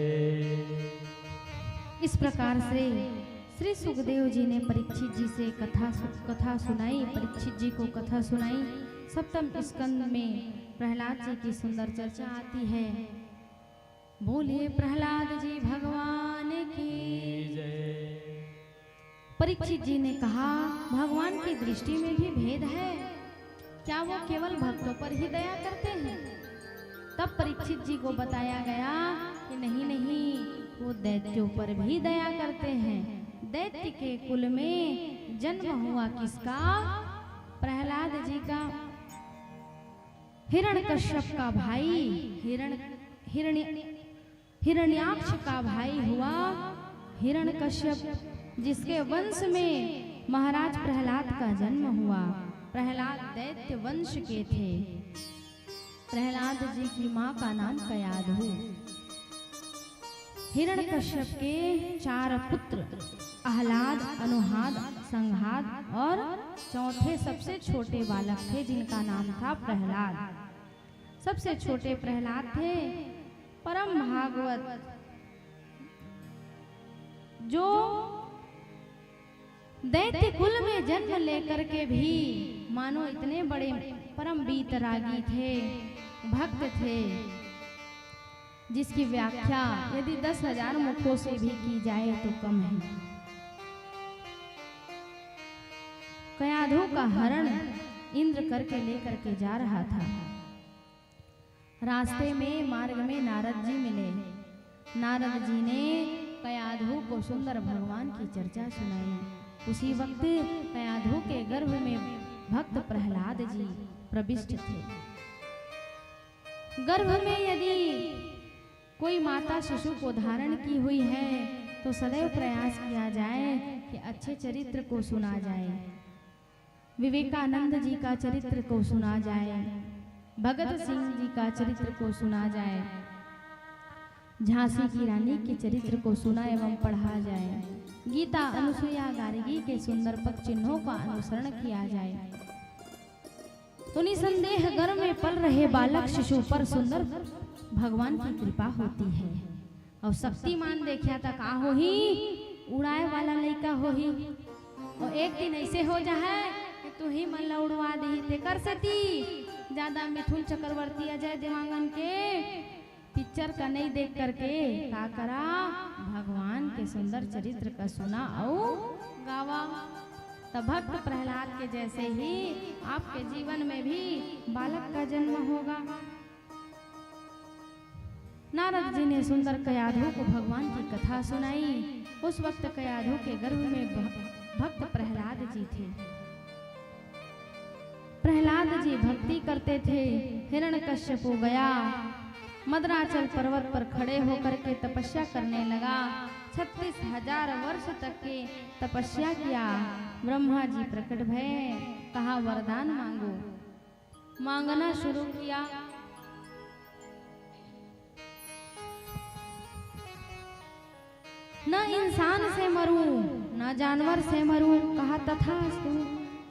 इस प्रकार से श्री सुखदेव जी ने परीक्षित जी से कथा सुनाई, परीक्षित जी को कथा सुनाई। सप्तम स्कंद में प्रहलाद जी की सुंदर चर्चा आती है। बोलिए प्रहलाद जी भगवान की। परीक्षित जी ने कहा, भगवान की दृष्टि में भी भेद है क्या? वो केवल भक्तों पर ही दया करते हैं? तब परीक्षित जी को बताया गया कि नहीं नहीं, वो दैत्यों पर भी दया करते हैं। दैत्य के कुल में जन्म हुआ किसका? प्रहलाद जी का। हिरण्यकश्यप का भाई हिरण्याक्ष का भाई हुआ हिरण्यकश्यप, जिसके वंश में महाराज प्रहलाद का जन्म हुआ। प्रहलाद दैत्य वंश के थे। प्रहलाद जी की मां का नाम कयाधु। हिरण्यकश्यप के 4 पुत्र आह्लाद, अनुहाद, संहाद और चौथे सबसे छोटे बालक थे, जिनका नाम था प्रहलाद। सबसे छोटे प्रहलाद थे, परम भागवत, जो दैत्य कुल में जन्म लेकर के भी मानो इतने बड़े परम वीतरागी थे, भक्त थे, जिसकी व्याख्या यदि 10,000 मुखों से भी की जाए तो कम है। कयाधु का हरण इंद्र करके लेकर के जा रहा था। रास्ते में मार्ग में नारद जी मिले। नारद जी ने कयाधु को सुंदर भगवान की चर्चा सुनाई। उसी वक्त कयाधु के गर्भ में भक्त प्रहलाद जी प्रविष्ट थे। गर्भ में यदि कोई माता शिशु को धारण की हुई है तो सदैव प्रयास किया जाए कि अच्छे चरित्र को सुना जाए। विवेकानंद जी का चरित्र को सुना जाए, भगत सिंह जी का चरित्र को सुना जाए, झांसी की रानी के चरित्र को सुना एवं पढ़ा जाए, गीता अनुसुईया गार्गी के सुंदर पद चिन्हों का अनुसरण किया जाए। तो निसंदेह गर्भ में पल रहे बालक शिशु पर सुंदर भगवान की कृपा होती है। और शक्तिमान देखिया तक आ हो ही उड़ाए वाला लड़का हो ही, और एक दिन ऐसे हो जाए कि तू ही मन ला उड़वा दी। ते कर सती ज्यादा मिथुन चक्रवर्ती अजय देवांगन के पिक्चर का नहीं देख करके का करा, भगवान के सुंदर चरित्र का सुना और गावा। तब भक्त प्रहलाद के जैसे ही आपके जीवन में भी बालक का जन्म होगा। नारद जी ने सुंदर कयाधु को भगवान की कथा सुनाई। उस वक्त कयाधु के गर्भ में भक्त प्रहलाद जी थे। प्रहलाद जी भक्ति करते थे। हिरण्यकश्यप गया, मदराचल पर्वत पर खड़े होकर के तपस्या करने लगा। 36,000 वर्ष तक के तपस्या किया। ब्रह्मा जी प्रकट भये, कहा वरदान मांगो। मांगना शुरू किया। न इंसान से मरूं, न जानवर से मरूं, कहा तथास्तु।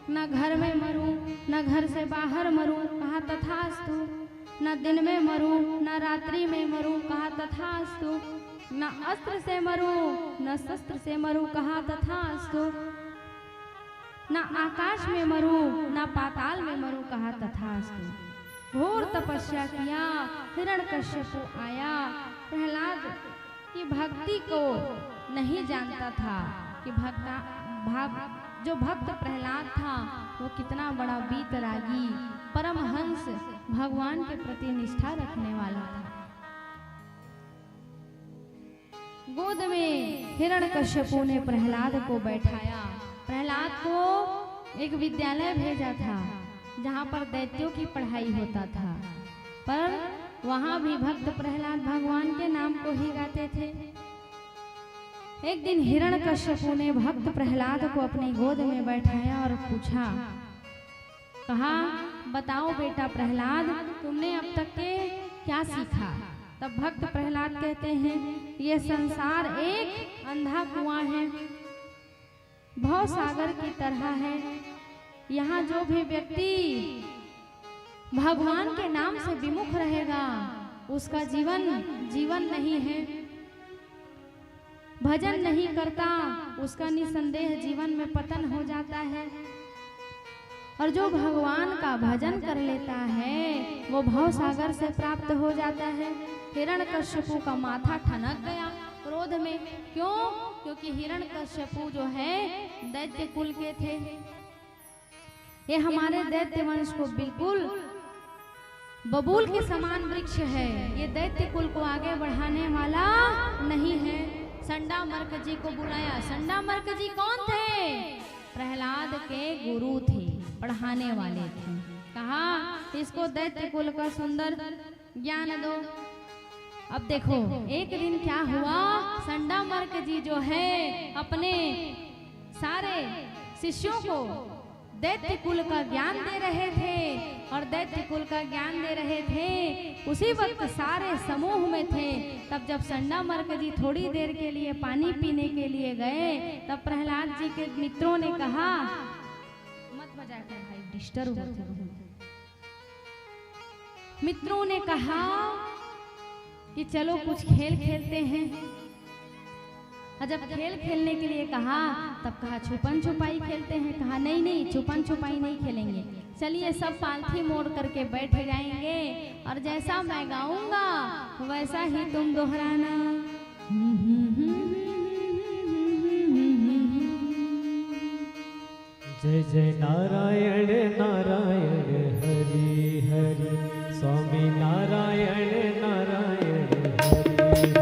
न घर में मरूं, न घर से बाहर मरूं, कहा तथास्तु। न दिन में मरूं, न रात्रि में मरूं, कहा तथास्तु। न अस्त्र से मरूं, न शस्त्र से मरूं, कहा तथास्तु। न आकाश में मरूं, न पाताल में मरूं, कहा तथास्तु। घोर तपस्या किया। हिरण्यकश्यप आया। प्रहलाद की भक्ति को नहीं जानता था कि जो भक्त प्रहलाद था वो कितना बड़ा वीतरागी, परमहंस, भगवान के प्रति निष्ठा रखने वाला था। गोद में हिरण्यकश्यपु ने प्रहलाद को बैठाया। प्रहलाद को एक विद्यालय भेजा था जहाँ पर दैत्यों की पढ़ाई होता था, पर वहाँ भी भक्त प्रहलाद भगवान के नाम को ही गाते थे। एक दिन हिरण्यकश्यपु ने भक्त प्रहलाद को अपनी गोद में बैठाया और पूछा, कहा बताओ बेटा प्रहलाद, तुमने अब तक के क्या सीखा। तब भक्त प्रहलाद कहते हैं, ये संसार एक अंधा कुआं है, भव सागर की तरह है। यहाँ जो भी व्यक्ति भगवान के नाम से विमुख रहेगा उसका जीवन नहीं है। भजन नहीं करता उसका निसंदेह जीवन में पतन हो जाता है, और जो भगवान का भजन कर लेता है वो भव सागर से प्राप्त हो जाता है। हिरण्यकश्यपु का माथा ठनक गया क्रोध में। क्यों? क्योंकि हिरण्यकश्यपु जो है दैत्य कुल के थे। ये हमारे दैत्य वंश को बिल्कुल बबूल के समान वृक्ष है, ये दैत्य कुल को आगे बढ़ाने वाला नहीं है। संडामर्क जी को बुलाया। संडामर्क जी कौन थे? प्रहलाद के गुरु थे, पढ़ाने वाले थे। कहा इसको दैत्य कुल का सुंदर ज्ञान दो। अब देखो एक दिन क्या हुआ, संडामर्क जी जो है अपने सारे शिष्यों को दैत्य कुल का ज्ञान दे रहे थे, और दैत्य कुल का ज्ञान दे रहे थे उसी वक्त सारे समूह में थे। तब जब संडामर्क जी थोड़ी देर के लिए पानी पीने के लिए गए, तब प्रहलाद जी के मित्रों ने कहा, मत बजा कर भाई, डिस्टर्ब होते हो। मित्रों ने कहा कि चलो कुछ खेल खेलते हैं। और जब खेल खेलने के लिए कहा तब कहा छुपन छुपाई खेलते हैं। कहा नहीं छुपन छुपाई नहीं खेलेंगे, चलिए सब पालथी मोड़ करके बैठ जाएंगे और जैसा मैं गाऊंगा वैसा ही तुम दोहराना। जय जय नारायण नारायण हरि हरि, स्वामी नारायण नारायण हरि हरि।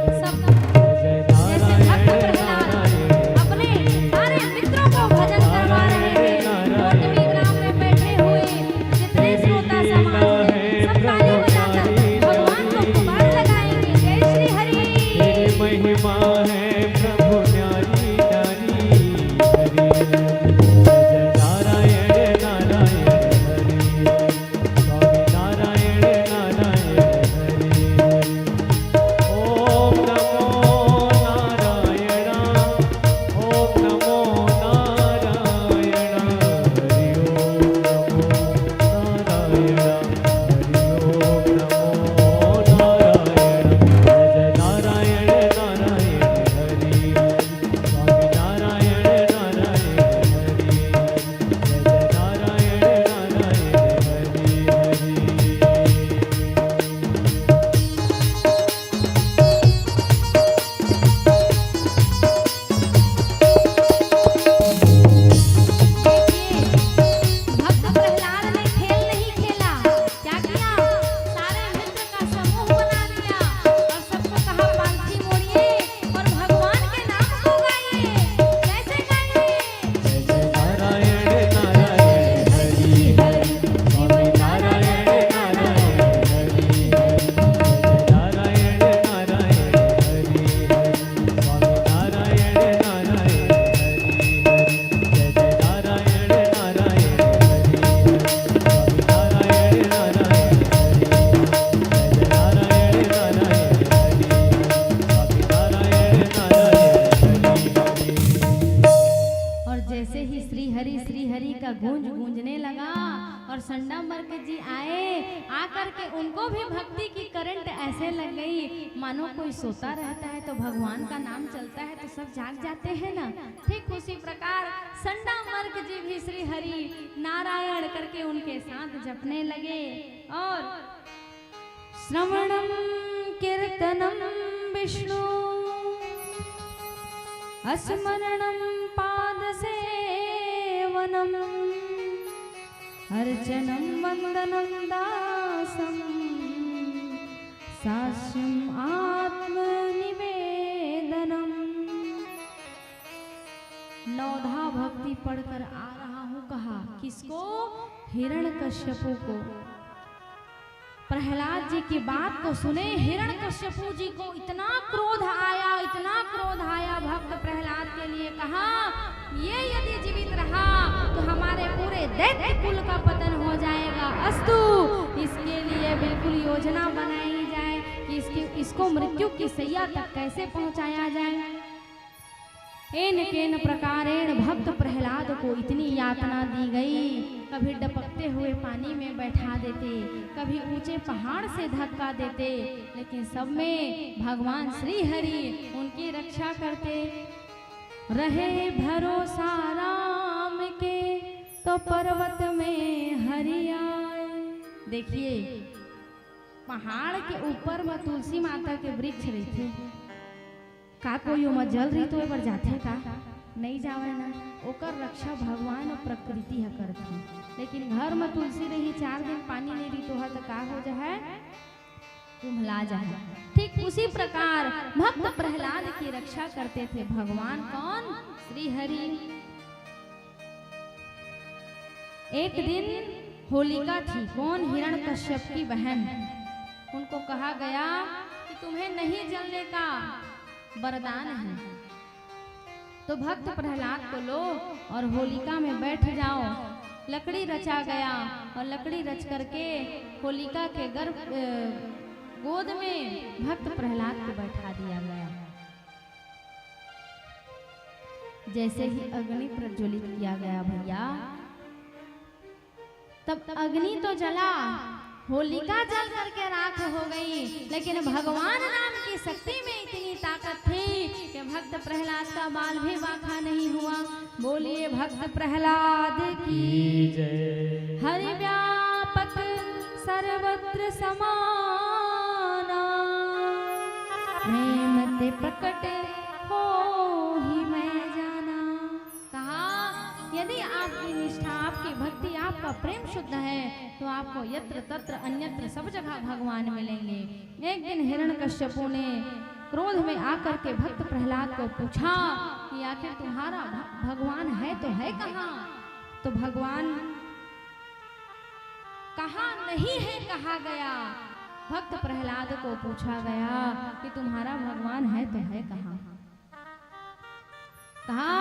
जैसे ही श्री हरि का गूंज गूंजने लगा और संडामर्क जी आए, आकर के उनको भी भक्ति की करंट ऐसे लग गई मानो कोई सोता रहता है तो भगवान का नाम चलता है तो सब जाग जाते हैं ना। ठीक उसी प्रकार संडामर्क जी भी श्री हरि नारायण करके उनके साथ जपने लगे और श्रवणम कीर्तनम विष्णु स्मरणं पाद सेवनम अर्चनं वंदनं दासम साक्ष्यम आत्मनिवेदनम। नौधा भक्ति पढ़कर आ रहा हूँ, कहा किसको? हिरण्यकश्यपु को। प्रहलाद जी की बात को सुने हिरण्यकश्यपु जी को इतना क्रोध आया भक्त प्रहलाद के लिए कहा ये यदि जीवित रहा तो हमारे पूरे दैत्य कुल का पतन हो जाएगा। अस्तु, इसके लिए बिल्कुल योजना बनाई जाए कि इसको मृत्यु की सैया तक कैसे पहुंचाया जाए। एन केन प्रकारेण भक्त प्रहलाद को इतनी यातना दी गई, कभी डपकते हुए पानी में बैठा देते, कभी ऊंचे पहाड़ से धक्का देते, लेकिन सब में भगवान श्री हरि उनकी रक्षा करते रहे। भरोसा राम के तो पर्वत में हरि आए। देखिए पहाड़ के ऊपर में तुलसी माता के वृक्ष रही थे, का कोई उमा जल रही तो पर जाते का नहीं जावे ना, ओकर रक्षा भगवान और प्रकृति है करती। लेकिन घर में तुलसी रही 4 दिन पानी नहीं रही तो तो का हो जाए, कुम्हला जाए। ठीक उसी प्रकार भक्त प्रहलाद की रक्षा करते थे भगवान कौन? श्री हरि। एक दिन होलिका थी, कौन? हिरण्यकश्यप की बहन। उनको कहा गया कि तुम्हें नहीं जलने का वरदान है, तो भक्त प्रहलाद को लो और होलिका में बैठ जाओ। लकड़ी रचा गया और लकड़ी रच करके होलिका के गोद में भक्त प्रहलाद को बैठा दिया गया। जैसे ही अग्नि प्रज्वलित किया गया भैया, तब अग्नि तो जला, होलिका जल करके राख हो गई, लेकिन भगवान नाम की शक्ति में इतनी ताकत थी कि भक्त प्रहलाद का बाल भी बांका नहीं हुआ। बोलिए भक्त प्रहलाद की जय। हरि व्यापक सर्वत्र समाना, प्रेम ते प्रकट हो ही मैं जाना। कहा यदि आपकी निष्ठा, आपकी भक्ति, आपका प्रेम शुद्ध है तो आपको यत्र तत्र अन्यत्र सब जगह भगवान मिलेंगे। एक दिन हिरण्यकश्यपु ने क्रोध में आकर के भक्त प्रहलाद को पूछा कि आखिर तुम्हारा भगवान है तो है कहाँ? तो भगवान कहाँ नहीं है कहा गया। भक्त प्रहलाद को पूछा गया कि तुम्हारा भगवान है तो है कहाँ? कहा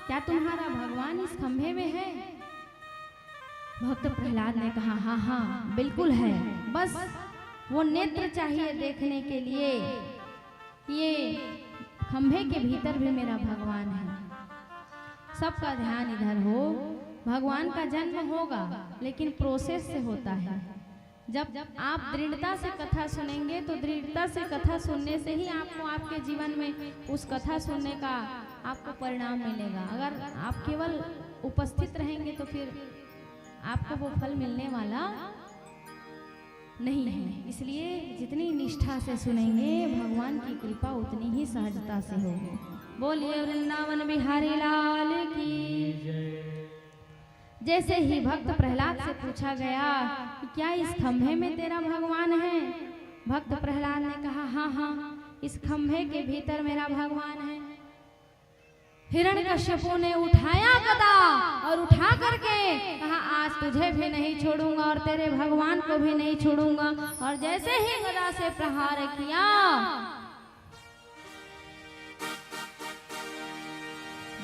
क्या तुम्हारा भगवान इस खंभे में है? भक्त प्रहलाद ने कहा हाँ हाँ बिल्कुल है, बस वो नेत्र चाहिए देखने के लिए, ये खंभे के भीतर भी मेरा भगवान है। सबका ध्यान इधर हो, भगवान का जन्म होगा लेकिन प्रोसेस से होता है। जब आप दृढ़ता से कथा सुनेंगे तो दृढ़ता से कथा सुनने से ही आपको आपके जीवन में उस कथा सुनने का आपको परिणाम मिलेगा। अगर आप केवल उपस्थित रहेंगे तो फिर आपको वो फल मिलने वाला नहीं है। इसलिए जितनी निष्ठा से सुनेंगे भगवान की कृपा उतनी ही सहजता से होगी। बोलिए वृंदावन बिहारी लाल की जय। जैसे ही भक्त प्रहलाद से पूछा गया कि क्या इस खंभे में तेरा भगवान है? भक्त प्रहलाद ने कहा हाँ हाँ इस खंभे के भीतर मेरा भगवान है। हिरण्यकश्यपु ने उठाया गदा और उठा करके कहा आज तुझे भी नहीं छोड़ूंगा और तेरे भगवान को भी नहीं छोड़ूंगा। और जैसे ही गदा से प्रहार किया,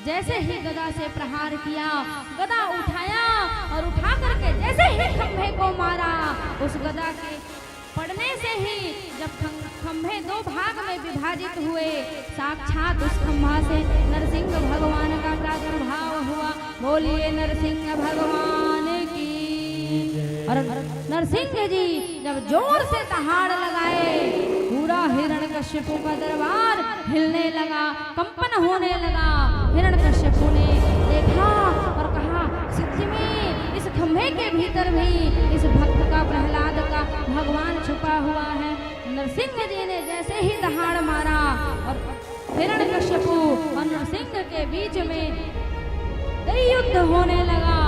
जैसे ही गदा से प्रहार किया, गदा उठाया और उठा करके जैसे ही खंभे को मारा, उस गदा के पड़ने से ही जब खंभे 2 भाग में विभाजित हुए, साक्षात उस खंभा से नरसिंह भगवान का प्रादुर्भाव हुआ। बोलिए नरसिंह भगवान की। और नरसिंह जी जब जोर से दहाड़ लगाए, पूरा हिरण्यकश्यपु का दरबार हिलने लगा, कंपन होने लगा। हिरण्यकश्यपु ने देखा और कहा, सत्य में इस खंभे के भीतर भी इस भक्त का, प्रहलाद का भगवान छुपा हुआ है। नरसिंह जी ने जैसे ही दहाड़ मारा और हिरण्यकश्यपु और नरसिंह के बीच में युद्ध होने लगा।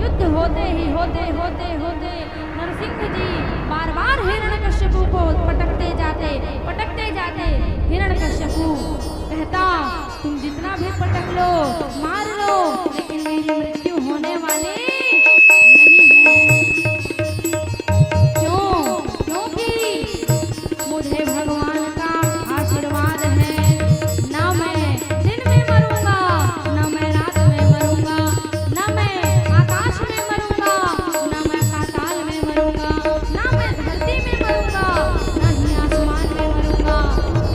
युद्ध होते ही होते नरसिंह जी बार बार हिरण्यकश्यपु को पटकते जाते। हिरण्यकश्यपु कहता, तुम जितना भी पटक लो, मार लो, लेकिन मेरी मृत्यु होने वाली नहीं है। क्यों? क्योंकि मुझे भगवान का आशीर्वाद है। ना मैं दिन में मरूंगा, ना मैं रात में मरूंगा, ना मैं आकाश में मरूंगा, ना मैं पाताल में मरूंगा, ना मैं धरती में मरूंगा, ना ही आसमान में मरूंगा।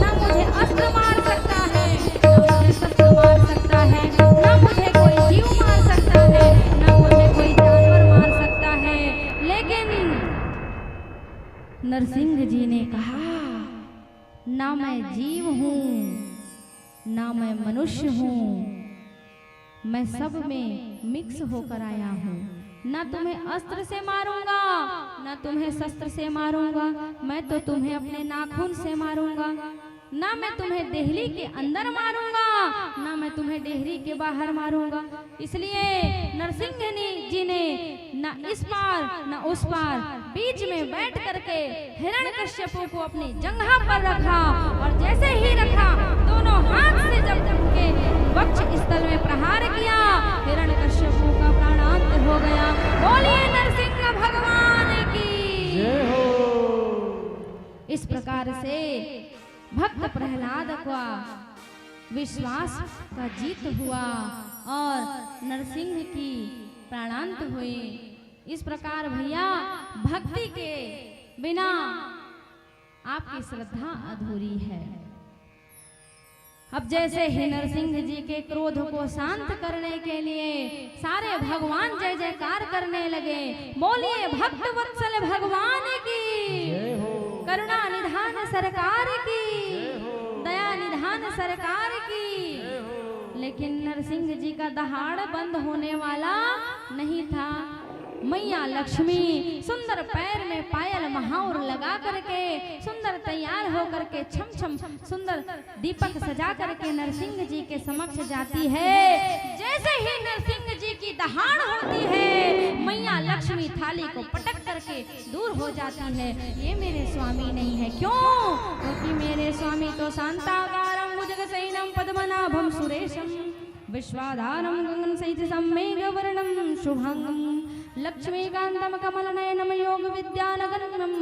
ना मुझे अस्त्र मार सकता है, ना मुझे शस्त्र मार सकता है, ना मुझे कोई जीव मार सकता है, ना मुझे कोई जानवर मार सकता है। लेकिन नरसिंह जी ने कहा, ना मैं जीव हूँ, ना मैं मनुष्य हूँ, मैं सब में मिक्स होकर आया हूँ। ना तुम्हें अस्त्र से मारूंगा, ना तुम्हें शस्त्र से मारूंगा, मैं तो तुम्हें अपने नाखून से मारूंगा। ना मैं तुम्हें देहली के अंदर मारूंगा, ना मैं तुम्हें देहली के बाहर मारूंगा। इसलिए नरसिंह जी ने ना इस पार ना उस पार बीच में बैठ करके हिरण्यकश्यपु को अपनी जंघा पर रखा, और जैसे ही रखा, दोनों हाथ से जब उनके वक्ष स्थल में प्रहार किया, हिरण्यकश्यपु का प्राणांत हो गया। बोलिए नरसिंह भगवान की जय हो। इस प्रकार से भक्त प्रहलाद का विश्वास का जीत हुआ और नरसिंह की प्राणांत हुए। इस प्रकार भैया, भक्ति के बिना आपकी श्रद्धा अधूरी है। अब जैसे ही नरसिंह जी के क्रोध को शांत करने के लिए सारे भगवान जय जयकार करने लगे। बोलिए भक्त वत्सल भगवान की, करुणा निधान सरकार की, दया निधान सरकार की। लेकिन नरसिंह जी का दहाड़ बंद होने वाला नहीं था। मैया लक्ष्मी सुंदर पैर में पायल महावर लगा करके, सुंदर तैयार होकर के छम छम सुंदर दीपक सजा करके नरसिंह जी के समक्ष जाती है। जैसे ही नरसिंह जी की दहाड़ होती है, मैया लक्ष्मी थाली को पटक करके दूर हो जाती है। ये मेरे स्वामी नहीं है। क्यों? क्योंकि मेरे स्वामी तो शांताकारं भुजगशयनं पद्मनाभं सुरेशं विश्वाधारं गगन सहित सम्मेघवर्णं शुभांगं लक्ष्मीकान्तं कमलनयनं योग विद्यानगरं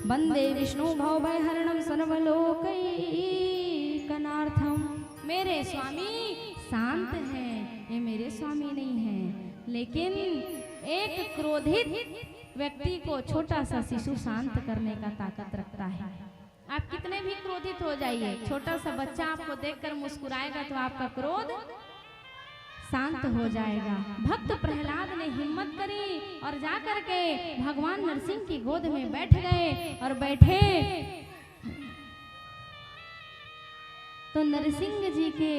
वंदे विष्णु भवभयहरणं सर्वलोकैकनाथं। मेरे स्वामी शांत हैं, ये मेरे स्वामी नहीं हैं। लेकिन एक क्रोधित व्यक्ति को छोटा सा शिशु शांत करने का ताकत रखता है। आप कितने भी क्रोधित हो जाइए, छोटा सा बच्चा आपको देखकर मुस्कुराएगा तो आपका क्रोध शांत हो जाएगा। भक्त प्रहलाद ने हिम्मत करी और जाकर के भगवान नरसिंह की गोद में बैठ गए। और बैठे तो नरसिंह जी के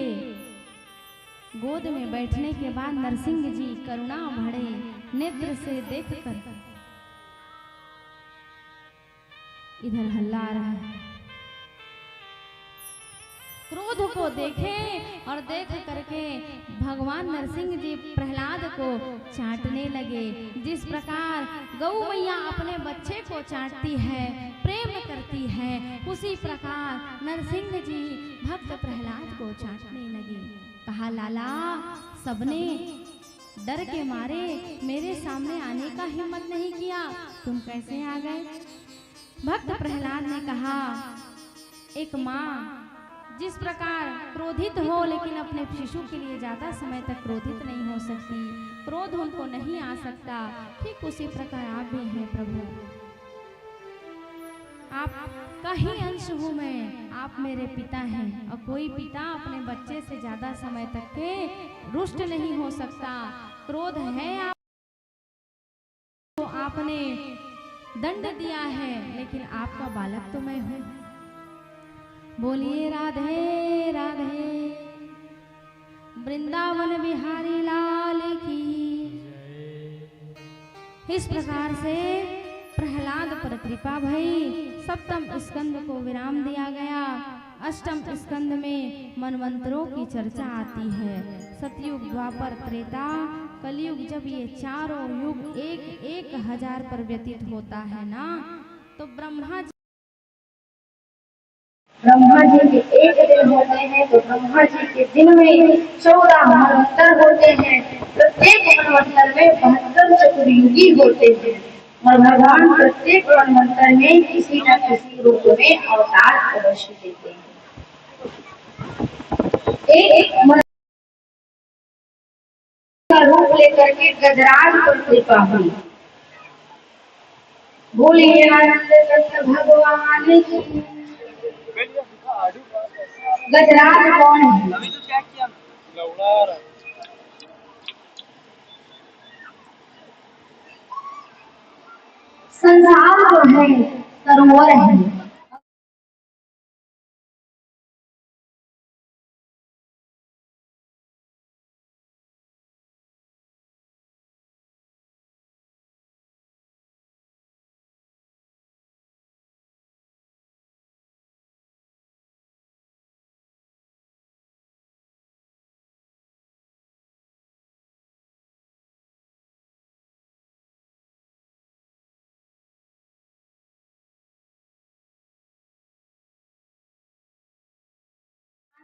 गोद में बैठने के बाद नरसिंह जी करुणा भरे नेत्र से देखकर इधर हल्ला रहा है, क्रोध को देखे और देख करके भगवान नरसिंह जी प्रहलाद को चाटने लगे। जिस प्रकार गौ मैया अपने बच्चे को चाटती है, प्रेम करती है, उसी प्रकार नरसिंह जी भक्त प्रहलाद को चाटने लगे। कहा, लाला, सबने डर के मारे मेरे सामने आने का हिम्मत नहीं किया, तुम कैसे आ गए? भक्त प्रहलाद ने कहा, एक माँ जिस प्रकार क्रोधित हो लेकिन अपने शिशु के लिए ज्यादा समय तक क्रोधित नहीं हो सकती, क्रोध उनको नहीं आ सकता, ठीक उसी प्रकार आप भी हैं प्रभु। आपका ही अंश हूँ मैं, आप मेरे पिता हैं। और कोई पिता अपने बच्चे से ज्यादा समय तक के रुष्ट नहीं हो सकता। क्रोध है आप, तो आपने दंड दिया है, लेकिन आपका बालक तो मैं हूं। बोलिए राधे राधे, वृंदावन बिहारी लाल की। इस प्रकार से प्रहलाद पर कृपा भई। सप्तम स्कंद को विराम दिया गया। अष्टम स्कंद में मनवंतरों की चर्चा आती है। सतयुग, द्वापर, त्रेता, कलयुग, जब ये चारों युग एक एक हजार पर व्यतीत होता है ना, तो ब्रह्मा जी के एक दिन होते हैं, तो ब्रह्मा जी के दिन में 14 मनवंतर होते हैं। प्रत्येक मनवंतर में 72 चतुर्युगी होते हैं और भगवान प्रत्येक मनवंतर में किसी न किसी रूप में अवतार अवश्य देते हैं। एक मन का रूप लेकर के गजराज पर कृपा हुई। बोलिए आनंद कृष्ण भगवान की। गजराज कौन है? संसार जो है सरोवर है।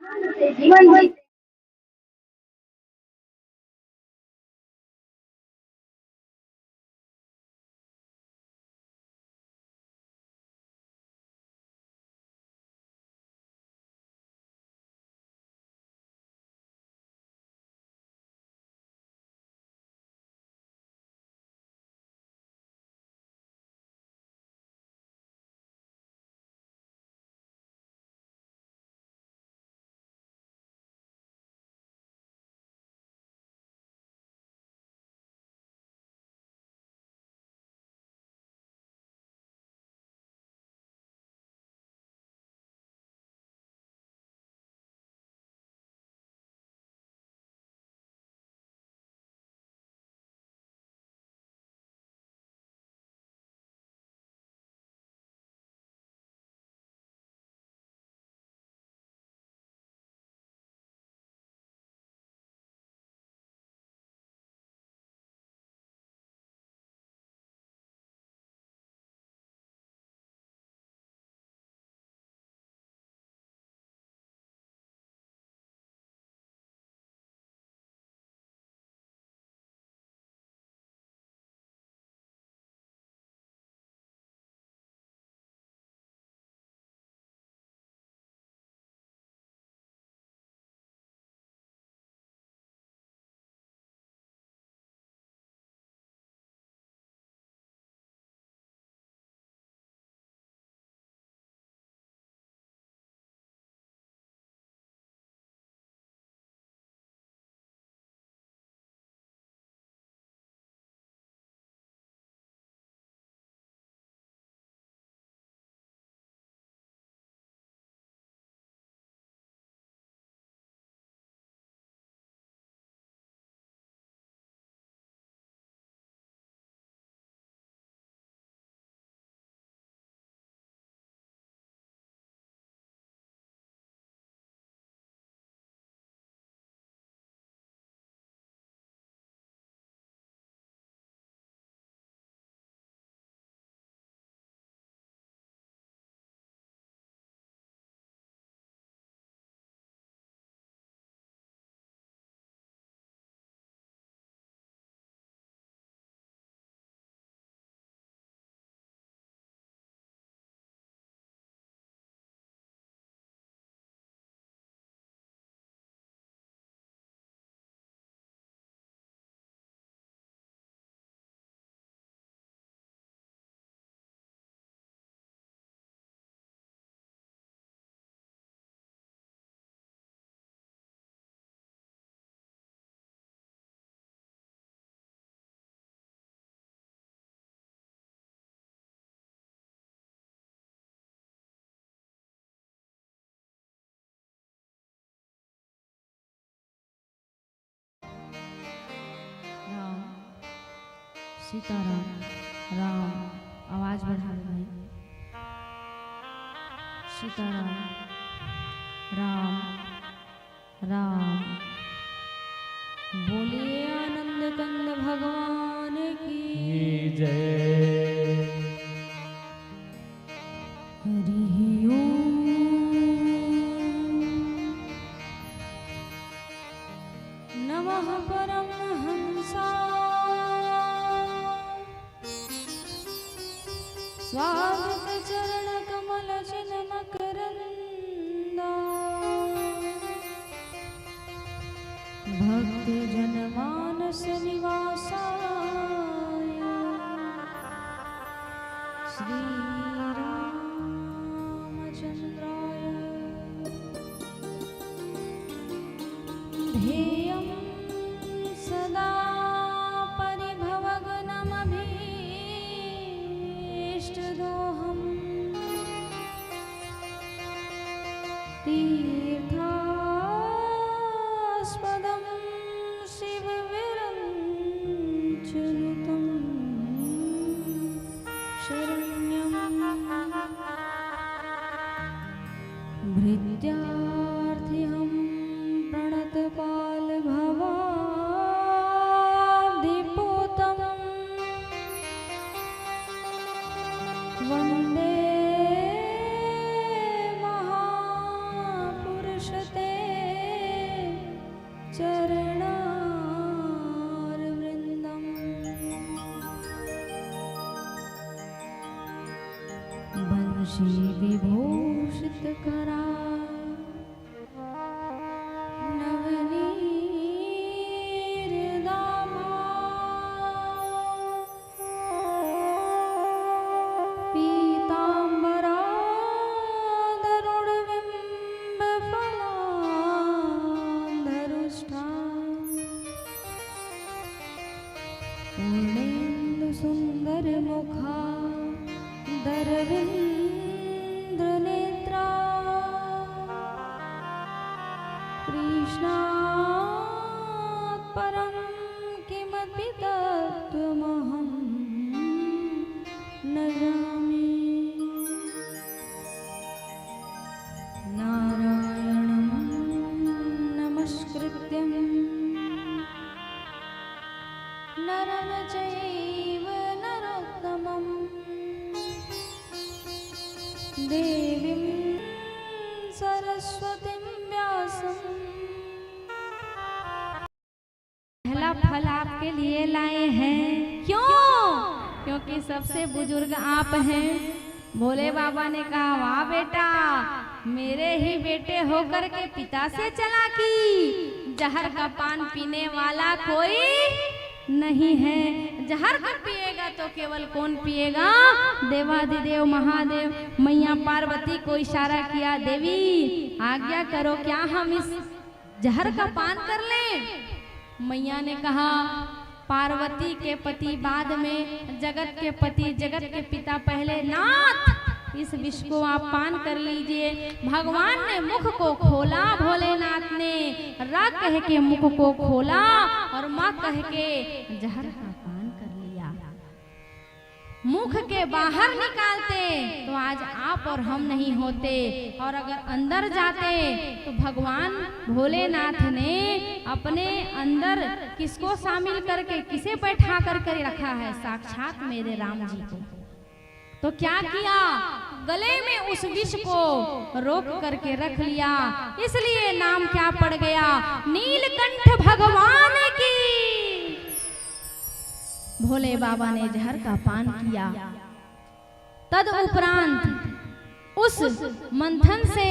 आनंद से जीवन जीते सीताराम। राम, आवाज बढ़ा लो भाई। सीताराम। राम राम। बोलिए आनंद कंद भगवान की जय। हरि ओम। नमः परमहंसा स्वागत चरण कमल चिन्ह मकरंदा भक्त जन मानस निवासाय श्री रामचंद्राय ध्येयं सदा परिभवग्नमभीष्टदोहम् तीर्थास्पदं शिवविरञ्चनुतं शरण्यं भृत्यार्थिहं प्रणतपालभवाब्धिपूतं वन्दे महापुरुषते चरणारविन्दम् वंशी विभूषितकरा नवनीरदाभा पीताम्बरादरुणबिम्बफलाधरुष्टा पूर्णेन्दुसुन्दरमुखा दरविन्द्रनेत्रा कृष्णात् परं किमपि तत्त्वमहं न जामि। नारायणं नमस्कृत्यं नरं चैव नरोत्तमं देवीं सरस्वतीं व्यासं। पहला फल आपके लिए लाए हैं। क्यों? क्योंकि सबसे बुजुर्ग आप हैं। भोले बाबा ने कहा, वाह बेटा, मेरे ही बेटे होकर के पिता से चालाकी। जहर का पान पीने वाला कोई नहीं है। जहर का पिएगा तो केवल कौन पिएगा? देवादिदेव महादेव। मैया पार्वती को इशारा किया, देवी आज्ञा करो, क्या हम इस जहर का पान कर लें? मैया ने कहा, पार्वती के पति बाद में, जगत के पति, जगत के पिता पहले। नाथ, इस विष को आप पान कर लीजिए। भगवान ने मुख को खोला, भोलेनाथ ने रा कह के मुख को खोला और माँ कह के जहर का पान कर लिया। मुख के बाहर निकालते तो आज आप और हम नहीं होते, और अगर अंदर जाते तो भगवान भोलेनाथ ने अपने अंदर किसको शामिल करके, किसे बैठा करके रखा है? साक्षात मेरे राम जी को। तो क्या किया? गले में उस विष को रोक करके रख लिया। इसलिए नाम क्या पड़ गया? नीलकंठ भगवान की। भोले बाबा ने जहर का पान किया। तद उपरांत उस मंथन से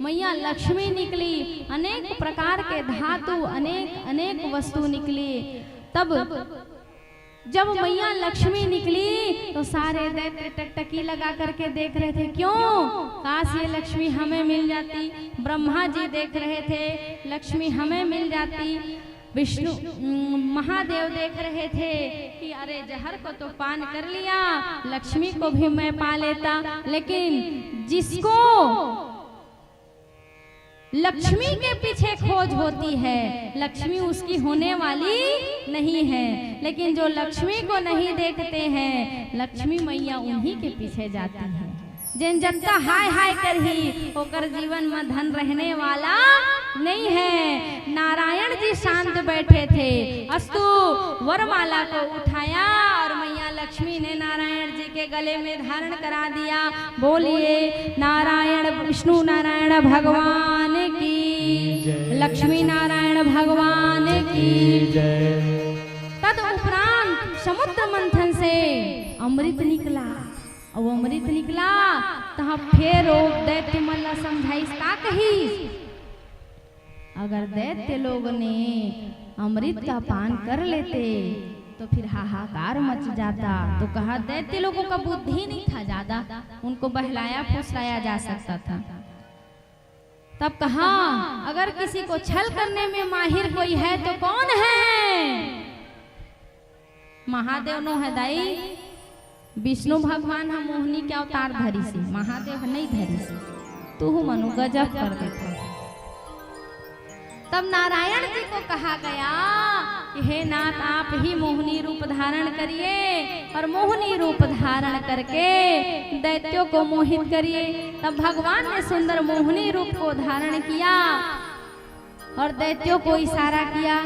मैया लक्ष्मी निकली। अनेक प्रकार के धातु, अनेक वस्तु निकली। तब जब मैया लक्ष्मी निकली तो सारे दैत्य टकटकी लगा करके देख रहे थे। क्यों? काश ये लक्ष्मी हमें मिल जाती। ब्रह्मा जी देख रहे थे, लक्ष्मी हमें मिल जाती। विष्णु महादेव देख रहे थे कि अरे जहर को तो पान कर लिया, लक्ष्मी को भी मैं पा लेता। लेकिन जिसको लक्ष्मी के पीछे खोज होती है, लक्ष्मी उसकी होने वाली नहीं है, लेकिन जो लक्ष्मी को नहीं देखते हैं, लक्ष्मी मैया उन्हीं के पीछे जाती है। जिन जनता हाय हाय करही ओकर जीवन में धन रहने वाला नहीं है। नारायण जी शांत बैठे थे, अस्तु वरमाला को उठाया और मैया लक्ष्मी ने नारायण जी के गले में धारण करा दिया। बोलिए नारायण विष्णु नारायण भगवान की, लक्ष्मी नारायण भगवान की जय। तद उपरांत समुद्र मंथन से अमृत निकला। अब अमृत निकला तहाँ फेर दैत्य मल्ला समझाइस का कही, अगर दैत्य लोग ने अमृत का पान कर लेते तो फिर हाहाकार मच जाता। तो कहा दैत्य लोगों का बुद्धि नहीं था ज्यादा, उनको बहलाया फुसलाया जा सकता था। तब कहा अगर किसी को छल करने में माहिर कोई है तो कौन है? महादेव नो है दाई, विष्णु भगवान हम मोहनी के अवतार धरी से, महादेव नहीं धरी से। तू मनु गजब कर देखा। तब नारायण जी को कहा गया कि हे नाथ आप ही मोहनी रूप धारण करिए और मोहनी रूप धारण करके दैत्यों को मोहित करिए। तब भगवान ने सुंदर मोहनी रूप को धारण किया और दैत्यों को इशारा किया।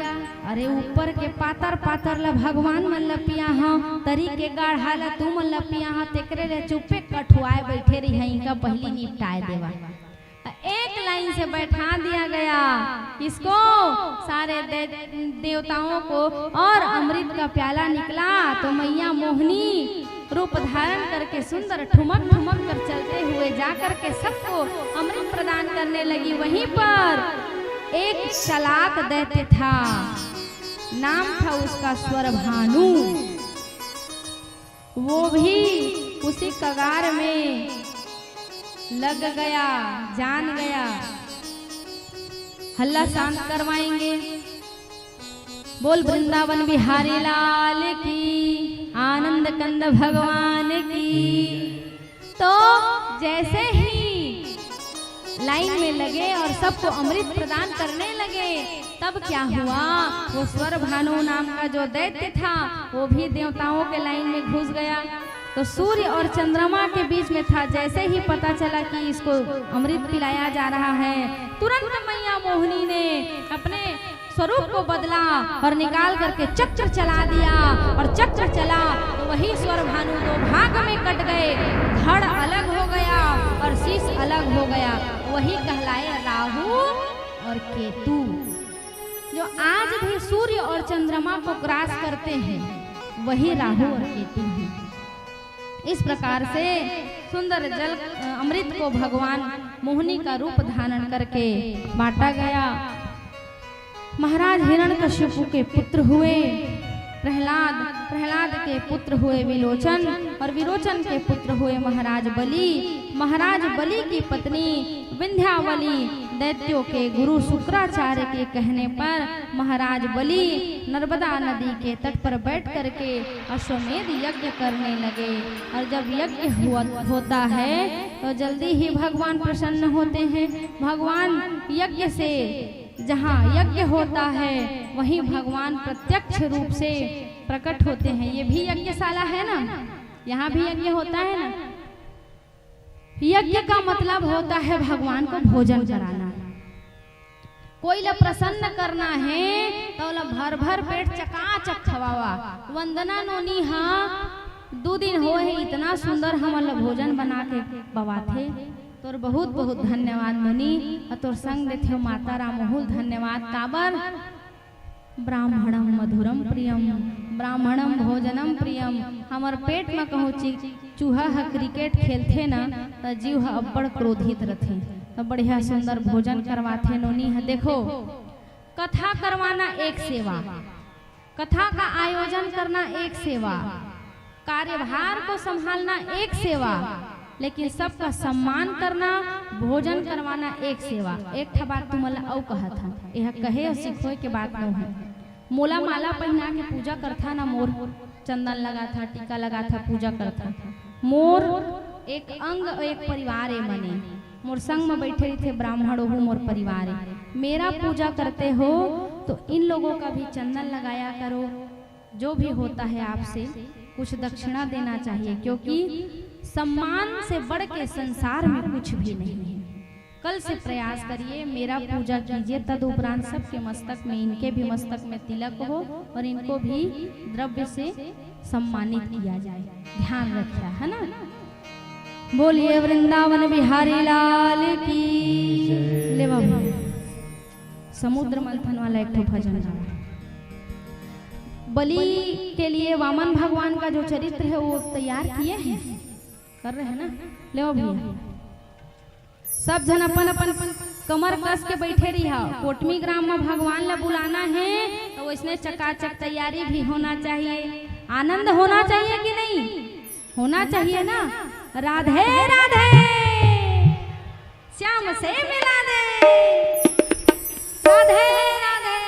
अरे ऊपर के पातर पातर ला भगवान मन लपिया हाँ, तरी के गाढ़ा ला तू मन लपिया हाँ, तेकरे ले चुपे कठुआए बैठे रही हैं, इनका पहली निपटाए देवा। एक लाइन से बैठा दिया गया इसको, सारे देवताओं को, और अमृत का प्याला निकला तो मैया मोहनी रूप धारण करके सुंदर ठुमक ठुमक कर चलते हुए जाकर के सबको अमृत प्रदान करने लगी। वहीं पर एक चलाक दैत्य था, नाम था उसका स्वरभानु, वो भी उसी कगार में लग गया, जान गया हल्ला शांत करवाएंगे। बोल वृंदावन बिहारी लाल की, आनंद कंद भगवान की। तो जैसे ही लाइन में लगे और सबको अमृत प्रदान करने लगे, तब क्या हुआ, वो स्वर भानु नाम का जो दैत्य था वो भी देवताओं के लाइन में घुस गया। तो सूर्य और चंद्रमा के बीच में था। जैसे ही पता चला कि इसको अमृत पिलाया जा रहा है, तुरंत मैया मोहिनी ने अपने स्वरूप को बदला और निकाल करके चक्र चला दिया, और चक्र चला तो वही स्वर भानु दो भाग में कट गए, धड़ अलग हो गया और शीश अलग हो गया। वही कहलाए राहु और केतु, जो आज भी सूर्य और चंद्रमा को ग्रास करते हैं, वही राहु और केतु हैं। इस प्रकार से सुंदर जल अमृत को भगवान मोहिनी का रूप धारण करके बांटा गया। महाराज हिरण्यकश्यप के पुत्र हुए प्रहलाद, प्रहलाद के पुत्र हुए विलोचन, और विलोचन के पुत्र हुए महाराज बलि। महाराज बलि की पत्नी विंध्यावली दैत्यों के गुरु शुक्राचार्य के कहने पर महाराज बलि नर्मदा नदी के तट पर बैठ करके अश्वमेध यज्ञ करने लगे। और जब यज्ञ होता है तो जल्दी ही भगवान प्रसन्न होते हैं। भगवान यज्ञ से, जहाँ यज्ञ होता है वहीं भगवान प्रत्यक्ष रूप से प्रकट होते हैं। ये भी यज्ञशाला है ना, यहाँ भी यज्ञ होता है ना। यज्ञ का मतलब होता है भगवान को भोजन कराना। कोई ला प्रसन्न करना है तो ला भर भर पेट चकाचक खवावा। वंदना नोनी हाँ 2 दिन हो है इतना सुंदर हमारा भोजन बना के बवाथे। तोर बहुत बहुत धन्यवाद मुनि, और तोर संग देथे माता राम बहुत धन्यवाद। काबर ब्राह्मणम मधुरम प्रियम, ब्राह्मणम भोजनम प्रियम। हमार पेट में कहूँ चूहा है क्रिकेट खेलते ना तो जीव है अब्बड़ क्रोधित रहते, तो बढ़िया सुंदर भोजन करवाते नोनी है। देखो कथा करवाना एक सेवा, कथा का आयोजन करना एक सेवा, कार्यभार को संभालना एक सेवा, लेकिन सबका सम्मान करना, भोजन करवाना एक सेवा। एक था बात तुमला औ कहा था, यह कहे और सिखोए के बात न है। मोला माला पहना के पूजा करता ना, मोर चंदन लगा था, टीका लगा था, पूजा करता। मोर एक अंग और एक परिवार है मने। मोर संग में बैठे थे ब्राह्मण हो, मोर परिवार है। मेरा पूजा करते हो तो इन लोगों का भी चंदन लगाया करो। जो भी होता है आपसे कुछ दक्षिणा देना चाहिए, क्योंकि सम्मान से बढ़ के संसार में कुछ भी नहीं है। कल से प्रयास करिए, मेरा पूजा कीजिए, तदुपरांत सबके मस्तक में, इनके भी मस्तक में तिलक हो और इनको भी द्रव्य से सम्मानित किया जाए। ध्यान रखिए, है ना। बोलिए वृंदावन बिहारी लाल की। ले बाबू समुद्र मंथन वाला एक ठो भजन गाना। बलि के लिए वामन भगवान का जो चरित्र है वो तैयार किए हैं, कर रहे हैं ना। ले भैया सब जन अपन अपन कमर कस के बैठे रहिया। कोटमी ग्राम में भगवान ला बुलाना है तो इसने चकाचक तैयारी भी होना चाहिए, आनंद होना चाहिए कि नहीं होना चाहिए ना। राधे राधे श्याम से मिला दे, राधे राधे।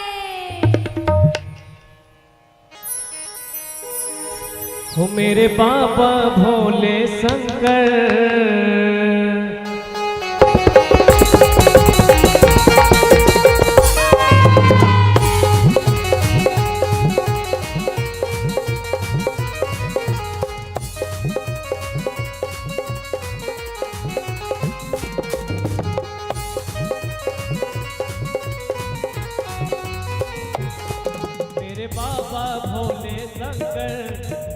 हो मेरे बाबा भोले शंकर, बाबा भोले शंकर,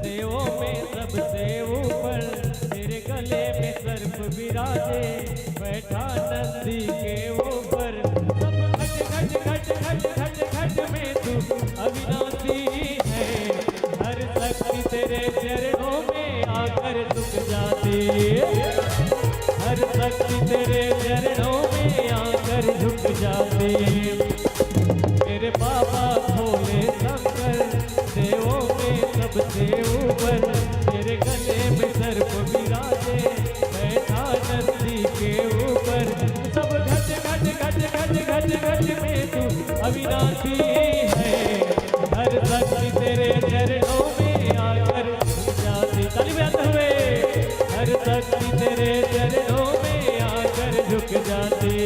देवों में सबसे ऊपर, तेरे गले में सर्प विराजे, बैठा नंदी के ऊपर। सब घट घट घट घट घट घट में तू अविनाशी है, हर शक्ति तेरे चरणों में आकर झुक जाती, हर शक्ति तेरे चरणों में आकर झुक जाती। मेरे बाबा भोले शंकर, देवों में सबसे ऊपर, तेरे गले में सर्प विराजे, बैठा नंदी के ऊपर। सब घट घट घट घट घट घट में तू अविनाशी है, हर शक्ति तेरे चरणों में आकर झुक जाती। ताली बजाते हुए, हर शक्ति तेरे चरणों में आकर झुक जाती।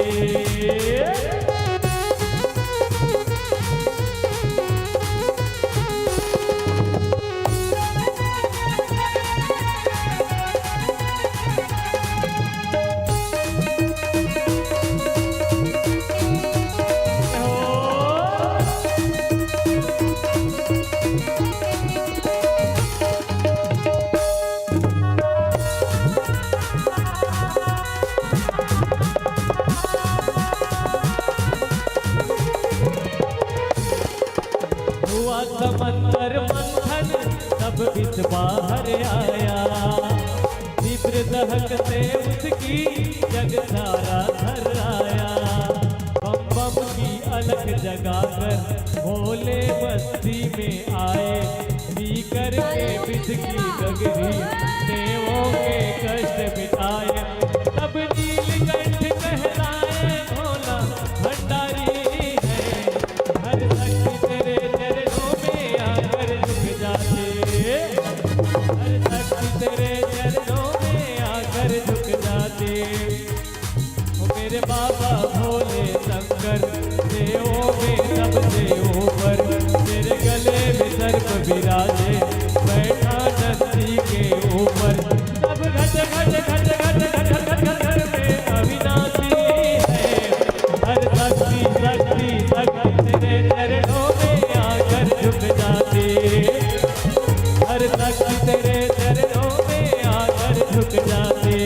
समंदर मंथन तब विष बाहर आया, तीव्र दहक से उसकी जग सारा थर्राया। बम बम की अलख जगाकर भोले बस्ती में आए, पीकर के विष की गगरी देवों के कष्ट मिटाए। तब नीलकंठ कहलाए भोला भंडारी है, हर शक्ति तेरे चरणों में आकर झुक जाते, हर शक्ति तेरे चरणों में आकर झुक जाते। ओ मेरे बाबा भोले शंकर, देवों में सबसे ऊपर, तेरे गले में सर्प विराजे, बैठा नंदी के ऊपर। सब घट घट घट घट घट घट घट में अविनाशी है, हर शक्ति शक्ति शक्ति तेरे चरणों में आकर झुक जाती, हर शक्ति तेरे चरणों में आकर झुक जाती,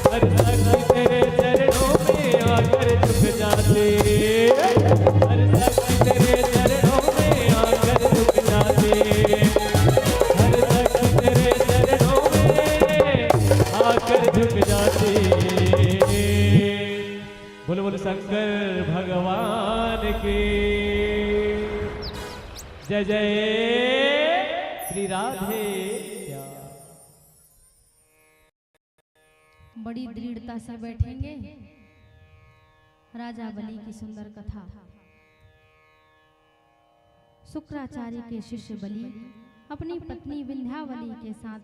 हर शक्ति तेरे चरणों में आकर झुक जाती, हर शक्ति तेरे चरणों में आकर झुक जाती, हर शक्ति तेरे चरणों में आकर झुक जाती। बोलो बोलो शंकर भगवान की जय जय श्री राधे। बड़ी दृढ़ता से बैठेंगे। राजा बलि की सुंदर कथा। शुक्राचार्य के शिष्य बलि अपनी पत्नी विंध्यावली के साथ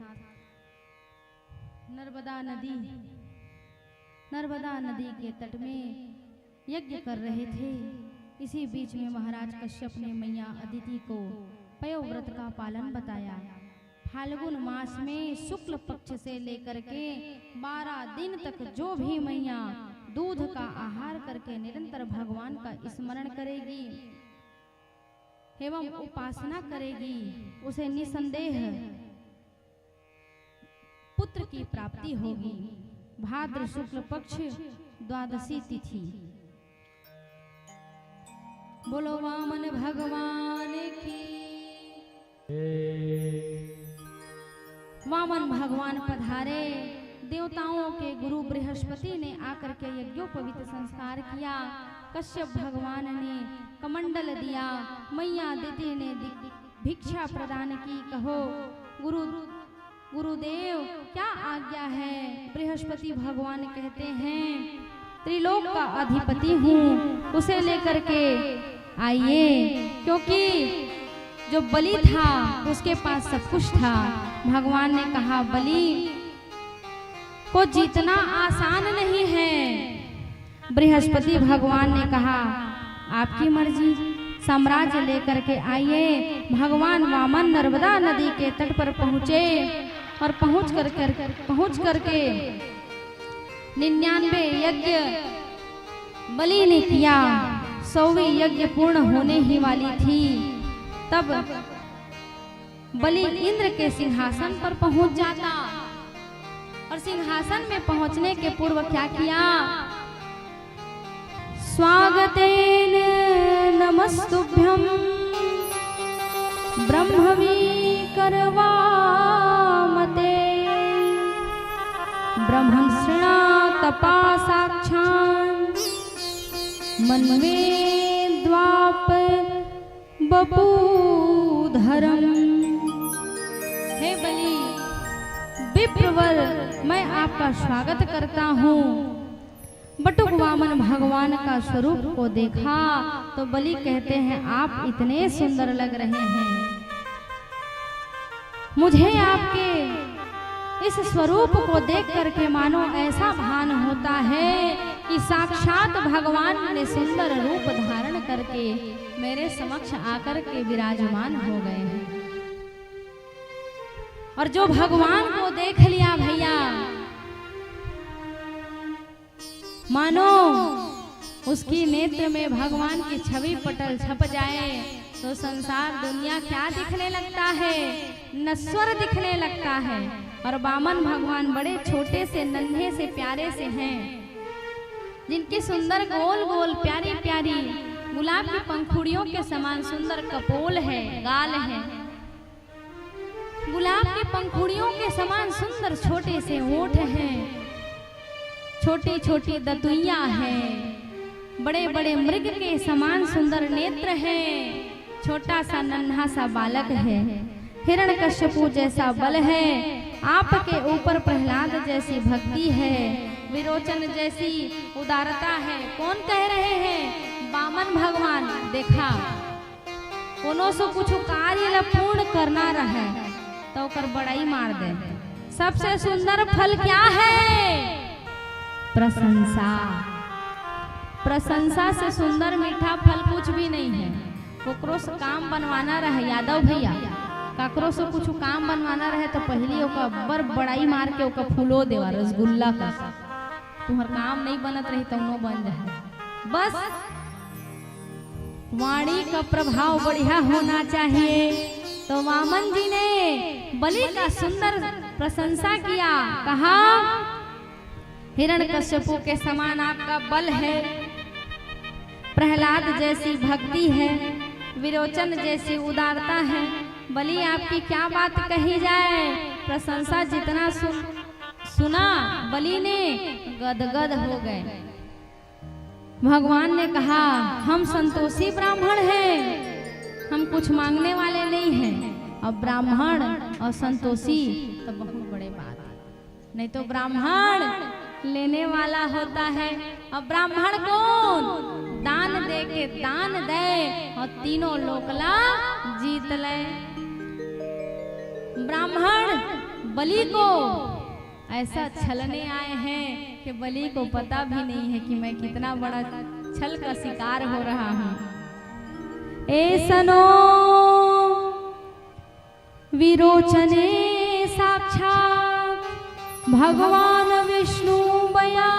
नर्मदा नदी के तट में यज्ञ कर रहे थे। इसी बीच में महाराज कश्यप ने मैया अदिति को पयोव्रत का पालन बताया। फाल्गुन मास में शुक्ल पक्ष से लेकर के 12 दिन तक जो भी मैया दूध का आहार करके निरंतर भगवान का स्मरण करेगी एवं उपासना करेगी, उसे निसंदेह पुत्र की प्राप्ति होगी। भाद्र शुक्ल पक्ष द्वादशी तिथि। बोलो वामन भगवान की। वामन भगवान पधारे। देवताओं के गुरु बृहस्पति ने आकर के यज्ञोपवीत संस्कार किया। कश्यप भगवान ने कमंडल दिया। मैया अदिति ने भिक्षा प्रदान की। कहो गुरुदेव क्या आज्ञा है? बृहस्पति भगवान कहते हैं त्रिलोक का अधिपति हूँ, उसे लेकर के आइए, क्योंकि जो बलि था उसके पास सब कुछ था। भगवान ने कहा बलि को जीतना आसान नहीं है। बृहस्पति भगवान ने कहा आपकी मर्जी, साम्राज्य लेकर के आइए। भगवान वामन नर्मदा नदी के तट पर पहुँचे और पहुँच करके 99 यज्ञ बलि ने किया। 100वीं यज्ञ पूर्ण होने ही वाली थी, तब बलि इंद्र के सिंहासन पर पहुंच जाता और सिंहासन में पहुंचने के पूर्व क्या किया? स्वागतेन नमस्तुभ्यं ब्रह्मवी करवामते ब्रह्मं सृणातपा साक्षात् मन्वे द्वाप बपूधरम। हे बलि विप्रवर, मैं आपका स्वागत करता हूँ। बटुक वामन भगवान का स्वरूप को देखा तो बलि कहते हैं आप इतने सुंदर लग रहे हैं, मुझे आपके इस स्वरूप को देख करके मानो ऐसा भान होता है कि साक्षात भगवान ने सुंदर रूप धारण करके मेरे समक्ष आकर के विराजमान हो गए हैं। और जो भगवान को देख लिया भैया, मानो उसकी नेत्र में भगवान की छवि पटल छप जाए तो संसार दुनिया क्या दिखने लगता है? नश्वर दिखने लगता है। और वामन भगवान बड़े छोटे से नन्हे से प्यारे से हैं, जिनकी सुंदर गोल गोल प्यारी प्यारी गुलाब की पंखुड़ियों के समान सुंदर कपोल है, गाल है। गुलाब की पंखुड़ियों के समान सुंदर छोटे से होठ हैं, छोटी छोटी दतुइया हैं, बड़े बड़े मृग के समान सुंदर नेत्र हैं, छोटा सा नन्हा सा बालक है, हिरण्यकश्यपु जैसा बल है, आपके ऊपर प्रहलाद जैसी भक्ति है, विरोचन जैसी उदारता है। कौन कह रहे हैं? वामन भगवान। देखा कोनो से कुछ कार्य पूर्ण करना रहे तो कर बड़ाई मार दे। सबसे सुंदर फल क्या है? प्रशंसा। प्रशंसा से सुंदर मीठा फल कुछ भी नहीं है। ककरो से काम बनवाना रहे यादव भैया, ककरो से कुछ काम बनवाना रहे तो पहले ओका बर बड़ाई मार के ओका फूलो देवा रसगुल्ला का। तुम्हार काम नहीं बनत रही तो नो बन जाए। बस वाणी का प्रभाव बढ़िया होना चाहिए। तो वामन जी ने बलि का सुंदर प्रशंसा किया। कहा हिरण्यकश्यपु के समान आपका बल है, प्रहलाद जैसी भक्ति है, विरोचन जैसी उदारता है। बलि आपकी क्या बात कही जाए। प्रशंसा जितना सुना बलि ने गदगद हो गए। भगवान ने कहा हम संतोषी ब्राह्मण हैं, हम कुछ मांगने वाले नहीं हैं। अब ब्राह्मण और संतोषी तो बहुत बड़े बात है, नहीं तो ब्राह्मण लेने वाला होता है। अब ब्राह्मण कौन? दान दे के दान दे और तीनों लोकला जीत ले। ब्राह्मण बलि को ऐसा छलने आए हैं कि बलि को पता भी नहीं है कि मैं कितना बड़ा छल का शिकार हो रहा हूँ। ऐसनो विरोचने साक्षात भगवान विष्णु बया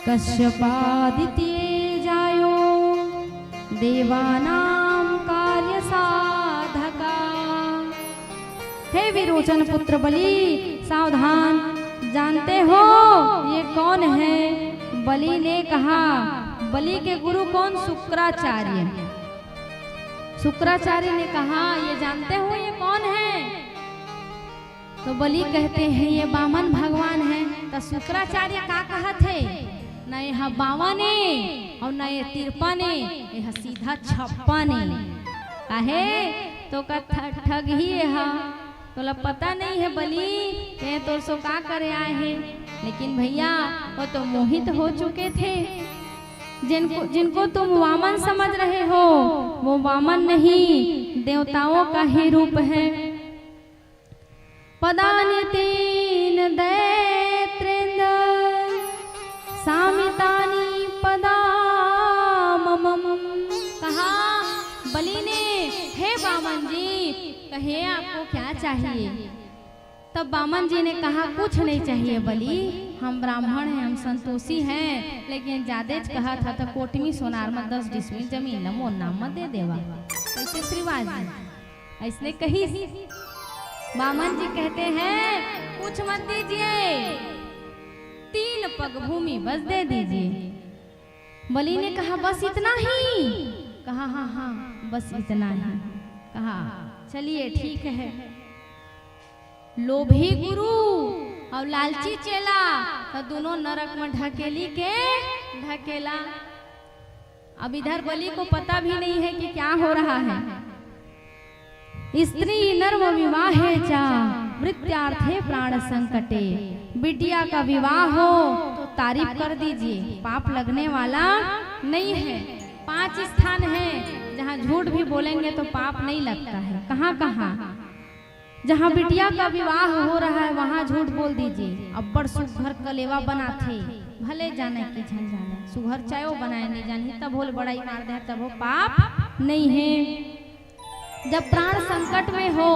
कश्यपादित्य जायो देवानां कार्य साधका। हे विरोचन पुत्र बलि सावधान, जानते हो ये कौन है? बलि ने कहा। बलि के गुरु कौन? शुक्राचार्य। शुक्राचार्य ने कहा ये जानते हो ये कौन है? तो बलि कहते हैं ये वामन भगवान है। तो शुक्राचार्य का कहा थे? न यह बावने और न ये तिरपने, यह सीधा छप्पने। काहे? तो का ठग ही है। तो पता नहीं है बलि ये तो सो का करे आए हैं। लेकिन भैया वो तो मोहित हो चुके थे। जिनको तुम वामन समझ रहे हो वो वामन नहीं, देवताओं का ही रूप है। पदानि तीन दैत्रेन्द्र सामितानि पदामम। कहा बलि ने, हे वामन जी कहे आपको क्या चाहिए? तब वामन जी ने कहा कुछ नहीं चाहिए बलि, हम ब्राह्मण हैं, हम संतोषी हैं, लेकिन जादेज कहा था तो कोटमी सोनार में 10 डिसमिल जमीन मोर नाम में दे देवा। ऐसे श्रीवास जी ऐसने कही। वामन जी कहते हैं कुछ मत दीजिए, 3 पग भूमि बस दे दीजिए। बलि ने कहा बस इतना ही? कहा हाँ हाँ बस इतना ही। कहा चलिए ठीक है। लोभी गुरु और लालची चेला तो दोनों नरक में ढकेली के ढकेला। अब इधर बलि को पता भी नहीं है कि क्या हो रहा है। स्त्री नर्म विवाहे चा मृत्यार्थे प्राण संकटे। बिटिया का विवाह हो तो तारीफ कर दीजिए, पाप लगने वाला नहीं है। 5 स्थान है जहाँ झूठ भी बोलेंगे तो पाप नहीं लगता है। कहाँ कहाँ? जहाँ बिटिया का विवाह हो रहा है वहाँ झूठ बोल दीजिए। अब्बड़ सुघर कलेवा बनाथे, भले जाने की झन जाने, सुघर चायो बनाए नहीं जानी तब होल बड़ाई मार दे तब वो पाप नहीं है। जब प्राण संकट में हो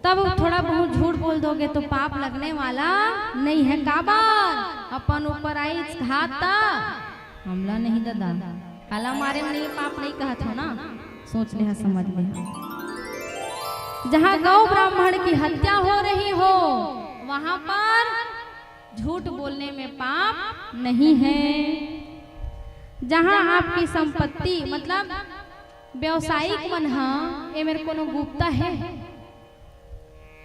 तब थोड़ा बहुत झूठ बोल दोगे तो पाप लगने वाला नहीं है। काबर अपन ऊपर आई घाता हमला नहीं दादा, काला मारे में नहीं पाप नहीं कहा था ना, सोच ले समझ ले। जहाँ गौ ब्राह्मण की हत्या हो रही हो वहां पर झूठ बोलने में पाप नहीं है। जहाँ आपकी संपत्ति मतलब व्यवसायिक मन ये मेरे को गुप्ता है,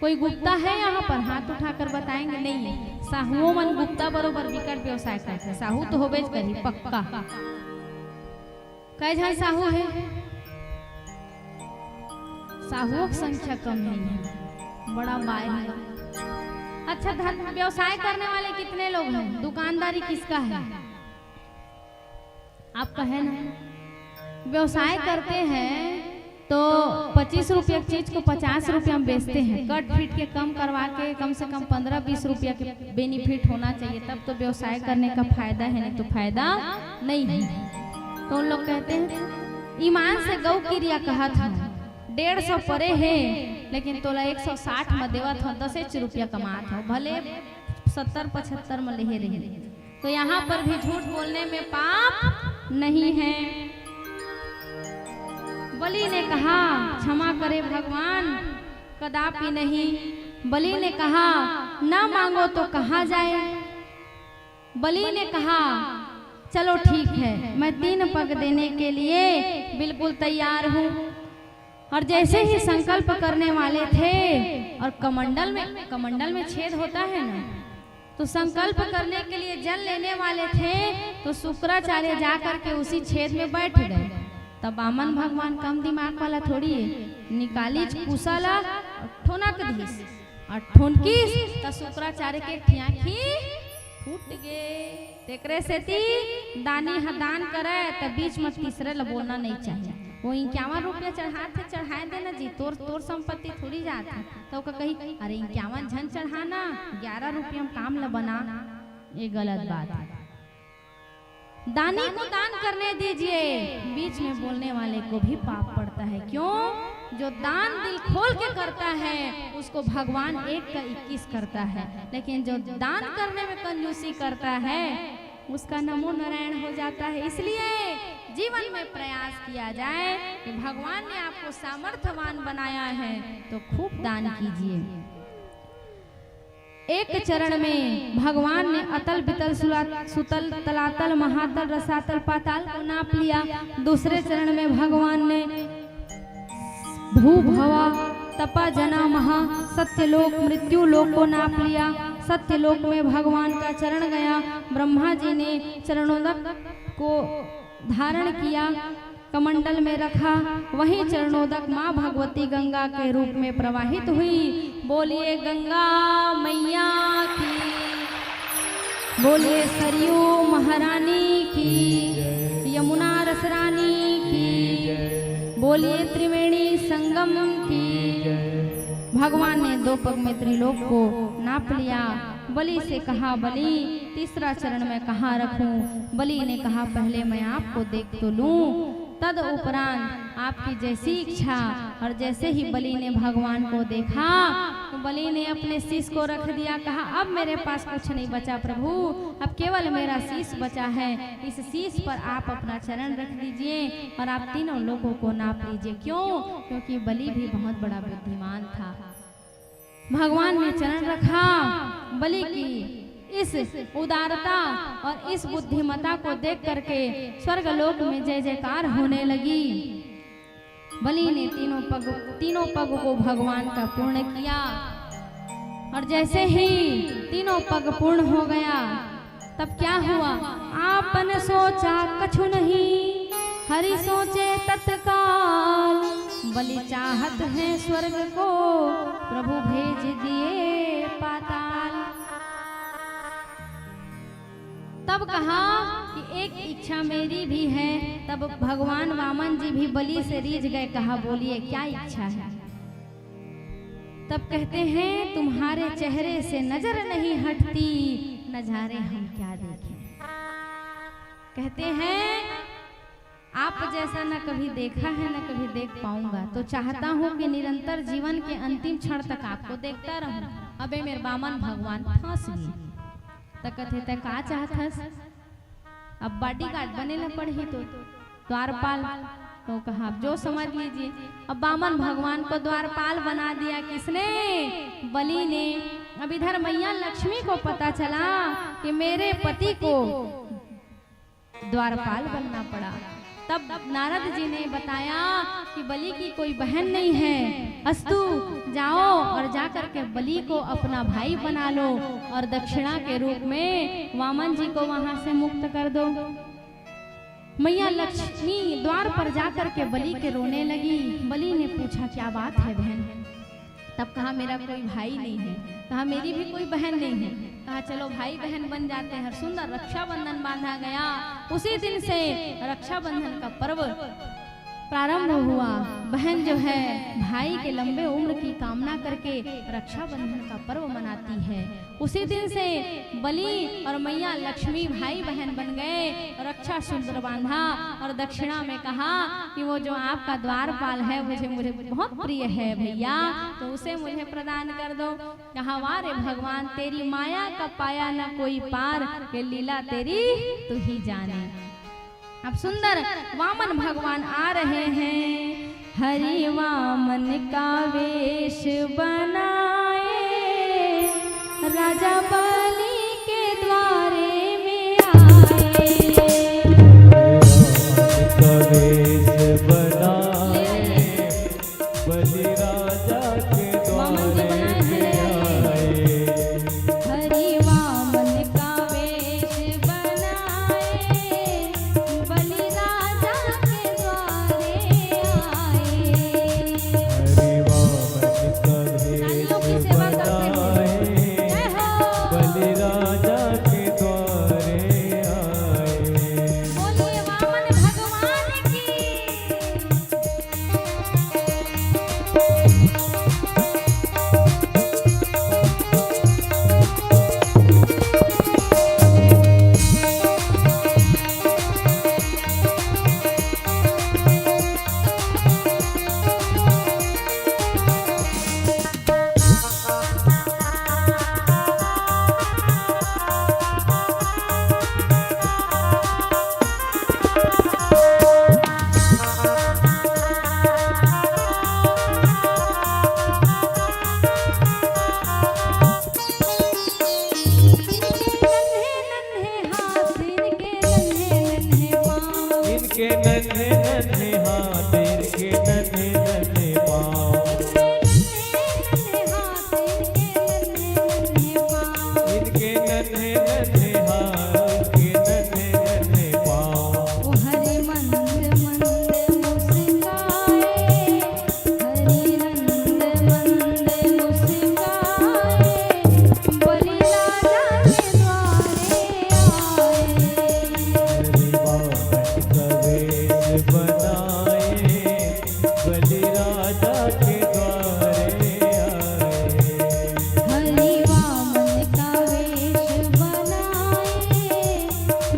कोई गुप्ता है यहाँ पर? हाथ उठाकर बताएंगे नहीं। साहुओं मन गुप्ता बरोबर विकट व्यवसाय करते। साहू तो होबेज करी पक्का। कई जन साहू है? साहुओं की संख्या कम नहीं है, बड़ा बाय है। अच्छा धन व्यवसाय करने वाले कितने लोग हैं? दुकानदारी किसका है? आपका है ना? व्यवसाय करते हैं तो 25 रुपया की चीज को 50 रुपया में बेचते हैं। कट फीट के कम करवा के कम से कम 15-20 रुपया के बेनिफिट होना चाहिए, तब तो व्यवसाय करने का फायदा है, नहीं तो फायदा नहीं है। तो उन लोग कहते हैं ईमान से गौ क्रिया कहा था 150 परे है, लेकिन तोला 160 में देवा था 10 रुपया कमा था, भले 70-75 में ले रही। तो यहाँ पर भी झूठ बोलने में पाप नहीं है। बलि ने कहा क्षमा करे भगवान, कदापि नहीं। बलि ने कहा ना मांगो तो कहा जाए। बलि ने कहा चलो ठीक है, मैं 3 पग देने के लिए बिल्कुल तैयार हूँ। और जैसे ही संकल्प करने वाले थे और कमंडल में छेद होता है ना, तो संकल्प करने के लिए जल लेने वाले थे, तो शुक्राचार्य जाकर के उसी छेद में बैठ गए। तब वामन भगवान कम दिमाग वाला थोड़ी है, निकाली कुशला ठोनक धीस और ठोनकीस तो शुक्राचार्य के ठियाखी फूट गए। तेकरे से ती दानी हदान करे तो बीच में तीसरे ल बोलना नहीं चाहिए। वो 51 रुपया चढ़ाए देना जी, तोर संपत्ति थोड़ी जाती। तो कही अरे 51 झन चढ़ाना, 11 रुपया में काम ल बना, ये गलत बात है। दानी को दान करने दीजिए, बीच में बोलने वाले को भी पाप पड़ता है। क्यों? जो दान दिल खोल के करता है उसको भगवान 1 का 21 करता है, लेकिन जो दान करने में कंजूसी करता है उसका नमो नारायण हो जाता है। इसलिए जीवन में प्रयास किया जाए कि भगवान ने आपको सामर्थ्यवान बनाया है तो खूब दान कीजिए। एक चरण में भगवान ने अतल बितल सुतल तलातल महातल रसातल पाताल को नाप लिया। दूसरे चरण में भगवान ने भू भवा तपा जना महा सत्यलोक मृत्यु लोक को नाप लिया। सत्यलोक में भगवान का चरण गया, ब्रह्मा जी ने चरणोदक को धारण किया, कमंडल में रखा। वही चरणोदक माँ भगवती गंगा के रूप में प्रवाहित हुई। बोलिए गंगा मैया की, बोलिए सरयू महारानी की, यमुना रसरानी की, बोलिए त्रिवेणी संगम की। भगवान ने 2 पग में त्रिलोक को नाप लिया। बलि से कहा, बलि तीसरा चरण में कहाँ रखूं? बलि ने कहा, पहले मैं आपको देख तो लूं, तद उपरांत आपकी जैसी इच्छा। और जैसे ही बलि ने भगवान को देखा तो बलि ने अपने शीश को रख दिया। कहा, अब मेरे पास कुछ नहीं बचा प्रभु, अब केवल मेरा शीश बचा है। इस शीश पर आप अपना चरण रख दीजिए और आप तीनों लोगों को नाप लीजिए। क्यों? क्योंकि बलि भी बहुत बड़ा बुद्धिमान था। भगवान ने चरण रखा। बलि की इस उदारता और इस बुद्धिमता को देख करके स्वर्गलोक में जय जयकार होने लगी। बलि ने तीनों पग को भगवान का पूर्ण किया और जैसे ही तीनों पग पूर्ण हो गया तब क्या हुआ? आपने सोचा कछु नहीं, हरि सोचे तत्काल। बलि चाहत है स्वर्ग को, प्रभु भेज दिए पाताल। तब कहा कि एक इच्छा मेरी भी है। तब भगवान वामन जी भी बलि से रीझ गए। कहा, बोलिए क्या इच्छा है? तब कहते हैं, तुम्हारे चेहरे से नजर नहीं हटती, नजारे हम क्या देखें। कहते हैं, आप जैसा न कभी देखा है न कभी देख पाऊंगा, तो चाहता हूँ कि निरंतर जीवन के अंतिम क्षण तक आपको देखता रहूं। अबे मेरे वामन भगवान फंस गए। कथे ते का चाहथस? अब बॉडीगार्ड बने न पड़ी तो द्वारपाल। तो कहा, अब जो समझ लीजिए। अब वामन भगवान को द्वारपाल बना दिया। किसने? बलि ने। अब इधर मैया लक्ष्मी को पता चला कि मेरे पति को द्वारपाल बनना पड़ा। तब नारद जी ने बताया कि बलि की कोई बहन नहीं है, अस्तु जाओ और जाकर के बलि को अपना भाई बना लो और दक्षिणा के रूप में वामन जी को वहां से मुक्त कर दो। मैया लक्ष्मी द्वार पर जाकर के बलि के रोने लगी। बलि ने पूछा, क्या बात है बहन? तब कहा, मेरा कोई भाई नहीं है। कहा, मेरी भी कोई बहन नहीं है। कहा, चलो भाई बहन बन जाते हैं। सुंदर रक्षाबंधन बांधा गया। उसी दिन से रक्षाबंधन का पर्व प्रारंभ हुआ। बहन जो है भाई के लंबे उम्र की कामना करके रक्षाबंधन का पर्व मनाती है। उसी दिन से बलि और मैया लक्ष्मी भाई बहन बन गए। रक्षा सूत्र बांधा और दक्षिणा में कहा कि वो जो आपका द्वारपाल है मुझे बहुत प्रिय है भैया, तो उसे मुझे प्रदान कर दो। कहा, वारे भगवान तेरी माया का पाया न कोई पार, के लीला तेरी तू ही जाने। अब सुंदर वामन भगवान आ रहे हैं। हरि वामन का वेश बनाए, राजा बलि के द्वारे में आए। का वेश बनाए, बलि राजा के द्वारे में आए। हरि वामन का वेश बनाए, बलि राजा के द्वारे आए। हरि वामन का वेश बनाए, बलि नन्हे नन्हे हाथ, इनके नन्हे नन्हे पाँव, इनके नन्हे नन्हे हाथ, इनके नन्हे नन्हे पाँव। ओ हरे मंद मंद मुस्काए, हरे नंद मंद मुस्काए, बलि राजा के द्वारे आए। हरि बामन का वेश बनाए, बलि राजा के द्वारे आए। हरि वामन का वेश बनाए,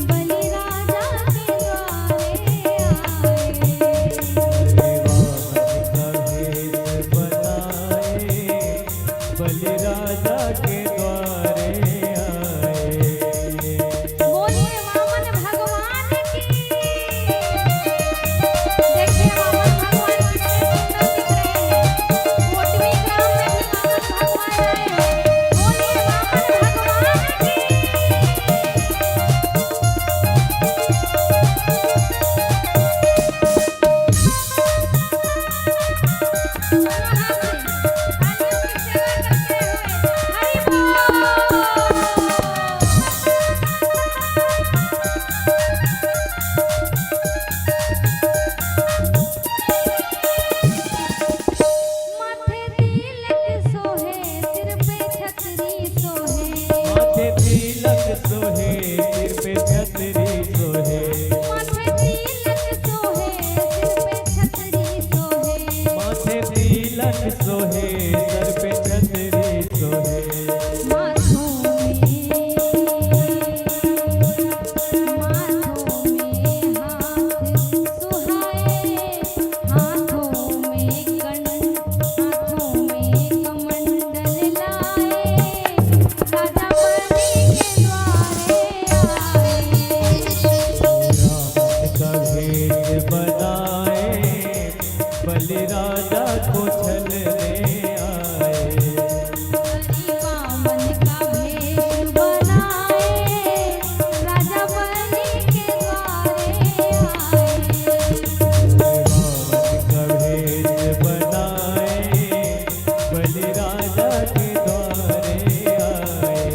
बलि राजा के द्वारे आए। हरि वामन का वेश बनाए, बलि राजा के द्वारे आए। बोलिए वामन भगवान की। देखिए वामन भगवान कितने सुंदर दिख रहे हैं। कोटवी ग्राम में भी वामन भगवान आए हैं। बोलिए वामन भगवान की। दोनों हाथ से तालियों की सेवा करते हुए हरि बोल। माथे तिलक सोहे, सिर पे छतरी सोहे। माथे तिलक सोहे, सिर पे छतरी सोहे, माथे तिलक सोहे, सिर पे छतरी सोहे। माथे तिलक सोहे, सर पे छतरी सोहे। माथों में हाथ सुहाए, हाथों में कमंडल लाए, राजा बलि के द्वारे आए। रावण का भेष बनाए, बलि राजा को छलने आए। हरि वामन का भेष बनाए, राजा बलि के द्वारे आए। रावण का भेष बनाए, बलि राजा के द्वारे आए।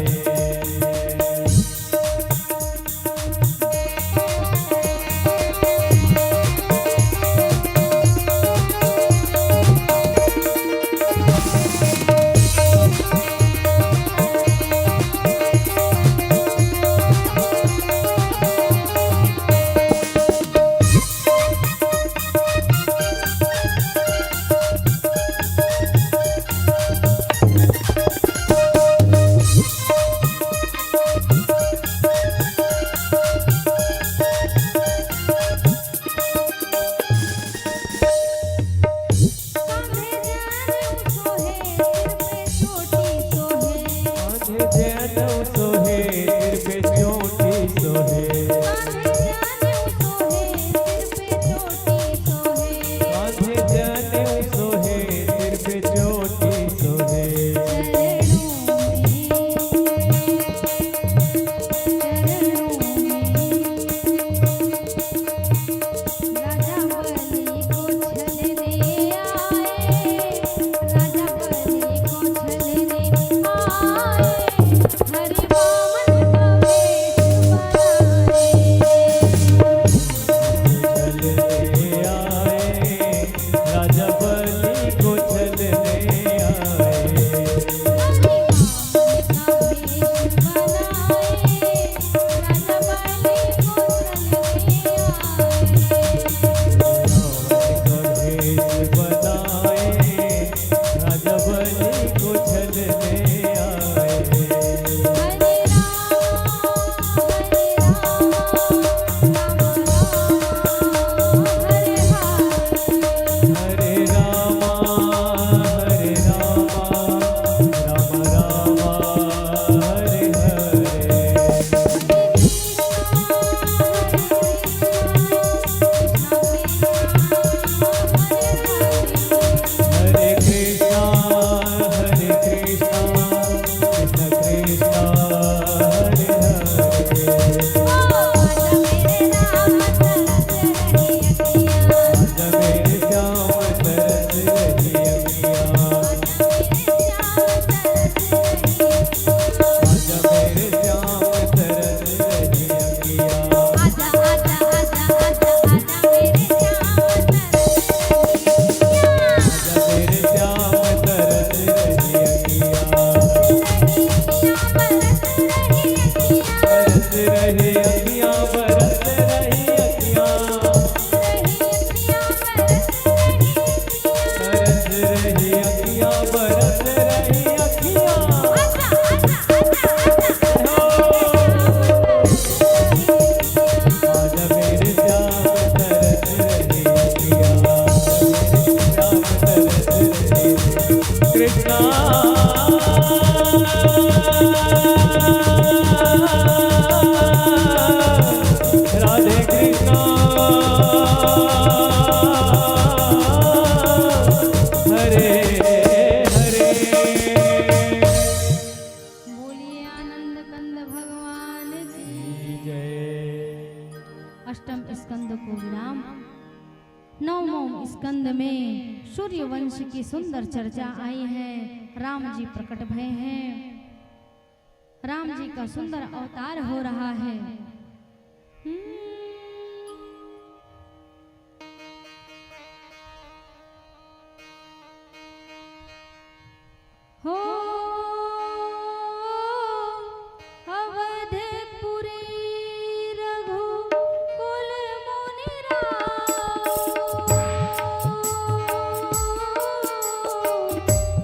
राधे कृष्ण हरे हरे। बोलिए आनंद कंद भगवान की। जय। अष्टम स्कंद को विराम। नवम स्कंद में सूर्य वंश की सुंदर चर्चा आई है। राम जी प्रकट भय हैं। राम जी का सुंदर अवतार हो रहा है। हो अवधपुरी रघुकुल मुनि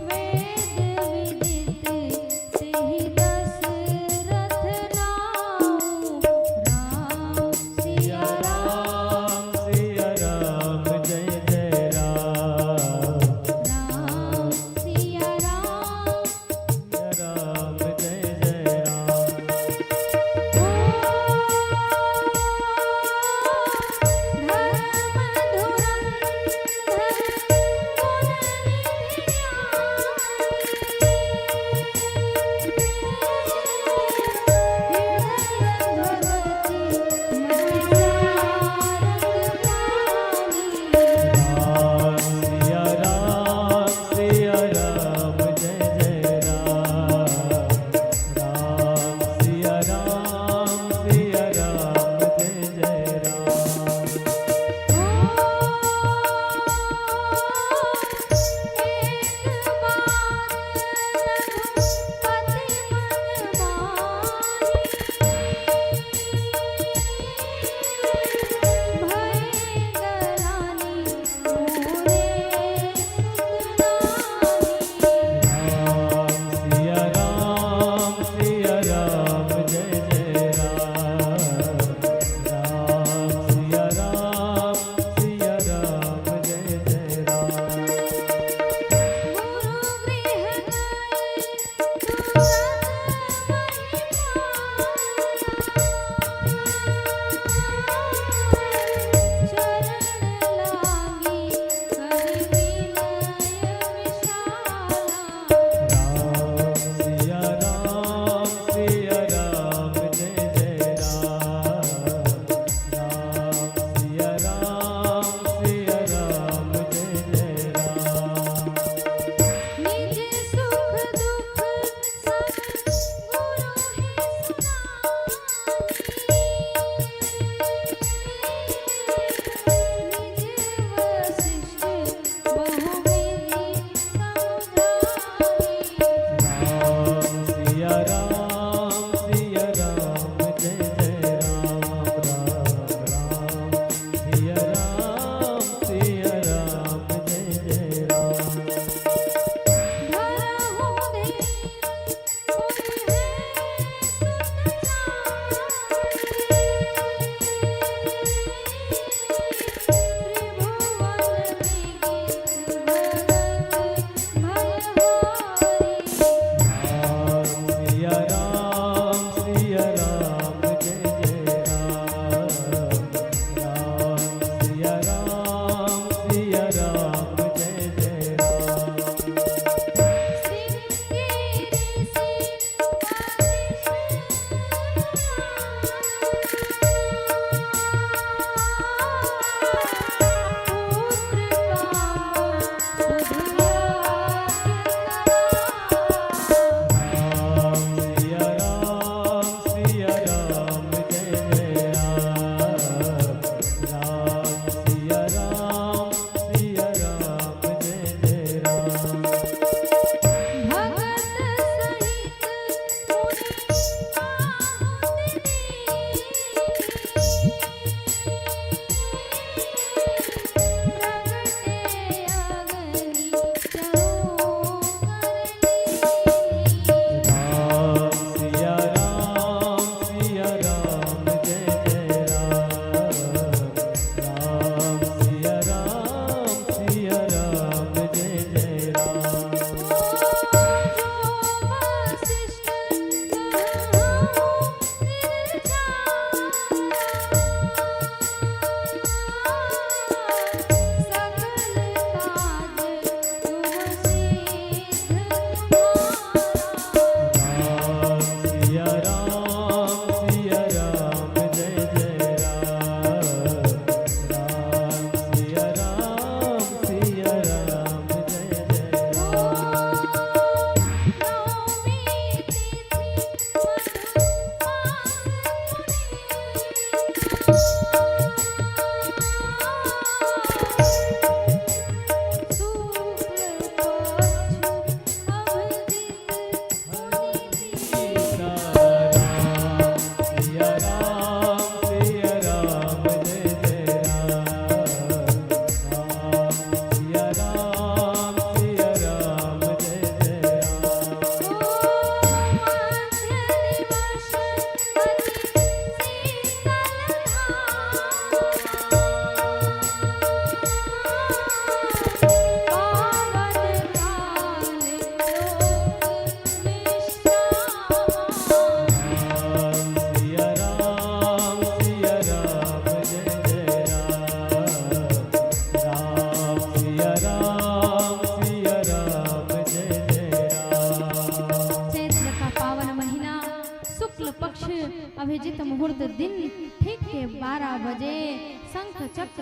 वेद विदित तेहि दशरथ नाऊ। राम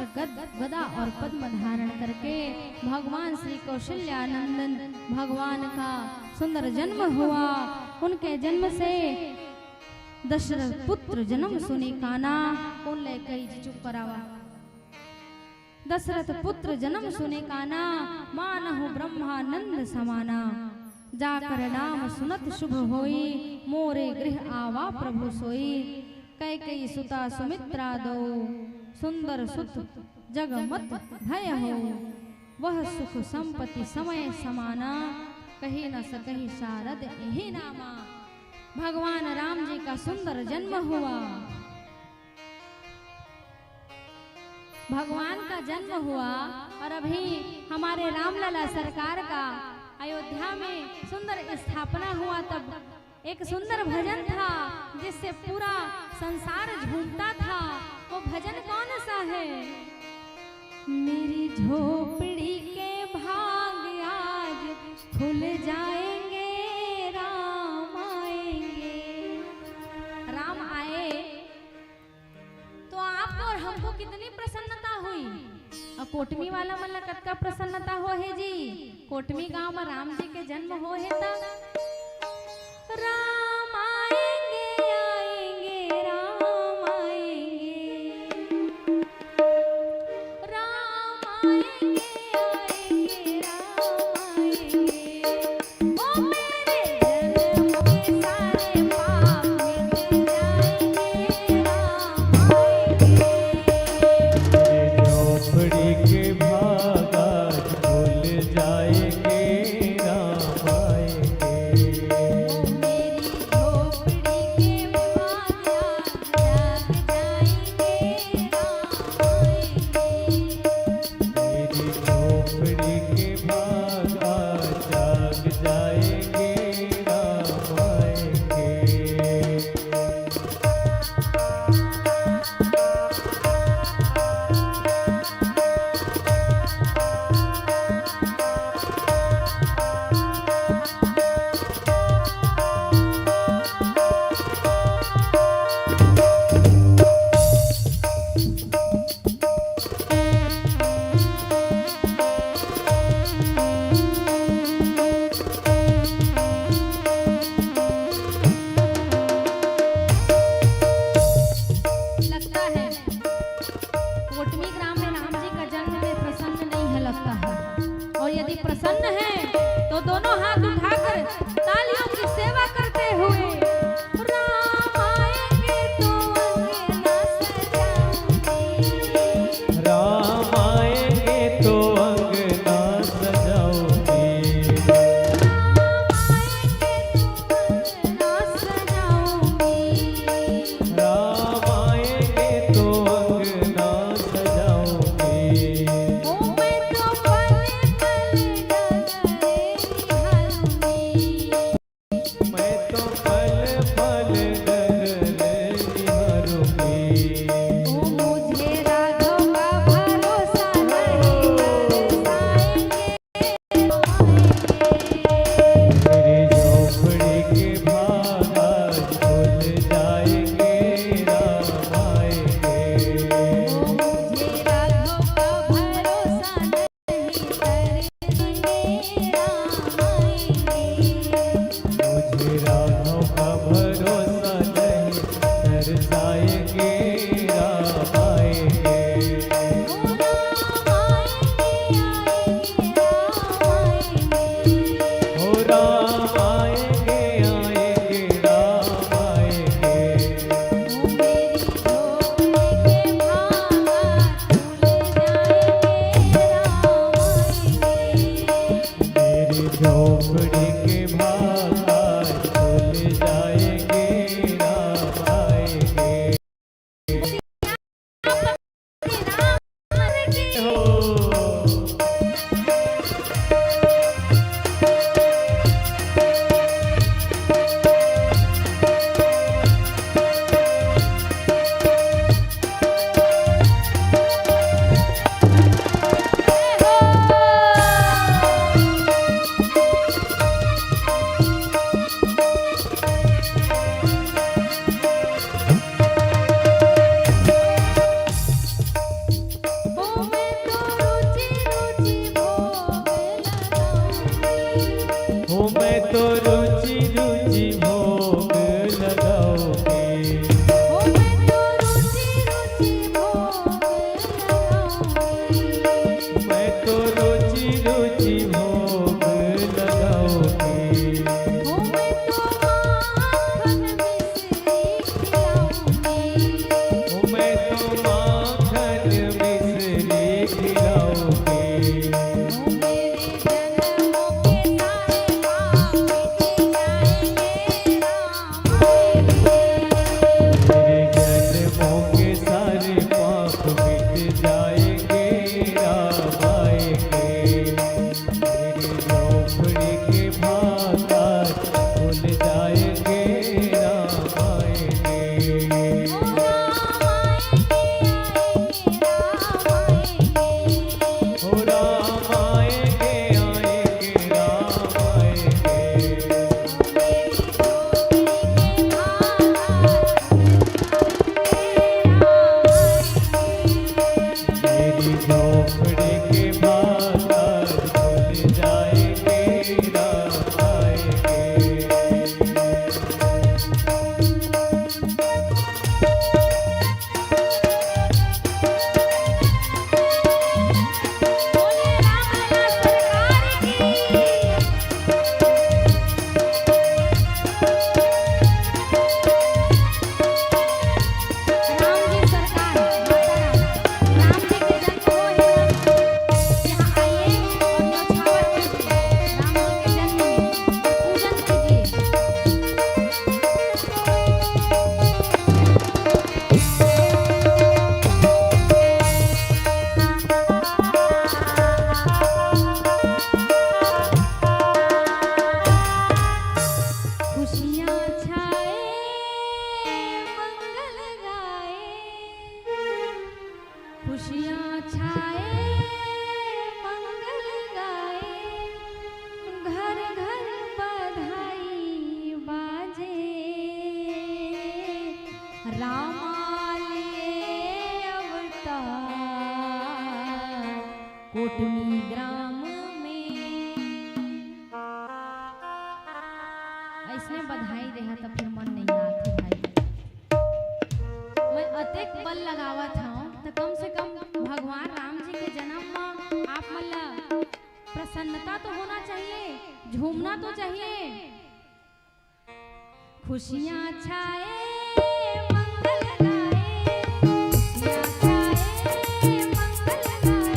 चक्र गदा और पद्म धारण करके भगवान श्री कौशल्यानंदन भगवान का सुंदर जन्म हुआ। उनके जन्म से दशरथ पुत्र जन्म सुनी काना कौन ले कई चुप करावा। दशरथ पुत्र जन्म सुने काना मानहु ब्रह्मानंद समाना। जाकर नाम सुनत शुभ होई मोरे गृह आवा प्रभु सोई। कई सुता सुमित्रा दो सुंदर सुत जगमत भय हो। वह सुख संपत्ति समय समाना कही न सकही शारद यही नामा। भगवान राम जी का सुंदर जन्म हुआ। भगवान का जन्म हुआ और अभी हमारे रामलला सरकार का अयोध्या में सुंदर स्थापना हुआ। तब एक सुंदर भजन था जिससे पूरा संसार झूमता था। वो भजन कौन सा है? मेरी झोपड़ी के भाग आज खुल जाएंगे, राम आएंगे। राम आए तो आपको और हमको कितनी प्रसन्नता हुई। और कोटमी वाला मन कतका प्रसन्नता हो है जी। कोटमी गांव में राम जी के जन्म हो है तब राम आएंगे आएंगे राम आएंगे, राम आएंगे आएंगे राम आएंगे। ओ मेरे जन्म के सारे पाप मिट जाएंगे, राम आएंगे। झोपड़ी के भाग आज खुल जाएंगे, राम आएंगे। खोपड़ी के भाग आज खुल जाएंगे, राम आएंगे। बोले रामलला सरकार की। राम जी सरकार, माता राम जी के जन्म हो यहाँ आइए और न्यौछावर कीजिए। राम जी के जन्म में पूजन कीजिए। खुशियाँ छाए मंगल गाए, खुशियाँ छाए मंगल गाए, घर घर बधाई बाजे, रामा लिए अवतार कोटमी ग्राम में। ऐसने बधाई देहा तो फिर मन नहीं आती भाई। मैं अतेक बल लगावत हूँ तो कम से कम भगवान राम जी के जन्म में आप मतलब प्रसन्नता तो होना चाहिए, झूमना तो चाहिए। खुशियाँ छाए मंगल गाए, खुशियाँ छाए मंगल गाए,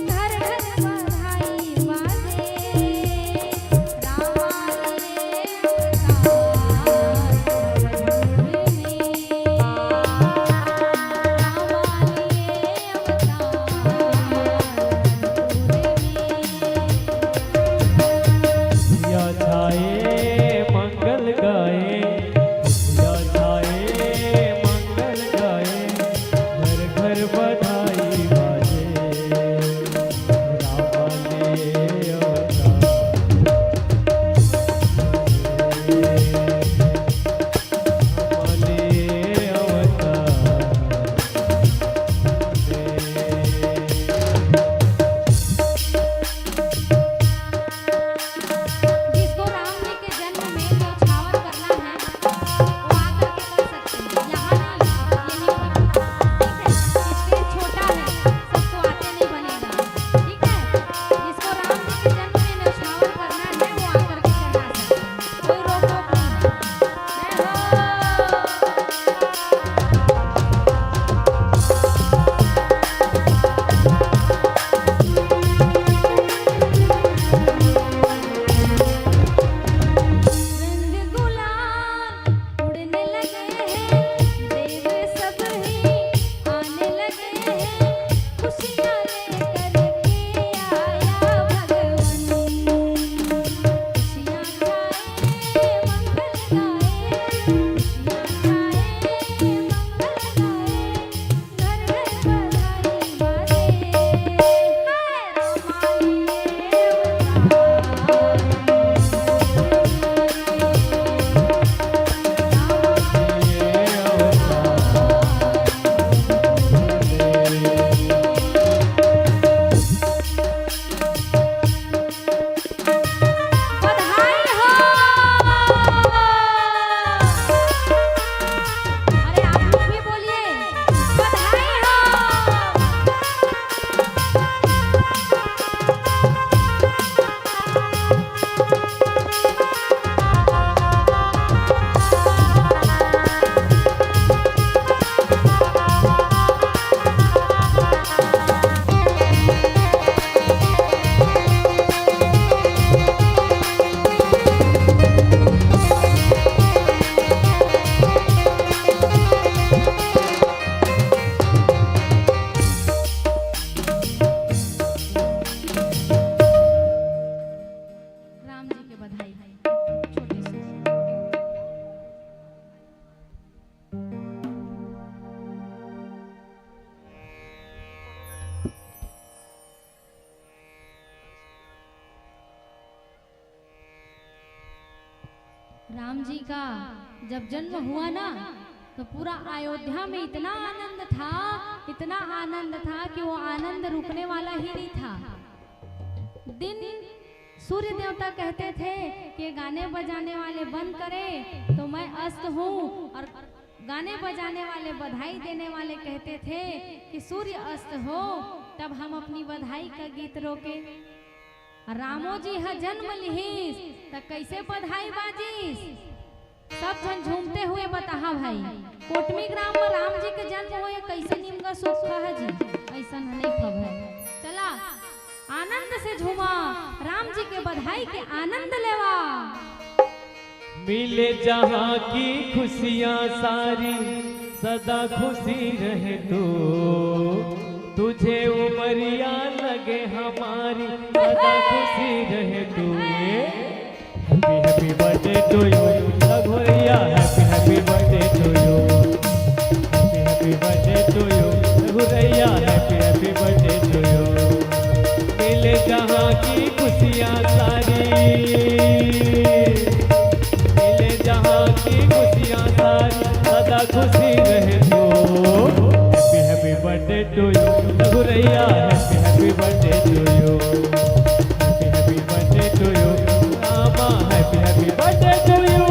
घर घर बधाई बाजे, रामा लिए अवतार मधुर में, रामा लिए अवतार मधुर में। या छाए मंगल गाए, या छाए मंगल गाए, घर घर बधाई बाजे, रामा लिए अवतार। रामा लिए अवतार। जिसको राम जी के जन्म में न्यौछावर करना है वो आकर के कर सकते हैं। यहाँ नहीं, यही मतलब ठीक है। स्टेज छोटा है, सबको आते नहीं बनेगा, ठीक है। जिसको राम जी के जन्म में न्यौछावर करना है वो आकर के करवा सकते हैं, कोई रोक टोक नहीं है। जय रंग गुलाल उड़ने लगे हैं, देव सब ही आने लगे हैं, खुशियाँ लेकर के आया भगवन। खुशियाँ छाए मंगल गाए, खुशियाँ छाए मंगल गाए, घर घर बधाई बाजे, हाय रामा लिए बधाई हो। अरे आप लोग भी बोलिए बधाई हो। राम जी के बधाई छोटे से। राम जी का जब जन्म हुआ ना तो पूरा अयोध्या में इतना आनंद था कि वो आनंद रुकने वाला ही नहीं था। दिन सूर्य देवता कहते थे कि गाने बजाने वाले बंद करें तो मैं अस्त हूँ, और गाने बजाने वाले बधाई देने वाले कहते थे कि सूर्य अस्त हो तब हम अपनी बधाई का गीत रोके। रामो जी हा जन्म लिहिस त कैसे बधाई बाजीस, सब जन झूमते हुए बताहा भाई कोटमी ग्राम में राम जी के जन्म हुए कैसे निमगा सुख है जी, ऐसा नहीं खबर है। चला आनंद से झूमा, राम जी के बधाई के आनंद लेवा। मिले जहाँ की खुशियाँ सारी सदा खुशी रहे तो, तुझे उमरिया लगे हमारी सदा खुशी रहे तू। Happy happy birthday to you रघुरैया, happy happy birthday to you, happy happy birthday to you रघुरैया, happy happy birthday to you. मिले जहाँ की खुशियाँ सारी, मिले जहाँ की खुशियाँ सारी सदा खुशी रहे तू। Happy happy birthday to you रघुरैया, happy happy birthday to you, happy happy birthday to you Rama, happy happy birthday to you.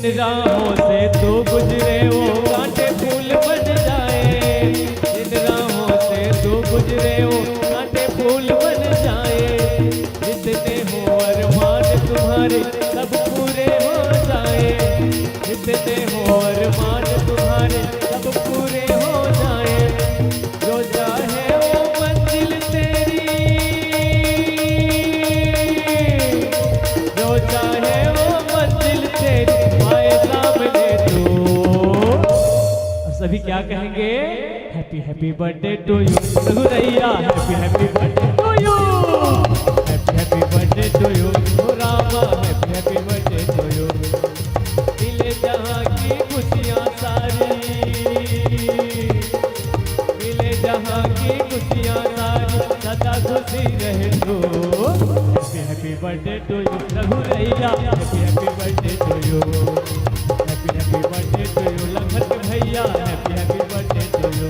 जिन राहों से तू गुजरे वो कांटे फूल बन जाए, जिन राहों से तू गुजरे वो कांटे फूल बन जाए। जितने हो अरमान तुम्हारे सब पूरे हो जाए, जितने हो अरमान तुम्हारे सब पूरे हो जाए। जो चाहे वो मंजिल तेरी, जो चाहे वो मंजिल तेरी सभी क्या कहेंगे, happy happy birthday to you रघुरैया, happy happy birthday to you, happy happy birthday to you Rama, happy happy birthday to you. मिले जहाँ की खुशियाँ सारी, मिले जहाँ की खुशियाँ सारी सदा खुशी रहे तू। Happy happy birthday to you रघुरैया, happy happy birthday to you, happy happy birthday to you Lakhan भैया, happy happy birthday to you,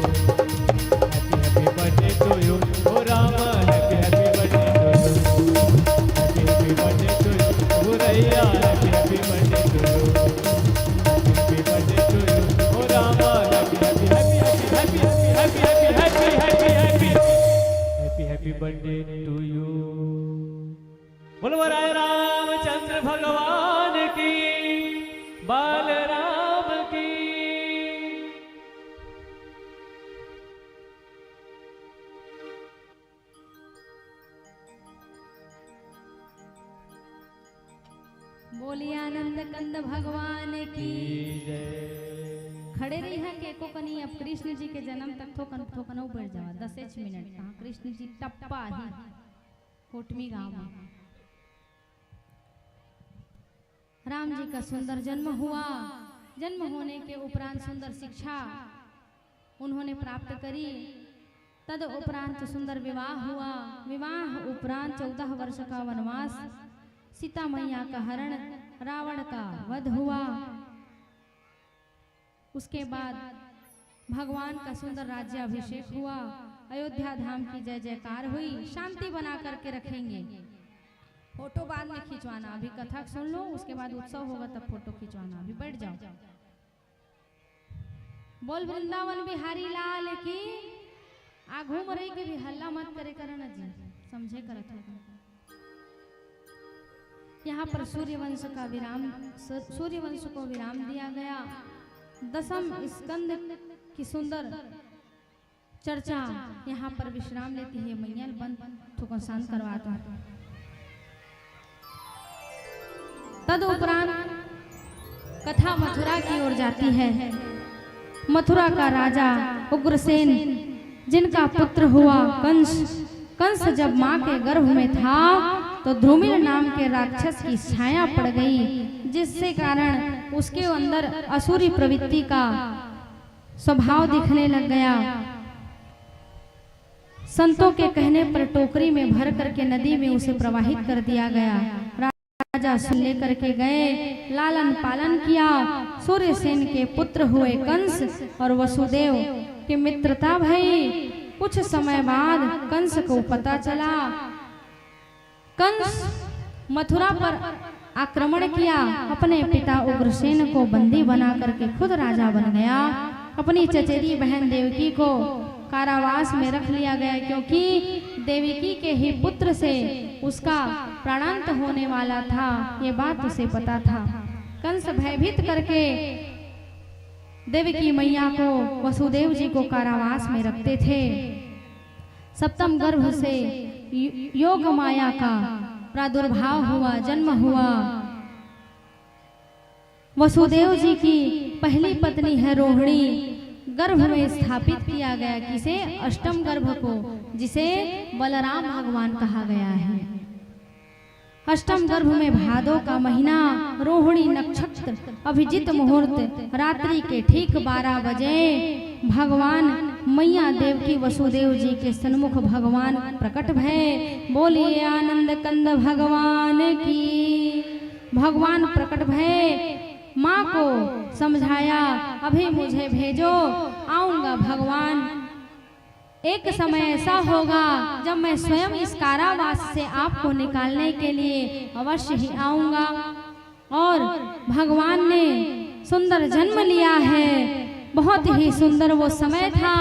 happy happy birthday to you ओ Rama, happy happy birthday to you, happy happy birthday to you रघुरैया, happy happy birthday to you, happy happy birthday to you ओ Rama, happy happy happy happy happy happy happy happy happy happy happy birthday to you. बोलो राय रामचंद्र भगवान की, बालराम की। बोलिए आनंद कंद भगवान की जय। खड़े रही है के को कनी अब कृष्ण जी के जन्म तक थोकनऊ बढ़ जावा 10 मिनट कहाँ कृष्ण जी टप्पा ही कोटमी गांव में राम जी का सुंदर जन्म हुआ। जन्म होने के उपरांत सुंदर शिक्षा उन्होंने प्राप्त करी। तद उपरांत सुंदर विवाह हुआ। विवाह उपरांत 14 वर्ष का वनवास, सीता मैया का हरण, रावण का वध हुआ। उसके बाद भगवान का सुंदर राज्याभिषेक हुआ। अयोध्या धाम की जय जयकार हुई। शांति बना करके रखेंगे। फोटो बाद में खिंचवाना, अभी कथा सुन लो, उसके बाद उत्सव होगा तब फोटो खिंचवाना। अभी बैठ जाओ। बोल वृंदावन बिहारी लाल की। आ घूम रही के भी हल्ला मत करे करना जी, समझे करत है। यहाँ पर सूर्यवंश का विराम, सूर्यवंश को विराम दिया गया। 10वें स्कंद की सुंदर चर्चा यहाँ पर विश्राम लेती है। मैया बंद थोड़ा शांत करवाता। तदुपरांत कथा मथुरा की ओर जाती है। मथुरा का राजा उग्रसेन, जिनका पुत्र हुआ कंस, कंस जब माँ के गर्भ में था तो ध्रुमिल नाम के राक्षस की छाया पड़ गई, जिससे कारण उसके अंदर असुरी प्रवृत्ति का स्वभाव दिखने लग गया। संतों के कहने पर टोकरी में भर करके नदी में उसे प्रवाहित कर दिया गया। राजा लेकर के गए, लालन पालन किया। सूर्यसेन के पुत्र हुए कंस और वसुदेव की मित्रता भई। कुछ समय बाद कंस को पता चला, कंस मथुरा पर आक्रमण किया, अपने पिता उग्रसेन को बंदी बना करके खुद राजा बन गया। अपनी चचेरी बहन देवकी को कारावास में रख लिया गया, क्योंकि देवकी के ही पुत्र से उसका प्राणांत होने वाला था, ये बात उसे पता था। कंस भयभीत करके देवकी मैया को, वसुदेव जी को कारावास में रखते थे। सप्तम गर्भ से योग माया का प्रादुर्भाव हुआ, जन्म हुआ। वसुदेव जी की पहली पत्नी है रोहिणी, गर्भ में स्थापित किया गया, किसे? अष्टम गर्भ को, जिसे बलराम भगवान कहा गया है। अष्टम गर्भ में भादो का महीना, रोहिणी नक्षत्र, अभिजीत मुहूर्त, रात्रि के ठीक 12 बजे भगवान मैया देवकी वसुदेव जी के सन्मुख भगवान प्रकट भय। बोलिए आनंद कंद भगवान की। भगवान प्रकट भय, माँ को समझाया, अभी मुझे भेजो, आऊंगा भगवान। एक समय ऐसा होगा जब मैं स्वयं इस कारावास से आपको निकालने के लिए अवश्य ही आऊंगा। और भगवान ने सुंदर जन्म लिया है, बहुत ही सुंदर वो समय था।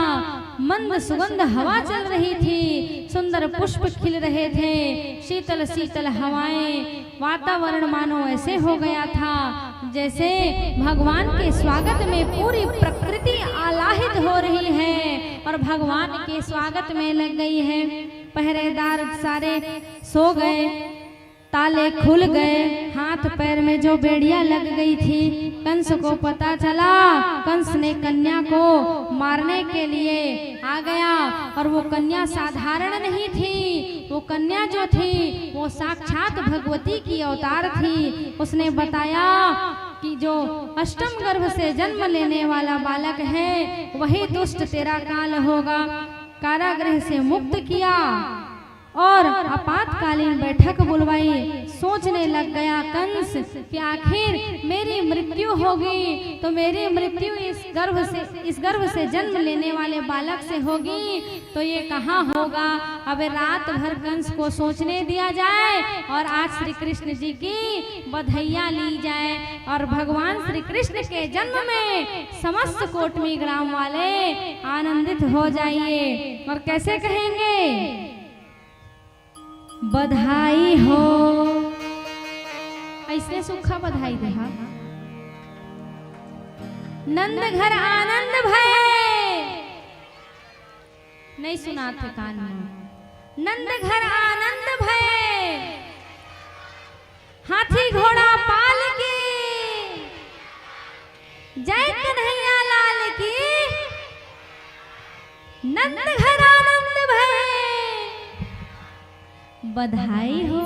मंद सुगंध हवा चल रही थी, सुंदर पुष्प खिल रहे थे, शीतल शीतल हवाएं, वातावरण मानो ऐसे हो गया था जैसे भगवान के स्वागत में पूरी प्रकृति आलाहित हो रही है और भगवान के स्वागत में लग गई है। पहरेदार सारे सो गए, ताले खुल गए, हाथ पैर में जो बेड़ियां लग गई थी। कंस को पता चला, कंस ने कन्या को मारने के लिए आ गया। और वो कन्या साधारण नहीं थी, वो कन्या जो थी वो साक्षात भगवती की अवतार थी। उसने बताया कि जो अष्टम गर्भ से जन्म लेने वाला बालक है वही दुष्ट तेरा काल होगा। कारागृह से मुक्त किया और आपातकालीन बैठक बुलवाई। सोचने लग गया कंस कि आखिर मेरी मृत्यु होगी तो मेरी मृत्यु इस गर्भ से जन्म लेने वाले बालक से होगी, तो ये कहाँ होगा। अब रात भर कंस को सोचने दिया जाए और आज श्री कृष्ण जी की बधाइयाँ ली जाए। और भगवान श्री कृष्ण के जन्म में समस्त कोटमी ग्राम वाले आनंदित हो जाइए। और कैसे कहेंगे? बधाई हो, ऐसे सूखा बधाई दे। नंद घर आनंद भय, नहीं सुना थे कान में। नंद घर आनंद भय, हाथी घोड़ा पाल की, जय कन्हैया लाल की। नंद घर आनंद भय, बधाई हो।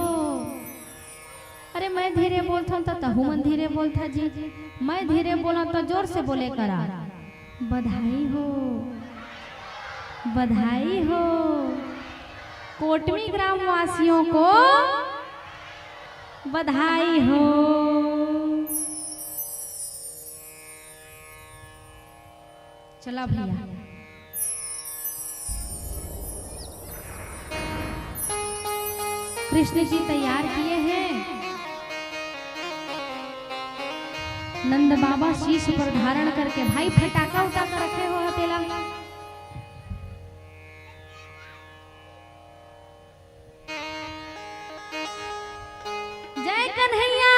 अरे मैं धीरे बोलता हूँ तो तहु मन धीरे बोलता जी, मैं धीरे बोला तो जोर से बोले करा। बधाई हो, बधाई हो। कोटमी ग्राम वासियों को बधाई हो। चला भैया, कृष्ण जी तैयार किए हैं। नंद बाबा शीश पर धारण करके, भाई फटाका उठाकर रखे हो हथेला। जय कन्हैया।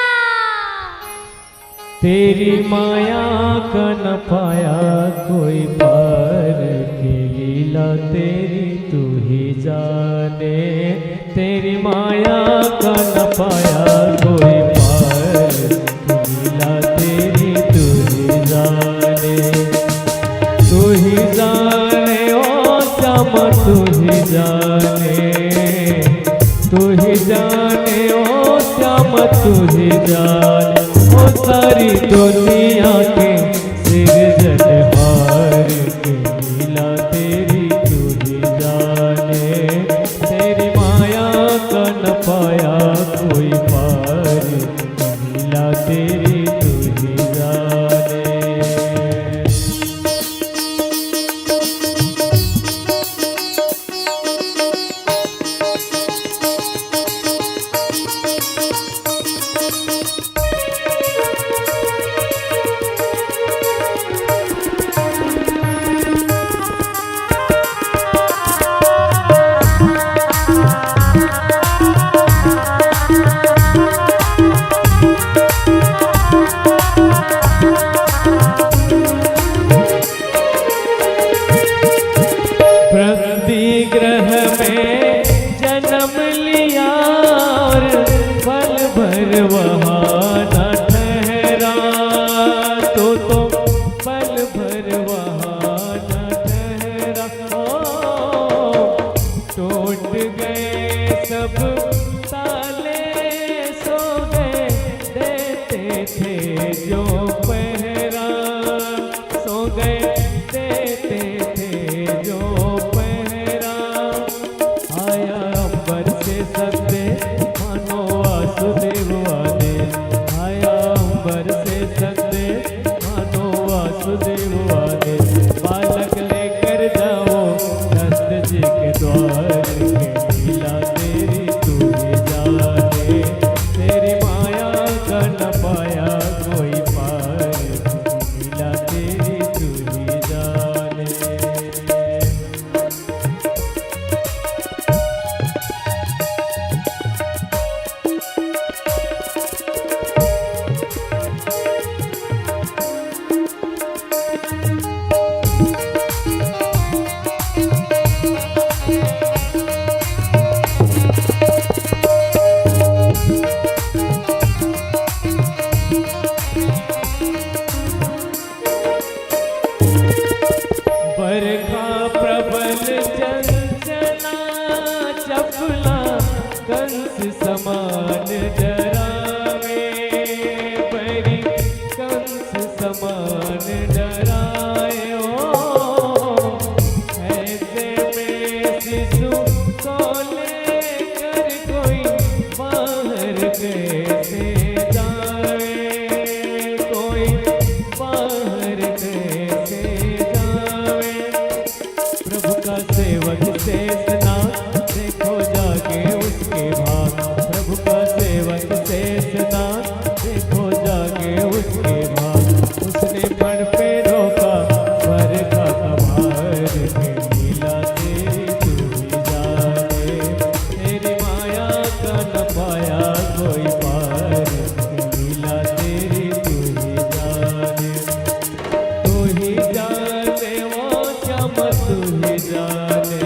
तेरी माया का न पाया कोई पार की लीला, तेरी तू ही जाने। तेरी माया का न पाया कोई पार की लीला, तेरी श्याम तू ही जाने, तू ही जाने ओ श्याम तू ही जाने। ओ सारी दुनिया के सिरजनहार के लीला तेरी तू ही जाने। तेरी माया का न पाया कोई पार, लीला तेरी तू ही जाने। प्रतिग्रह में जन्म लिया और पल भर वहाँ न ठहरा, तो पल भर वहाँ न ठहरा। ओ टूट गए सब ताले, सो गए देते थे जो पहरा, सो गए देते थे जो पहरा। आया अंबर से सत्य मानो वासुदेव आने, आया अंबर से सत्य मानो वासुदेव आने। बालक लेकर जाओ नंद जी के द्वार के, लीला तेरी तू ही जाने। तेरी माया का न पाया कोई पार, लीला तेरी तू ही जाने। बरखा प्रबल चंचला चपला कंस समान डरावे, परी कंस समान डराए। ओ ऐसे में शिशु को लेकर कोई बाहर कैसे जाए, कोई बाहर कैसे जावे। प्रभु का सेवक शेषनाग देखो जाके उसके भाग, प्रभु का सेवक शेषनाग देखो जाके उसके भाग। उसने पण पे रोका बरखा का भार के, लीला तेरी तू ही जाने। तेरी माया का न पाया कोई पार, लीला तेरी तू ही जाने। तू ही जाने ओ श्याम तू ही जाने,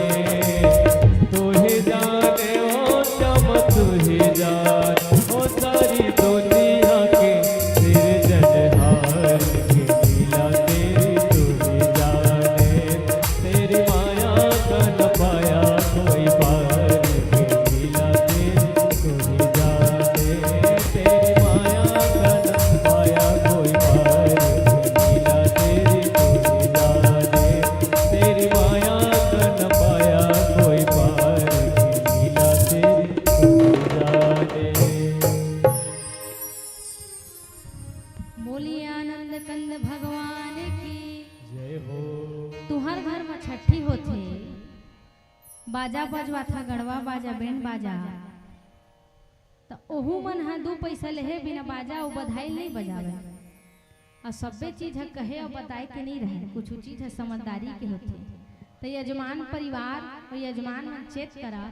तू ही जाने ओ श्याम तू ही जाने। ओ सारी दुनिया के सिरजनहार के, लीला तेरी तू ही जाने। तेरी माया का न पाया कोई पार, लीला तेरी तू ही जाने। तेरी माया का न पाया कोई पार, लीला तेरी तू ही जाने। तेरी माया का न पाया कोई पार, लीला तेरी तू ही जाने। बोलिए आनंद कंद भगवान की। जय हो। तुहर घर में छठी होथे, बाजा बजवा था गड़वा बाजा बैंड बाजा, तो ओहू मन हा दू पैसा लेहे बिना बाजा और बधाई नहीं बजावे। और सब्बे चीज है कहे और बताए के नहीं रहे, कुछ चीज है समझदारी के होते। तो यजमान परिवार और यजमान मन चेत करा,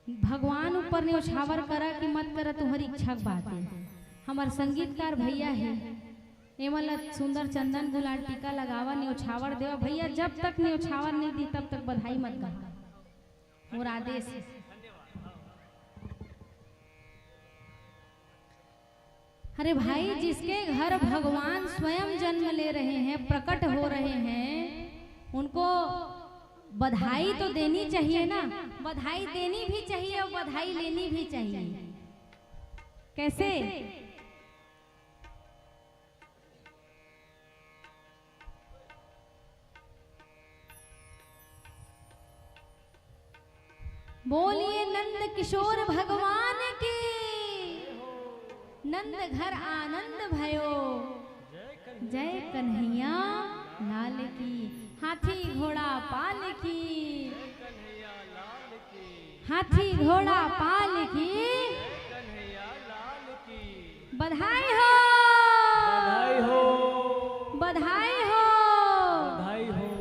भगवान ऊपर न्योछावर करा कि मत करा तुम्हारी इच्छा के बात है। हमार संगीतकार भैया है, एमल सुंदर चंदन गुलाल टीका लगावा न्योछावर देवा भैया, जब तक न्योछावर नहीं दी तब तक बधाई मत कर, और आदेश है। अरे भाई, जिसके घर भगवान स्वयं जन्म ले रहे हैं, प्रकट हो रहे हैं, उनको बधाई तो देनी चाहिए ना, बधाई देनी भी चाहिए और बधाई लेनी भी चाहिए। कैसे? बोलिए नंद किशोर भगवान की, नंद घर आनंद भयो, जय कन्हैया लाल की। हाथी घोड़ा पाल की, हाथी घोड़ा पाल की, बधाई हो, बधाई हो, बधाई हो। बधाई हो।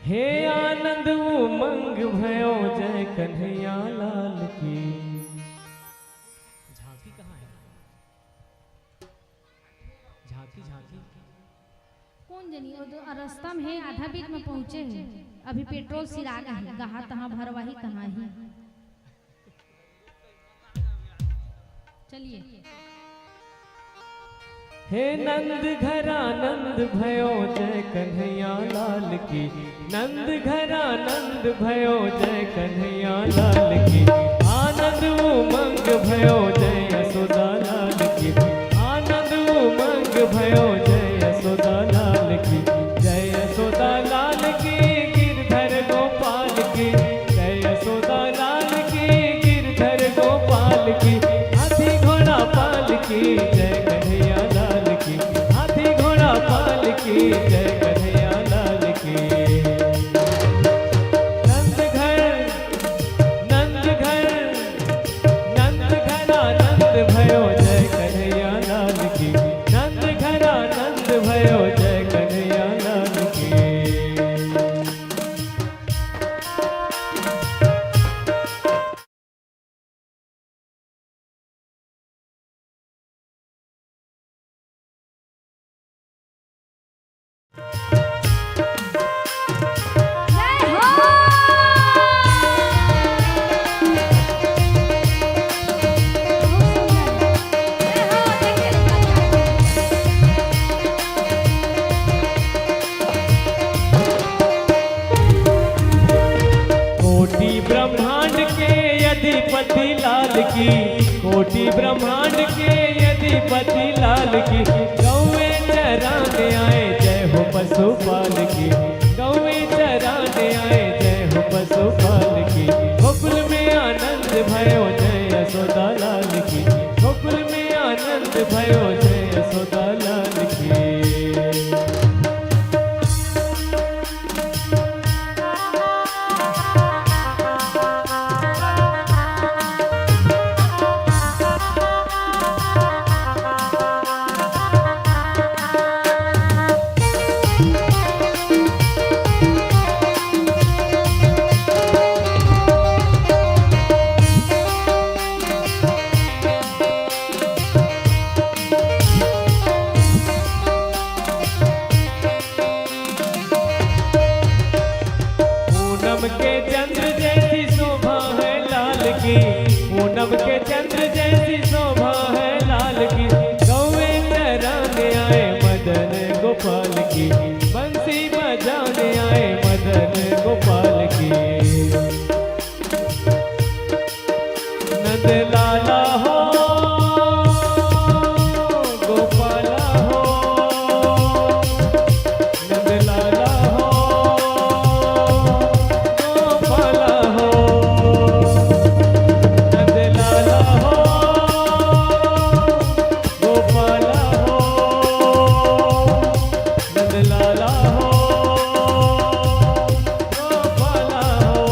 हे आनंद उमंग भयो, जय कन्हैया लाल की। झांकी कहाँ है? झांकी झांकी कौन जनी वो तो रास्ता में है, आधा बीच में पहुंचे हैं, अभी पेट्रोल सिरा गया है, कहाँ तहाँ भरवाही कहाँ ही। चलिए। हे नंद घर आनंद भयो, जय कन्हैया लाल की। नंद घर आनंद भयो, जय कन्हैया लाल की। आनंद उमंग भयो, जय यशोदा लाल की। आनंद उमंग भयो, जय यशोदा लाल की। जय यशोदा लाल की, गिरधर गोपाल की। जय यशोदा लाल की, गिरधर गोपाल की। हाथी घोड़ा पाल की, जय कन्हैया लाल की। हाथी घोड़ा पाल की, जय कन्हैया लाल की। नंद घर आनंद भयो, जय कन्हैया लाल की। नंद घर आनंद भयो, जय कन्हैया लाल की। जय हो। जय हो, देखिए कोटि ब्रह्मांड के अधिपति लाल की। कोटि ब्रह्मांड के अधिपति लाल की। गौवे चराने आए, जय हो पशुपाल की। गौवे चराने आए, जय हो पशुपाल की। गोकुल में आनंद भयो, जय यशोदा लाल की। गोकुल में आनंद भयो, जय यशोदा लाल की। पूनम के चंद्र जैसी शोभा है लाल की। पूनम के चंद्र जैसी शोभा है लाल की। गौवे चराने आए, मदन गोपाल की। बंसी बजाने आए, मदन गोपाल की। नंद लाला हो, गोपाला हो। नंद लाला हो, गोपाला हो। नंद लाला हो, गोपाला हो। नंद लाला हो, गोपाला हो।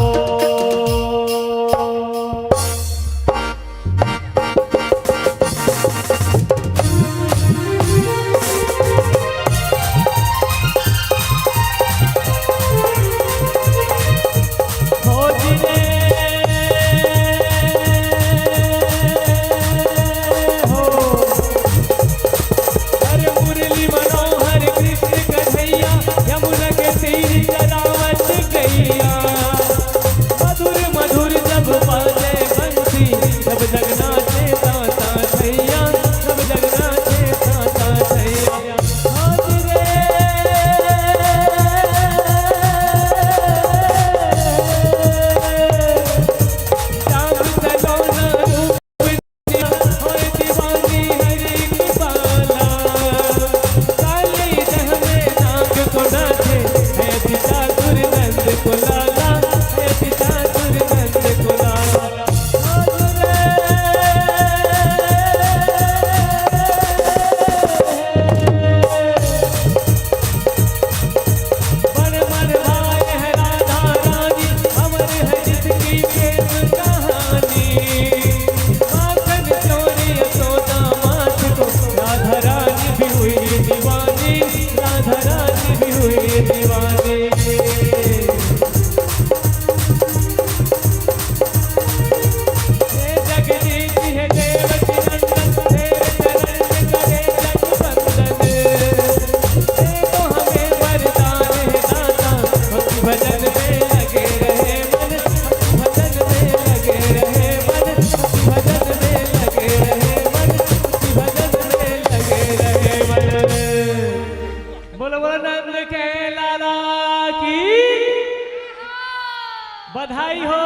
बधाई हो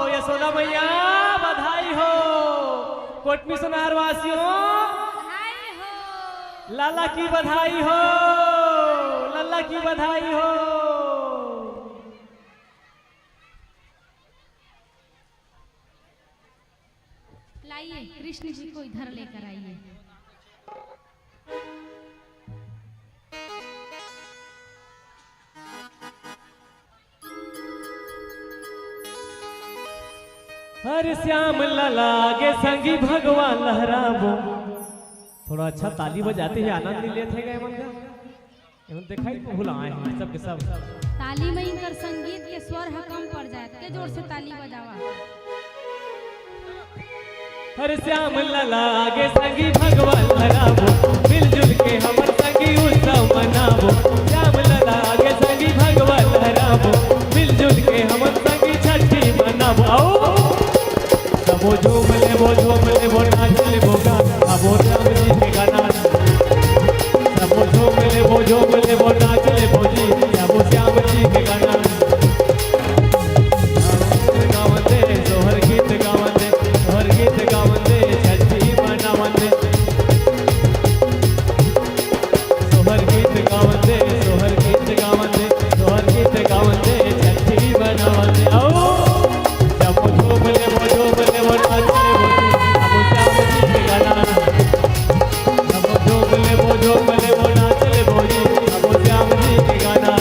यशोदा मैया, बधाई हो कोटमी सोनार वासियों, लाला की बधाई हो, लल्ला की बधाई हो। लाइए कृष्ण जी को इधर लेकर आइए। हर श्याम ललागे संगी भगवान लहराबो। थोड़ा अच्छा ताली बजाते हुए आनंद लेते गए मन का दिखाई भुलाए हैं सब के सब। ताली में इनकर संगीत के स्वर है कम पड़ जाए के जोर से ताली बजावा। हर श्याम ललागे संगी भगवान लहराबो, मिलजुल के हमर संगी उत्सव मनाबो। श्याम ललागे संगी भगवान लहराबो, मिलजुल के हमर संगी छठी मनाबो। आओ सबो झूम लेबो नाच लेबो गा, अबो राम जी के गाना। सबो झूम लेबो नाच लेबो जी, अबो श्याम जी के गाना। गावंदे सोहर गीत गावंदे, सोहर गीत गावंदे छठी मनावंदे। सोहर गीत गावंदे, सोहर गीत गावंदे, सोहर गीत गावंदे छठी मनावंदे। आओ सबो झूम लेबो नाच लेबो जी, अबो श्याम जी के गाना। सबो झूम लेबो नाच लेबो जी, अबो श्याम जी के गाना।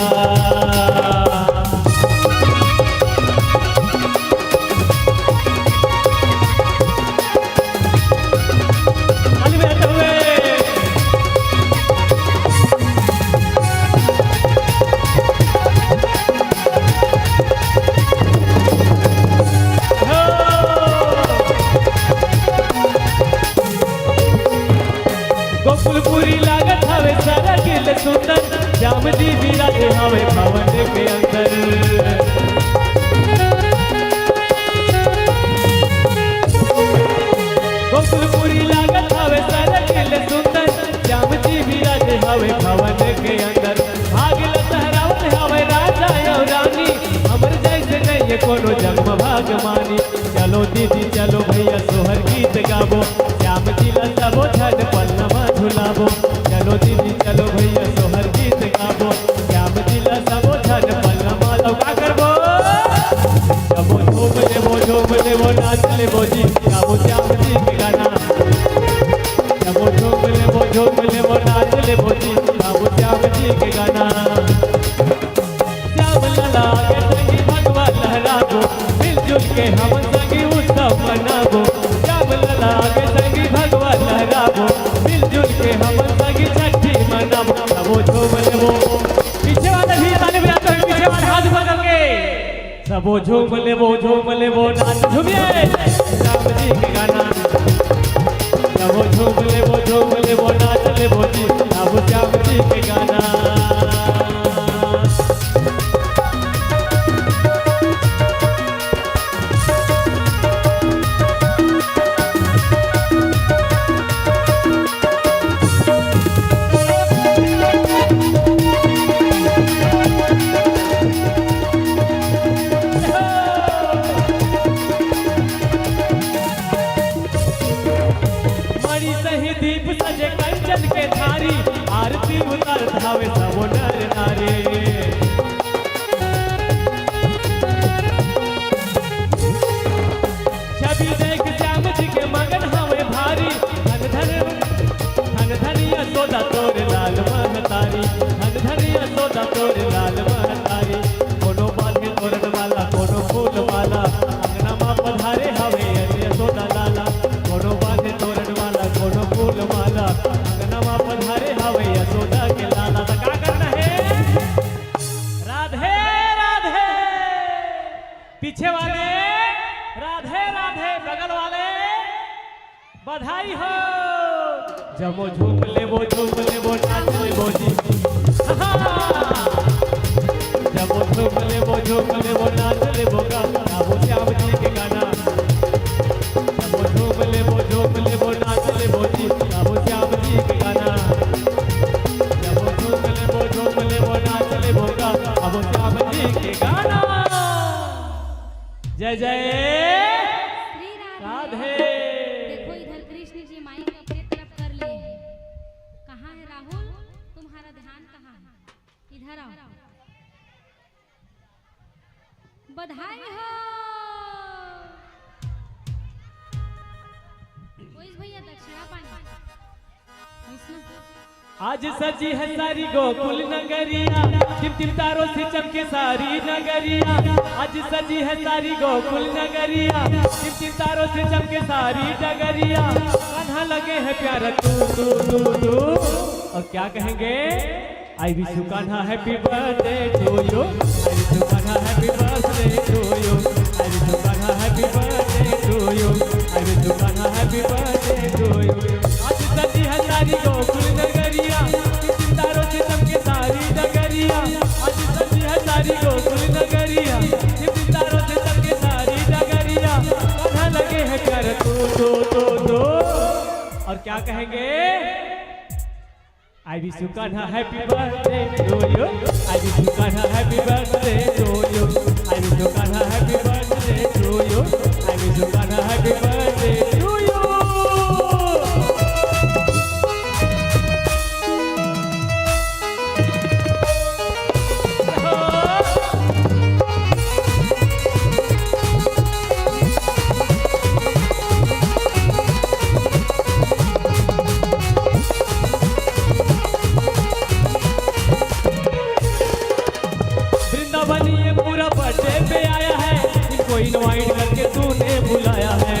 ताली बजाते हुए गोकुलपुरी लागत हवे सारा गिल सुंदर, श्याम जी विराजे हवे भवन के अंदर। गोकुलपुरी लागत हवे सारा गिल सुंदर, श्याम जी विराजे हवे भवन के अंदर। भाग लहरावत हवे राजा और रानी, हमर जैसे नहीं कोनो जन्म भाग मानी। चलो दीदी चलो भैया सोहर गीत गाबो, श्याम जी ला सबो छठ पन्नमा झुलाबो। चलो दीदी चलो भैया सोहर गीत गाबो, श्याम जी ला सबो छठ पन्नमा लौका करबो। सबो झूम लेबो नाच लेबो जी, गाबो श्याम जी के गाना। सबो झूम लेबो नाच लेबो जी, गाबो श्याम जी के गाना। श्याम लला के संगी भगवान लहराबो, मिलजुल के हम संगी उत्सव मनाबो। श्याम लला के संगी भगवान लहराबो, मिलजुल के हम संगी छठी मनाबो। सबो झूम लेबो, पीछे वाले भी ताली बजाते हैं, पीछे वाले हाथ बदल के। सबो झूम लेबो नाच झूमिए श्याम जी के गाना। सबो झूम लेबो नाच लेबो जी, अब श्याम जी के गाना। मणि सही दीप सजे कंचन के धारी, आरती उतार धावे सबो नर नारी। छवि देख श्याम जी के मगन हवे भारी, धन धन यशोदा तोर लाल महतारी। धन धन यशोदा तोर लाल महतारी। कोनो बांधे तोरण वाला, कोनो फूल वाला, अंगना मां पधारे हवे यशोदा लाला। कोनो बांधे तोरण वाला, कोनो फूल वाला, अंगना मां पधारे हवे यशोदा के लाला। तो क्या करना है? राधे राधे, पीछे वाले राधे राधे, बगल वाले बधाई हो। जमो झूम लेबो नाच लेबो जी। जमो झूम लेबो नाच लेबो गा, गाबो श्याम जी के गाना। जमो झूम लेबो नाच लेबो जी, गाबो श्याम जी के गाना। जमो झूम लेबो नाच लेबो गा, गाबो श्याम जी के गाना। जय जय श्री राधे। देखो इधर कृष्ण जी माइक अपने तरफ कर लिए हैं। कहाँ है राहुल, तुम्हारा ध्यान कहाँ है? इधर आओ। बधाई हो कोई भैया, दक्षिणा पानी आज सजी है सारी गोकुल नगरिया, टिम टिम तारों से चमके सारी नगरिया। आज सजी है सारी गोकुल नगरिया, टिम टिम तारों से चमके सारी नगरिया। कान्हा लगे है प्यारा तू तू तू तू, और क्या कहेंगे? I wish you Kanha happy birthday to you, I wish you Kanha happy birthday to you, I wish you Kanha happy birthday to you, I wish you Kanha happy birthday to you. आज सजी है सारी गोकुल नगरिया, टिम तारों से चमके सारी नगरिया। आज सजी है सारी गोकुल नगरिया, टिम तारों से चमके सारी नगरिया। कान्हा लगे है प्यार तू तू तू तू, और क्या कहेंगे? I wish you Kanha happy birthday to you, I wish you Kanha happy birthday to you, I wish you Kanha happy birthday to you, I wish you Kanha happy birthday to you. पूरा birthday पे आया है, इनको invite करके तूने बुलाया है।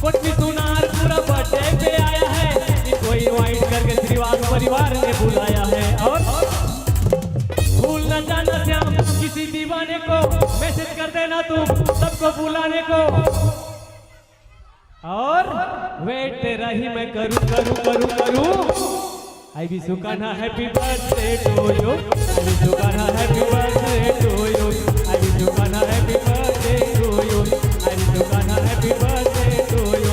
कोटमी सुनार पूरा बर्थडे पे आया है, इनको इनवाइट करके श्रीवास परिवार ने बुलाया है। और भूल न जाना श्याम किसी दीवाने को, मैसेज कर देना तू सबको बुलाने को। और वेट तेरा ही मैं करूं करूं करूं करूं। I wish you Kanha happy birthday to you, I wish you Kanha happy birthday to you, I wish you Kanha happy birthday to you, I wish you Kanha happy birthday to you.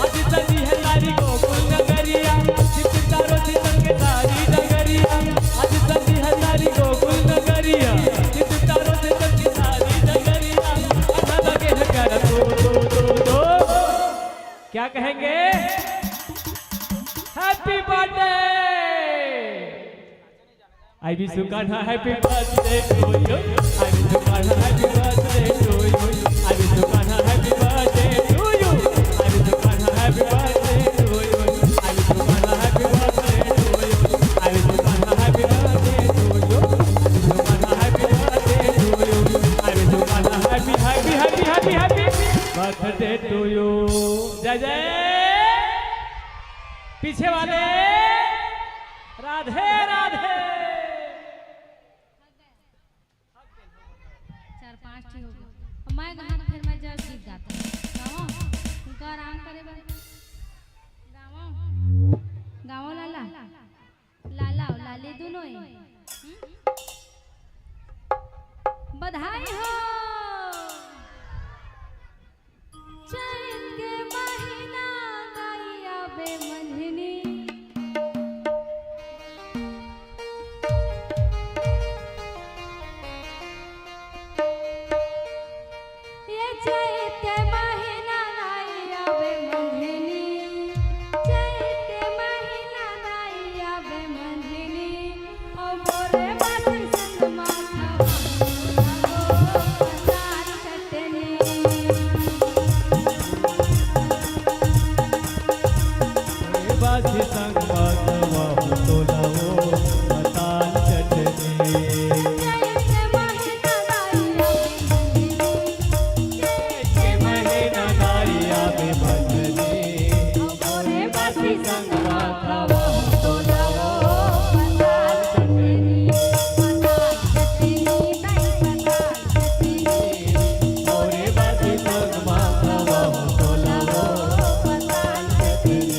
आज सजी है सारी गोकुल नगरिया, टिम तारों से चमके सारी नगरिया। आज सजी है सारी गोकुल नगरिया, टिम तारों से चमके सारी नगरिया। कान्हा लगे है प्यारा तू तू तू तू, क्या कहेंगे? Happy birthday. I wish you Kanha happy birthday to you, I wish you Kanha happy birthday to you, I wish you Kanha happy birthday to you, I wish you Kanha happy birthday to you, I wish you Kanha happy birthday to you, I wish you Kanha happy birthday to you, I wish you Kanha happy birthday to you, I wish you Kanha happy happy happy happy happy birthday to you. जय जय। पीछे वाले राधे राधे। 4-5 ठीक हो गया। मैं गाना तो फिर मैं जब गीत गाता हूँ। गाओ उनका आराम करे बस। गाओ गाओ लाला लाला और लाली दोनों ही। बधाई हो चैत के महीना गाइया बे मंझनी। ये चैत के महीना गाइया बे मंझनी, चैत के महीना गाइया बे मंझनी। ओ मोरे बाती संग माथा लाल चटनी। बासी संग माधवा तोलाओ मताल चटनी। के महीना गाइया में बंधनी, मोरे बासी संग माधवा तोलाओ मताल चटनी। मोरे बासी संग माधवा तोलाओ मताल चटनी।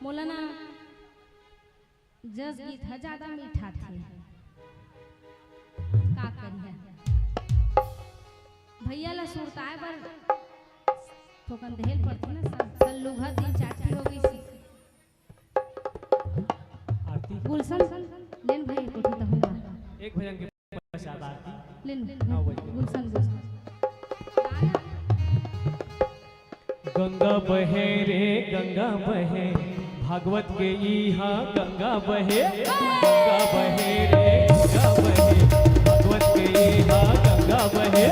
बोला ना जस गीत है ज्यादा मीठा थे का करिए भैया ला सुरता है पर थोकन देहल पड़ती ना सन लुघा दिन चाटी हो गई सी आरती गुलशन लेन भाई को तो हुआ एक भजन के पश्चात आरती लेन हाँ, वही। गुलशन गंगा बहे रे गंगा बहे भागवत के इहा गंगा बहे गंगा बहे रे गंगा बहे भागवत के इहा गंगा बहे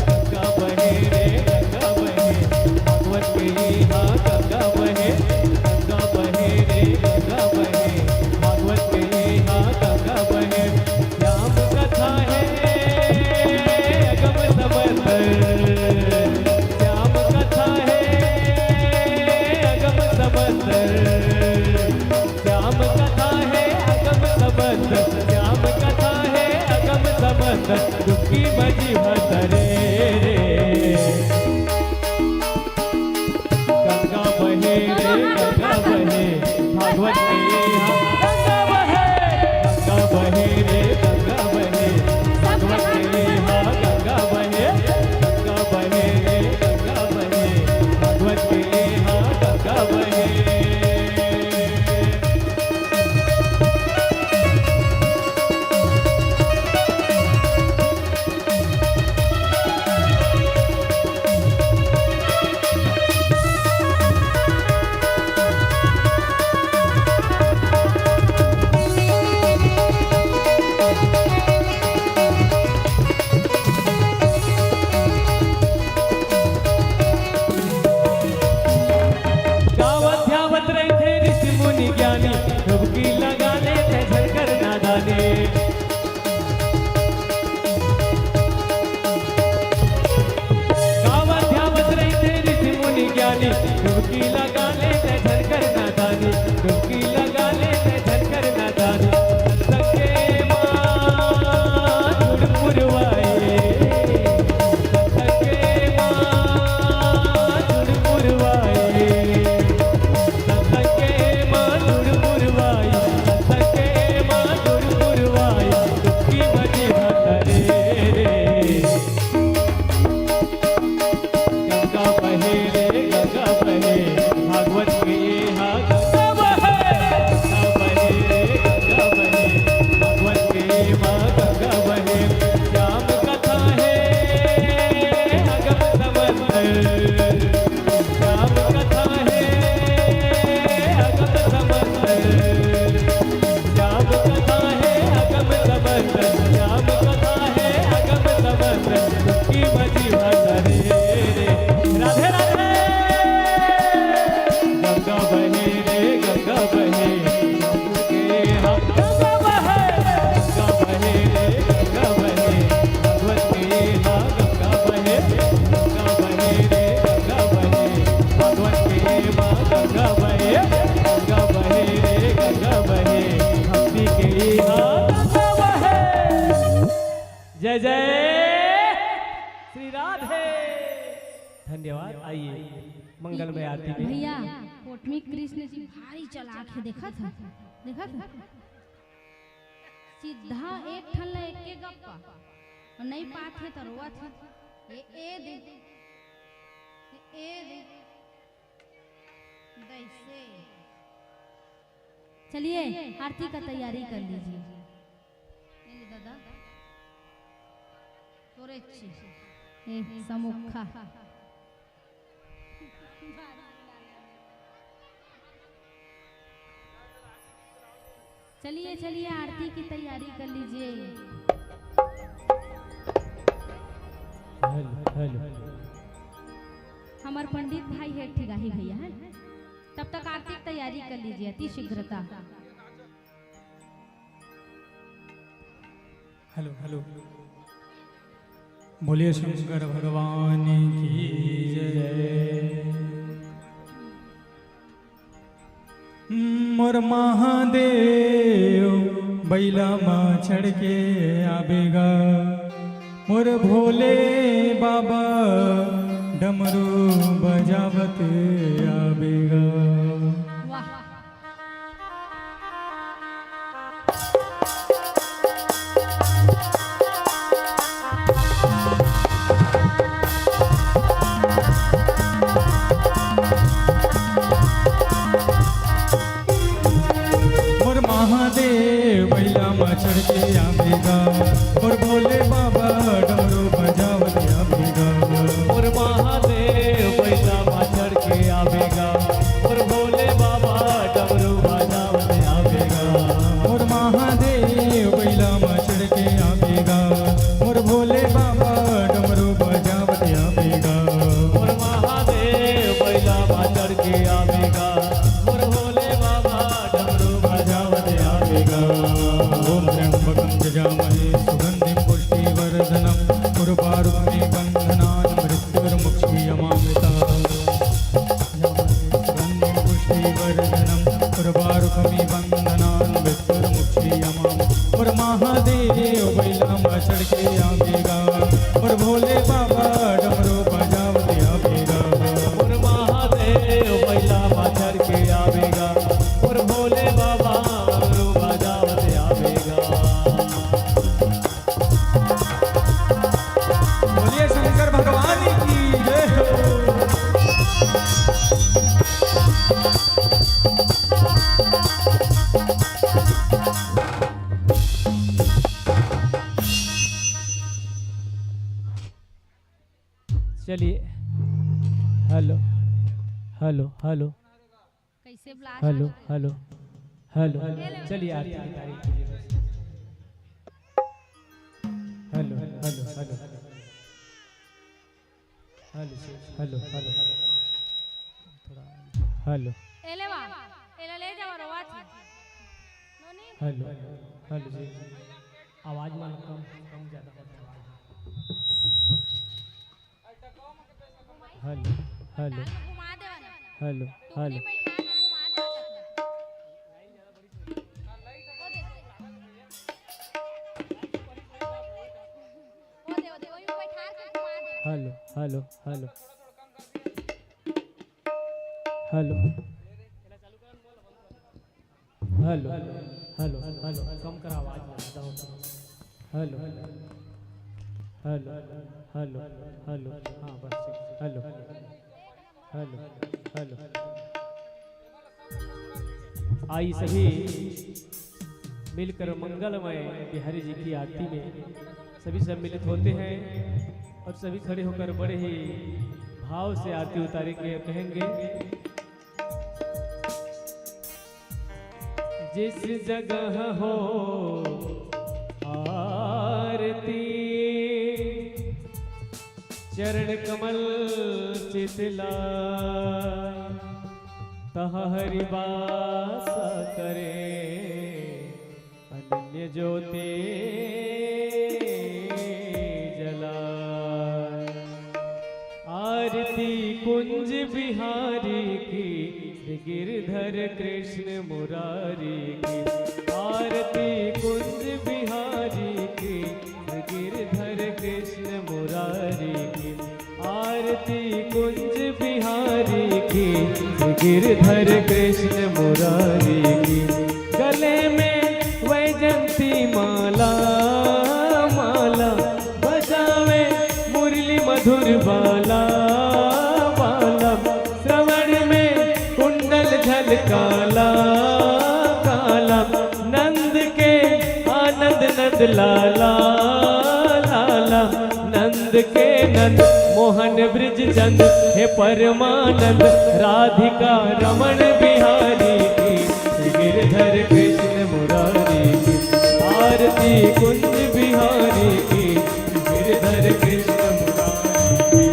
गंगा बहे रे गंगा बहे भागवत के इहा गंगा बहे गंगा बहे रे गंगा बहे भागवत के इहा गंगा बहे श्याम कथा है अगम समंदर श्याम कथा है अगम समंदर श्याम कथा है अगम समंदर श्याम कथा है अगम समंदर दुखी बजी भतरे गंगा बहे रे गंगा बहे भागवत के यहाँ गंगा बहे रे गंगा बहे भागवत के यहाँ गंगा बहे रे गंगा बहे भागवत के यहाँ गंगा बहे गावत ध्यावत रहते ऋषि मुनि ज्ञानी डुबकी लगाने थे झरकर नादाने गावत ध्यावत रहते ऋषि मुनि ज्ञानी डुबकी लगाने थे झरकर नादानी डुबकी लगाने थे झरकर नादानी सके मां जुड़पुरवाए सके मां जुड़पुरवाए सके माधुर पुरवाई सके माधुर पुरवाई दुखी बजी भतरे गंगा बहे रे गंगा बहे भागवत के यहाँ गंगा बहे रे गंगा बहे भागवत के माँ गंगा बहे श्याम कथा है अगम समंदर श्याम कथा है अगम समंदर श्याम कथा है अगम समंदर श्याम कथा है अगम समंदर दुखी मजी भतरे राधे राधे गंगा बहे रे गंगा बहे के हम गंगा बहे रे गंगा बहे भगवत के यहाँ गंगा बहे रे गंगा बहे भगवत के माँ गंगा बहे रे गंगा बहे भक्ति के यहाँ गंगा बहे जय जय श्री राधे धन्यवाद आइए मंगलमय आरती में भैया कोटमी कृष्ण जी भारी चलाक है देखा था सीधा एक ठल्ला एक के गप्पा और नहीं पात है तो रोआ था ए दे दैसे चलिए आरती का तैयारी कर लीजिए दादा तोरे समुखा चलिए चलिए आरती की तैयारी कर लीजिए हमारे पंडित भाई है ठिगाही भैया है तब तक आरती की तैयारी कर लीजिए अति शीघ्रता हेलो हेलो बोलिए शंकर भगवान की जय मोर महादेव बैला माँ चढ़ के आबेगा मोर भोले बाबा डमरू बजावत आबेगा वाह चढ़ के आवेगा और भोले बाबा डमरू बजावत आवेगा। और महादेव बैला चढ़ के आवेगा और भोले बाबा डमरू बजावत आवेगा। और महादेव बैला चढ़ के आवेगा और भोले बाबा डमरू बजावत आवेगा। और महादेव बैला चढ़ के आवेगा और भोले बाबा डमरू बजावत आवेगा। ओम त्र्यंबकं यजामहे सुगंधिं पुष्टिवर्धनम् उर्वारुकमिव बन्धनान् मृत्युर्मुक्षीयमामृतात्। सुगंधिं पुष्टिवर्धनम् उर्वारुकमिव बन्धनान् मृत्युर्मुक्षीयमामृतात्। और महादेव बैला चढ़ के आवेगा और भोले बाबा डमरू बजावत आवेगा। और महादेव बैला चढ़ के आवेगा और भोले बाबा डमरू बजावत आवेगा। बोलिए शंकर भगवान की जय हो। चलिए हेलो हेलो हेलो कैसे ब्लास्ट हेलो हेलो हेलो चलिए आरती की तारीफ कीजिए बस। Hello hello hello hello hello hello थोड़ा हेलो एलेवा एला ले जाओ रवाज नोनी हेलो हेलो जी आवाज में कम कम ज्यादा होता है। हेलो हेलो घुमा देवा ना हेलो हेलो बैठा के घुमा देवा वो दे वही बैठा के घुमा दे। Hello hello hello hello hello hello hello कम कर आवाज में ज्यादा होता है। हेलो हेलो हेलो हेलो हाँ बस ठीक हेलो हेलो हेलो आई सभी मिलकर मंगलमय बिहारी जी की आरती में सभी सम्मिलित होते हैं और सभी खड़े होकर बड़े ही भाव से आरती उतारेंगे और कहेंगे जिस जगह हो आरती चरण कमल चितलाय तहाँ हरि वास करे अनन्य ज्योति जलाय। आरती कुंज बिहारी की गिरधर कृष्ण मुरारी की। आरती कुंज बिहारी की गिरधर कृष्ण मुरारी की। आरती कुंज बिहारी की गिरधर कृष्ण मुरारी की। गले में वैजंती माला माला बजावे मुरली मधुर बाला बाला। श्रवण में कुंडल झलकाला काला। नंद के आनंद नंद लाला लाला। नंद के नंद मोहन ब्रिज चंद हे परमानंद। राधिका रमण बिहारी की गिरधर कृष्ण मुरारी की। आरती कुंज बिहारी की गिरधर कृष्ण मुरारी की।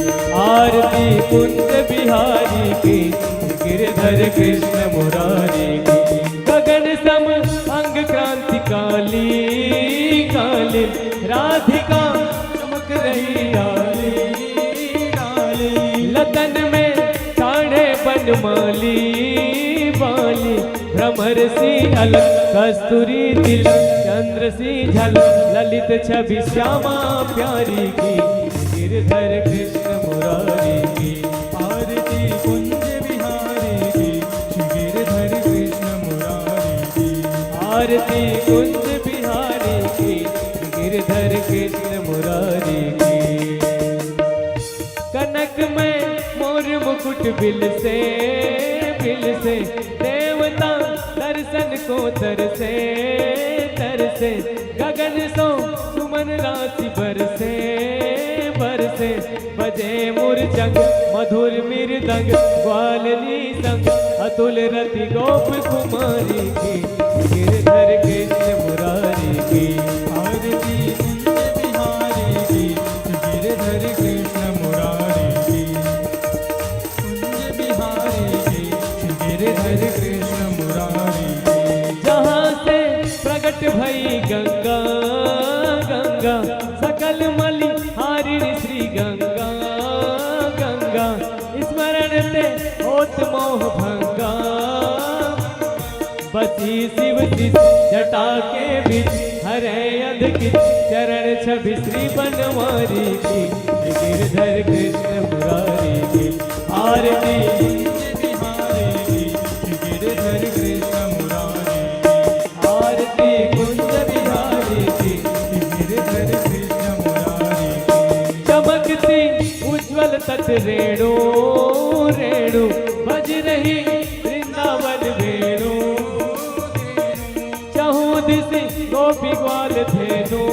आरती कुंज बिहारी की गिरधर कृष्ण मुरारी की। गगन सम अंग क्रांति काली काली। राधिका चमक रही डाली डाली। लतन में साढ़े बनमाली बाली। भ्रमर सी अलग कस्तूरी तिल चंद्र सी झल। ललित छवि श्यामा प्यारी की गिरधर कृष्ण मुरारी की। आरती कुंज बिहारी की गिरधर कृष्ण मुरारी की। आरती कुंज बिहारी की गिरधर कृष्ण मुरारी की। कनक में मोर मुकुट बिल से देवता दर्श दर्शन को तरसे तरसे गगन सो सुमन राशि बरसे बरसे बजे मुरचंग मधुर मृदंग ग्वालनी संग अतुल रति गोप कुमारी की गिरधर कृष्ण मुरारी की आरती कुंज बिहारी की गिरधर कृष्ण मुरारी की कुंज बिहारी की गिरधर कृष्ण मुरारी की। जहाँ से प्रकट भई गंगा गंगा सकल मलि हारिणी श्री गंगा गंगा स्मरण ते होत मोह भंगा बसी शिव शिष जटा के बीच हरे अंधकित चरण छवि श्री बनवारी की गिरधर कृष्ण मुरारी की आरती बिहारी की गिरधर कृष्ण मुरारी की आरती कुंज बिहारी की गिरधर कृष्ण मुरारी की। चमकती उज्जवल तट रेणु रेणु बज रही वृंदावन वेणु चहु दिशि गोपी ग्वाल धेनु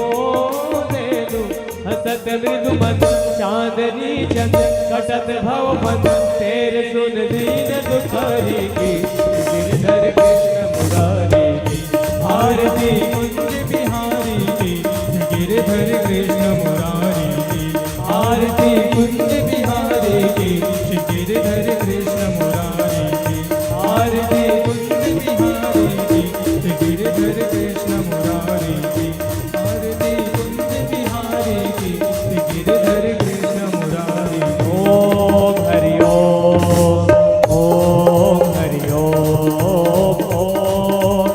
धेनु हसत मृदु मन चांदनी चंद कटत भव मन तेरे सुन दीन दुखारी की गिरधर कृष्ण मुरारी की आरती कुंज बिहारी की गिरधर कृष्ण मुरारी की आरती कुंज बिहारी की गिरधर कृष्ण मुरारी की आरती कुंज बिहारी की गिरधर कृष्ण मुरारी की आरती कुंज बिहारी की गिरधर कृष्ण मुरारी की। ओम हरि ओम हरि ओम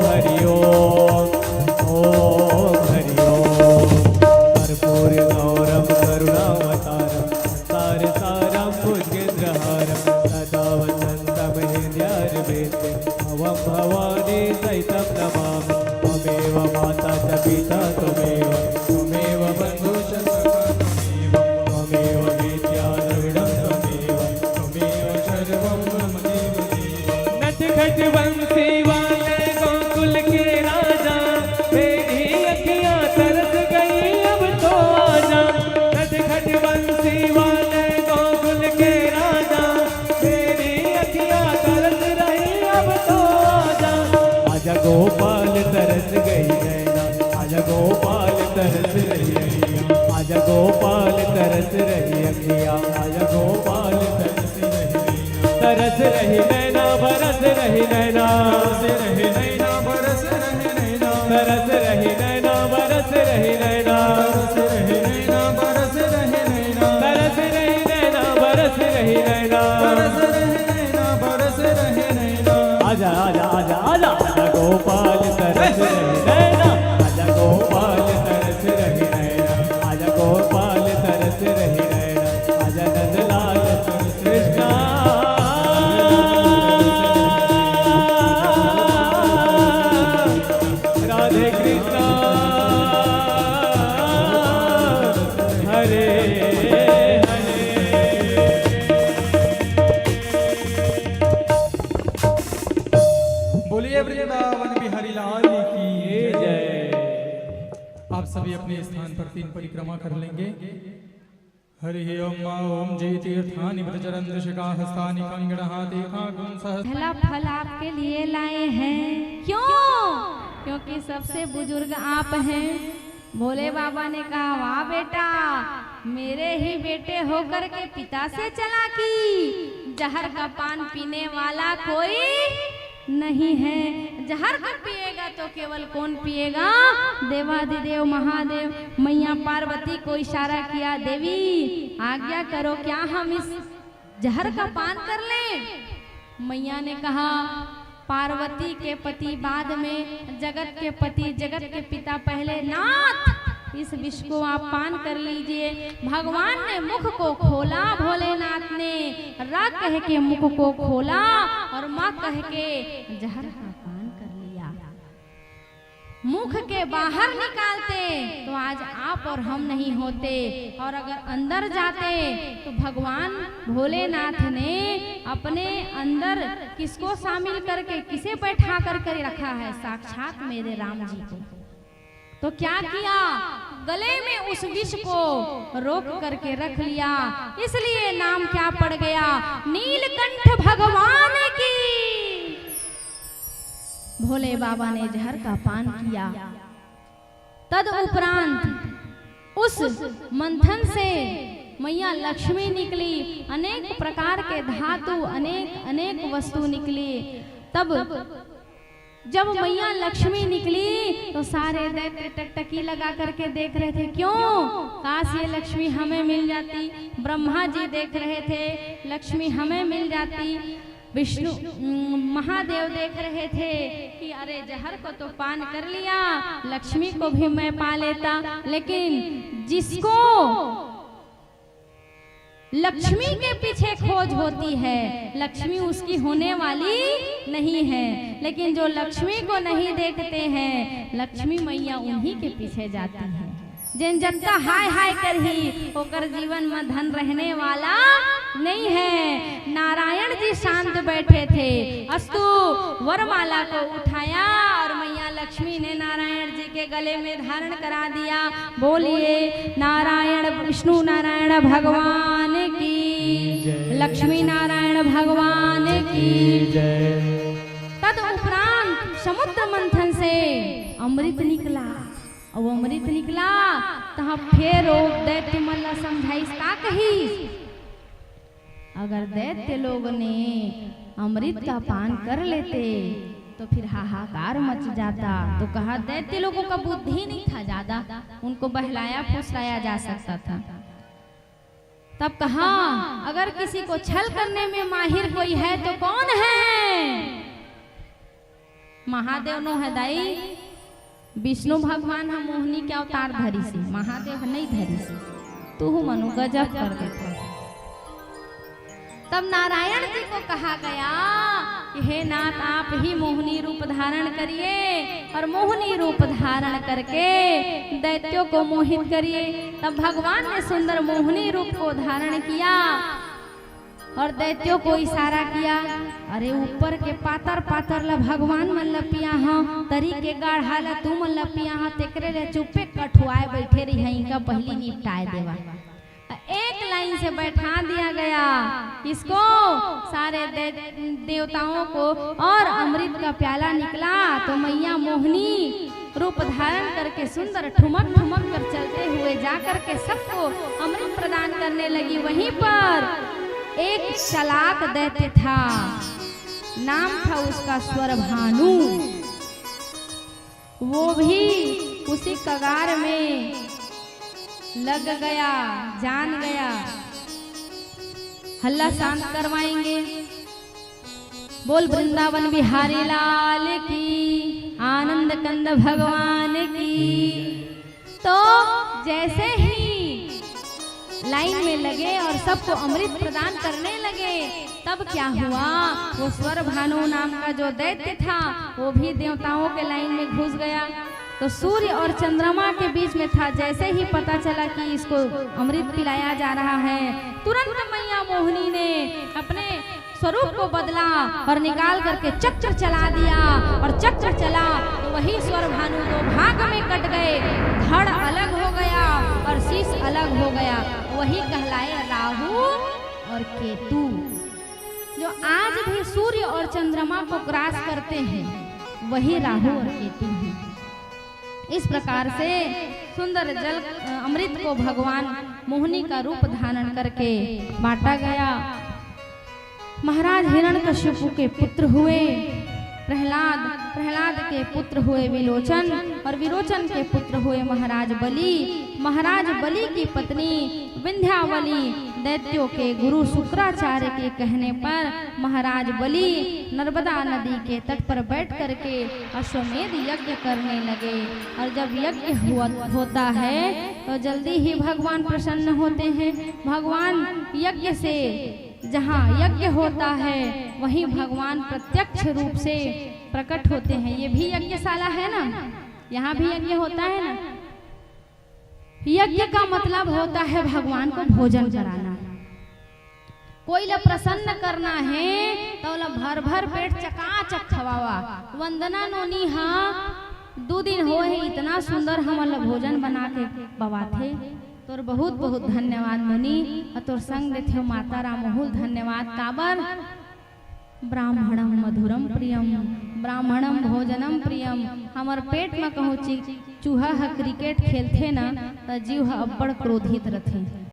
हरि ओम हरि ओम कर्पूर गौरम करुणावतारम सार सारम भुजगेन्द्रहारम सदा वसंतम हृदयारविन्दे भवं भवानी सहितं नमामि त्वमेव माता च पिता त्वमेव त्वमेव बन्धुश्च सखा त्वमेव विद्या द्रविणं त्वमेव त्वमेव सर्वं मम देव नटखट बंसी वाले गोकुल के राजा मेरी अखियां तरस गई अब तो आजा नटखट बंसी वाले गोकुल के राजा मेरी अखियां तरस रही अब तो आजा आजा गोपाल तरस गई नैना आजा गोपाल तरस रही अखियां आजा गोपाल तरस रही अखियां आजा गोपाल तरस रही नैना बरस रही नैना रहे नैना बरस रहे नैना तरस रही नैना बरस रही नैना बरस रहे नैना बरस रहे नैना तरस रही नैना बरस रही नैना बरस रहे नैना बरस रहे नैना। आजा आजा आजा आजा आजा गोपाल तरस रही नैना आजा गोपाल तरस रही नैना आजा गोपाल तरस रही नैना आजा नंदलाल कृष्णा राधे कृष्णा हरे हरे। बोलिए वृंदावन बिहारी लाल की जय। आप सभी अपने स्थान पर 3 परिक्रमा कर लेंगे। हरि ओम ओम जय तीर्थानि व्रजरं दृशिका हस्तानि कंगणहाते काकुं सहस्र। पहला फल आपके लिए लाए हैं। क्यों? क्योंकि सबसे बुजुर्ग आप हैं। भोले बाबा ने कहा वाह बेटा, मेरे ही बेटे होकर के पिता से चालाकी। जहर का पान पीने वाला कोई नहीं है। जहर का पिएगा तो केवल कौन पिएगा? देवाधिदेव महादेव। मैया पार्वती को इशारा किया, देवी आज्ञा करो क्या हम इस जहर का पान कर लें? मैया ने कहा पार्वती के पति बाद में, जगत के पति जगत के पिता पहले। नाथ इस विष को आप पान कर लीजिए। भगवान ने मुख को खोला, भोलेनाथ ने रा कह के मुख को खोला और माँ कह के जहर का पान कर लिया। मुख के बाहर निकालते तो आज आप और हम नहीं होते, और अगर अंदर जाते तो भगवान भोलेनाथ ने अपने अंदर किसको शामिल करके, किसे बैठा करके रखा है? साक्षात मेरे राम जी को। तो क्या किया? गले में उस विष को रोक करके रख लिया, इसलिए नाम क्या पड़ गया? नीलकंठ भगवान की। भोले बाबा ने जहर का पान किया। तद उपरांत उस मंथन से मैया लक्ष्मी निकली, अनेक प्रकार के धातु, अनेक वस्तु निकली। तब जब मैया लक्ष्मी निकली तो सारे दैत्य टकटकी लगा करके देख रहे थे, क्यों? काश ये लक्ष्मी हमें मिल जाती। ब्रह्मा जी देख रहे थे लक्ष्मी हमें मिल जाती। विष्णु महादेव देख रहे थे कि अरे जहर को तो पान कर लिया, लक्ष्मी को भी मैं पा लेता। लेकिन जिसको लक्ष्मी के पीछे खोज होती है, लक्ष्मी उसकी होने वाली नहीं है। लेकिन जो लक्ष्मी को नहीं देखते हैं, लक्ष्मी मैया उन्हीं के पीछे जाती है। जिन जनता हाय हाय कर ही होकर जीवन में धन रहने वाला नहीं है। नारायण जी शांत बैठे थे, अस्तु वरमाला को उठाया और मैया लक्ष्मी ने नारायण जी के गले में धारण करा दिया। बोलिए नारायण विष्णु नारायण भगवान की, लक्ष्मी नारायण भगवान की जय। तद उपरांत समुद्र मंथन से अमृत निकला, और अमृत निकला तहाँ फेरो दैत्य मल्ला समझाइस का कही? अगर दैत्य लोग ने अमृत का पान कर लेते तो फिर हाहाकार मच जाता। तो कहा दैत्य लोगों का बुद्धि नहीं था ज्यादा, उनको बहलाया फुसलाया जा सकता था। तब कहा अगर किसी को छल करने में माहिर कोई है तो कौन है? महादेव नो है दाई। विष्णु भगवान हम मोहनी के अवतार धरी से, महादेव नहीं धरी से। तू मनु गजब कर देता। तब नारायण जी को कहा गया कि हे नाथ आप ही मोहनी रूप धारण करिए, और मोहनी रूप धारण करके दैत्यों को मोहित करिए। तब भगवान ने सुंदर मोहनी रूप को धारण किया और दैत्यों को इशारा किया। अरे ऊपर के पातर पातर ला भगवान मन लपिया हाँ, तरी के गाढ़ा ला तू मन लपिया हाँ, तेकरे ले चुपे कठुआए बैठे रही हैं, इनका पहली निपटाए देवा। एक लाइन से बैठा दिया गया इसको, सारे देवताओं को, और अमृत का प्याला निकला। तो मैया मोहनी रूप धारण करके सुंदर ठुमक ठुमक कर चलते हुए जा करके सबको अमृत प्रदान करने लगी। वहीं पर एक चालाक दैत्य था, नाम था उसका स्वरभानु। वो भी उसी कगार में लग गया, जान गया हल्ला शांत करवाएंगे। बोल वृंदावन बिहारी लाल की, आनंद कंद भगवान की। तो जैसे ही लाइन में लगे और सबको अमृत प्रदान करने लगे, तब क्या हुआ? वो स्वर भानु नाम का जो दैत्य था वो भी देवताओं के लाइन में घुस गया। तो सूर्य और चंद्रमा के बीच में था। जैसे ही पता चला कि इसको अमृत पिलाया जा रहा है, तुरंत मैया मोहिनी ने अपने स्वरूप को बदला और निकाल करके चक्र चला दिया। और चक्र चला तो वही स्वर भानु दो भाग में कट गए, धड़ अलग हो गया और शीश अलग हो गया। वही कहलाए राहु और केतु, जो आज भी सूर्य और चंद्रमा को ग्रास करते हैं, वही राहु और केतु हैं। इस प्रकार से सुंदर जल अमृत को भगवान मोहिनी का रूप धारण करके बांटा गया। महाराज हिरण्यकश्यप के पुत्र हुए प्रहलाद, प्रहलाद के पुत्र हुए विलोचन, और विलोचन के पुत्र हुए महाराज बलि। महाराज बलि की पत्नी विंध्यावली दैत्यों के गुरु शुक्राचार्य के कहने पर महाराज बलि नर्मदा नदी के तट पर बैठ करके अश्वमेध यज्ञ करने लगे। और जब यज्ञ होता है तो जल्दी ही भगवान प्रसन्न होते हैं। भगवान यज्ञ से, जहाँ यज्ञ होता है वहीं भगवान प्रत्यक्ष रूप से प्रकट होते हैं। ये भी यज्ञशाला है ना, यहाँ भी यज्ञ होता है ना। यज्ञ का मतलब होता है भगवान को भोजन कराना। कोई ला प्रसन्न करना है तो ला भर भर पेट चकाचक खवावा। वंदना नोनी हाँ 2 दिन हो है इतना सुंदर हमला भोजन बना के बवाथे। तोर बहुत बहुत धन्यवाद मुनि। और तोर संग देथे माता रामहुल धन्यवाद। काबर ब्राह्मणम मधुरम प्रियम ब्राह्मणम भोजनम प्रियम। हमर पेट में कहूँ चूहा क्रिकेट खेलथे ना तो जीव अब्बड़ क्रोधित रथे।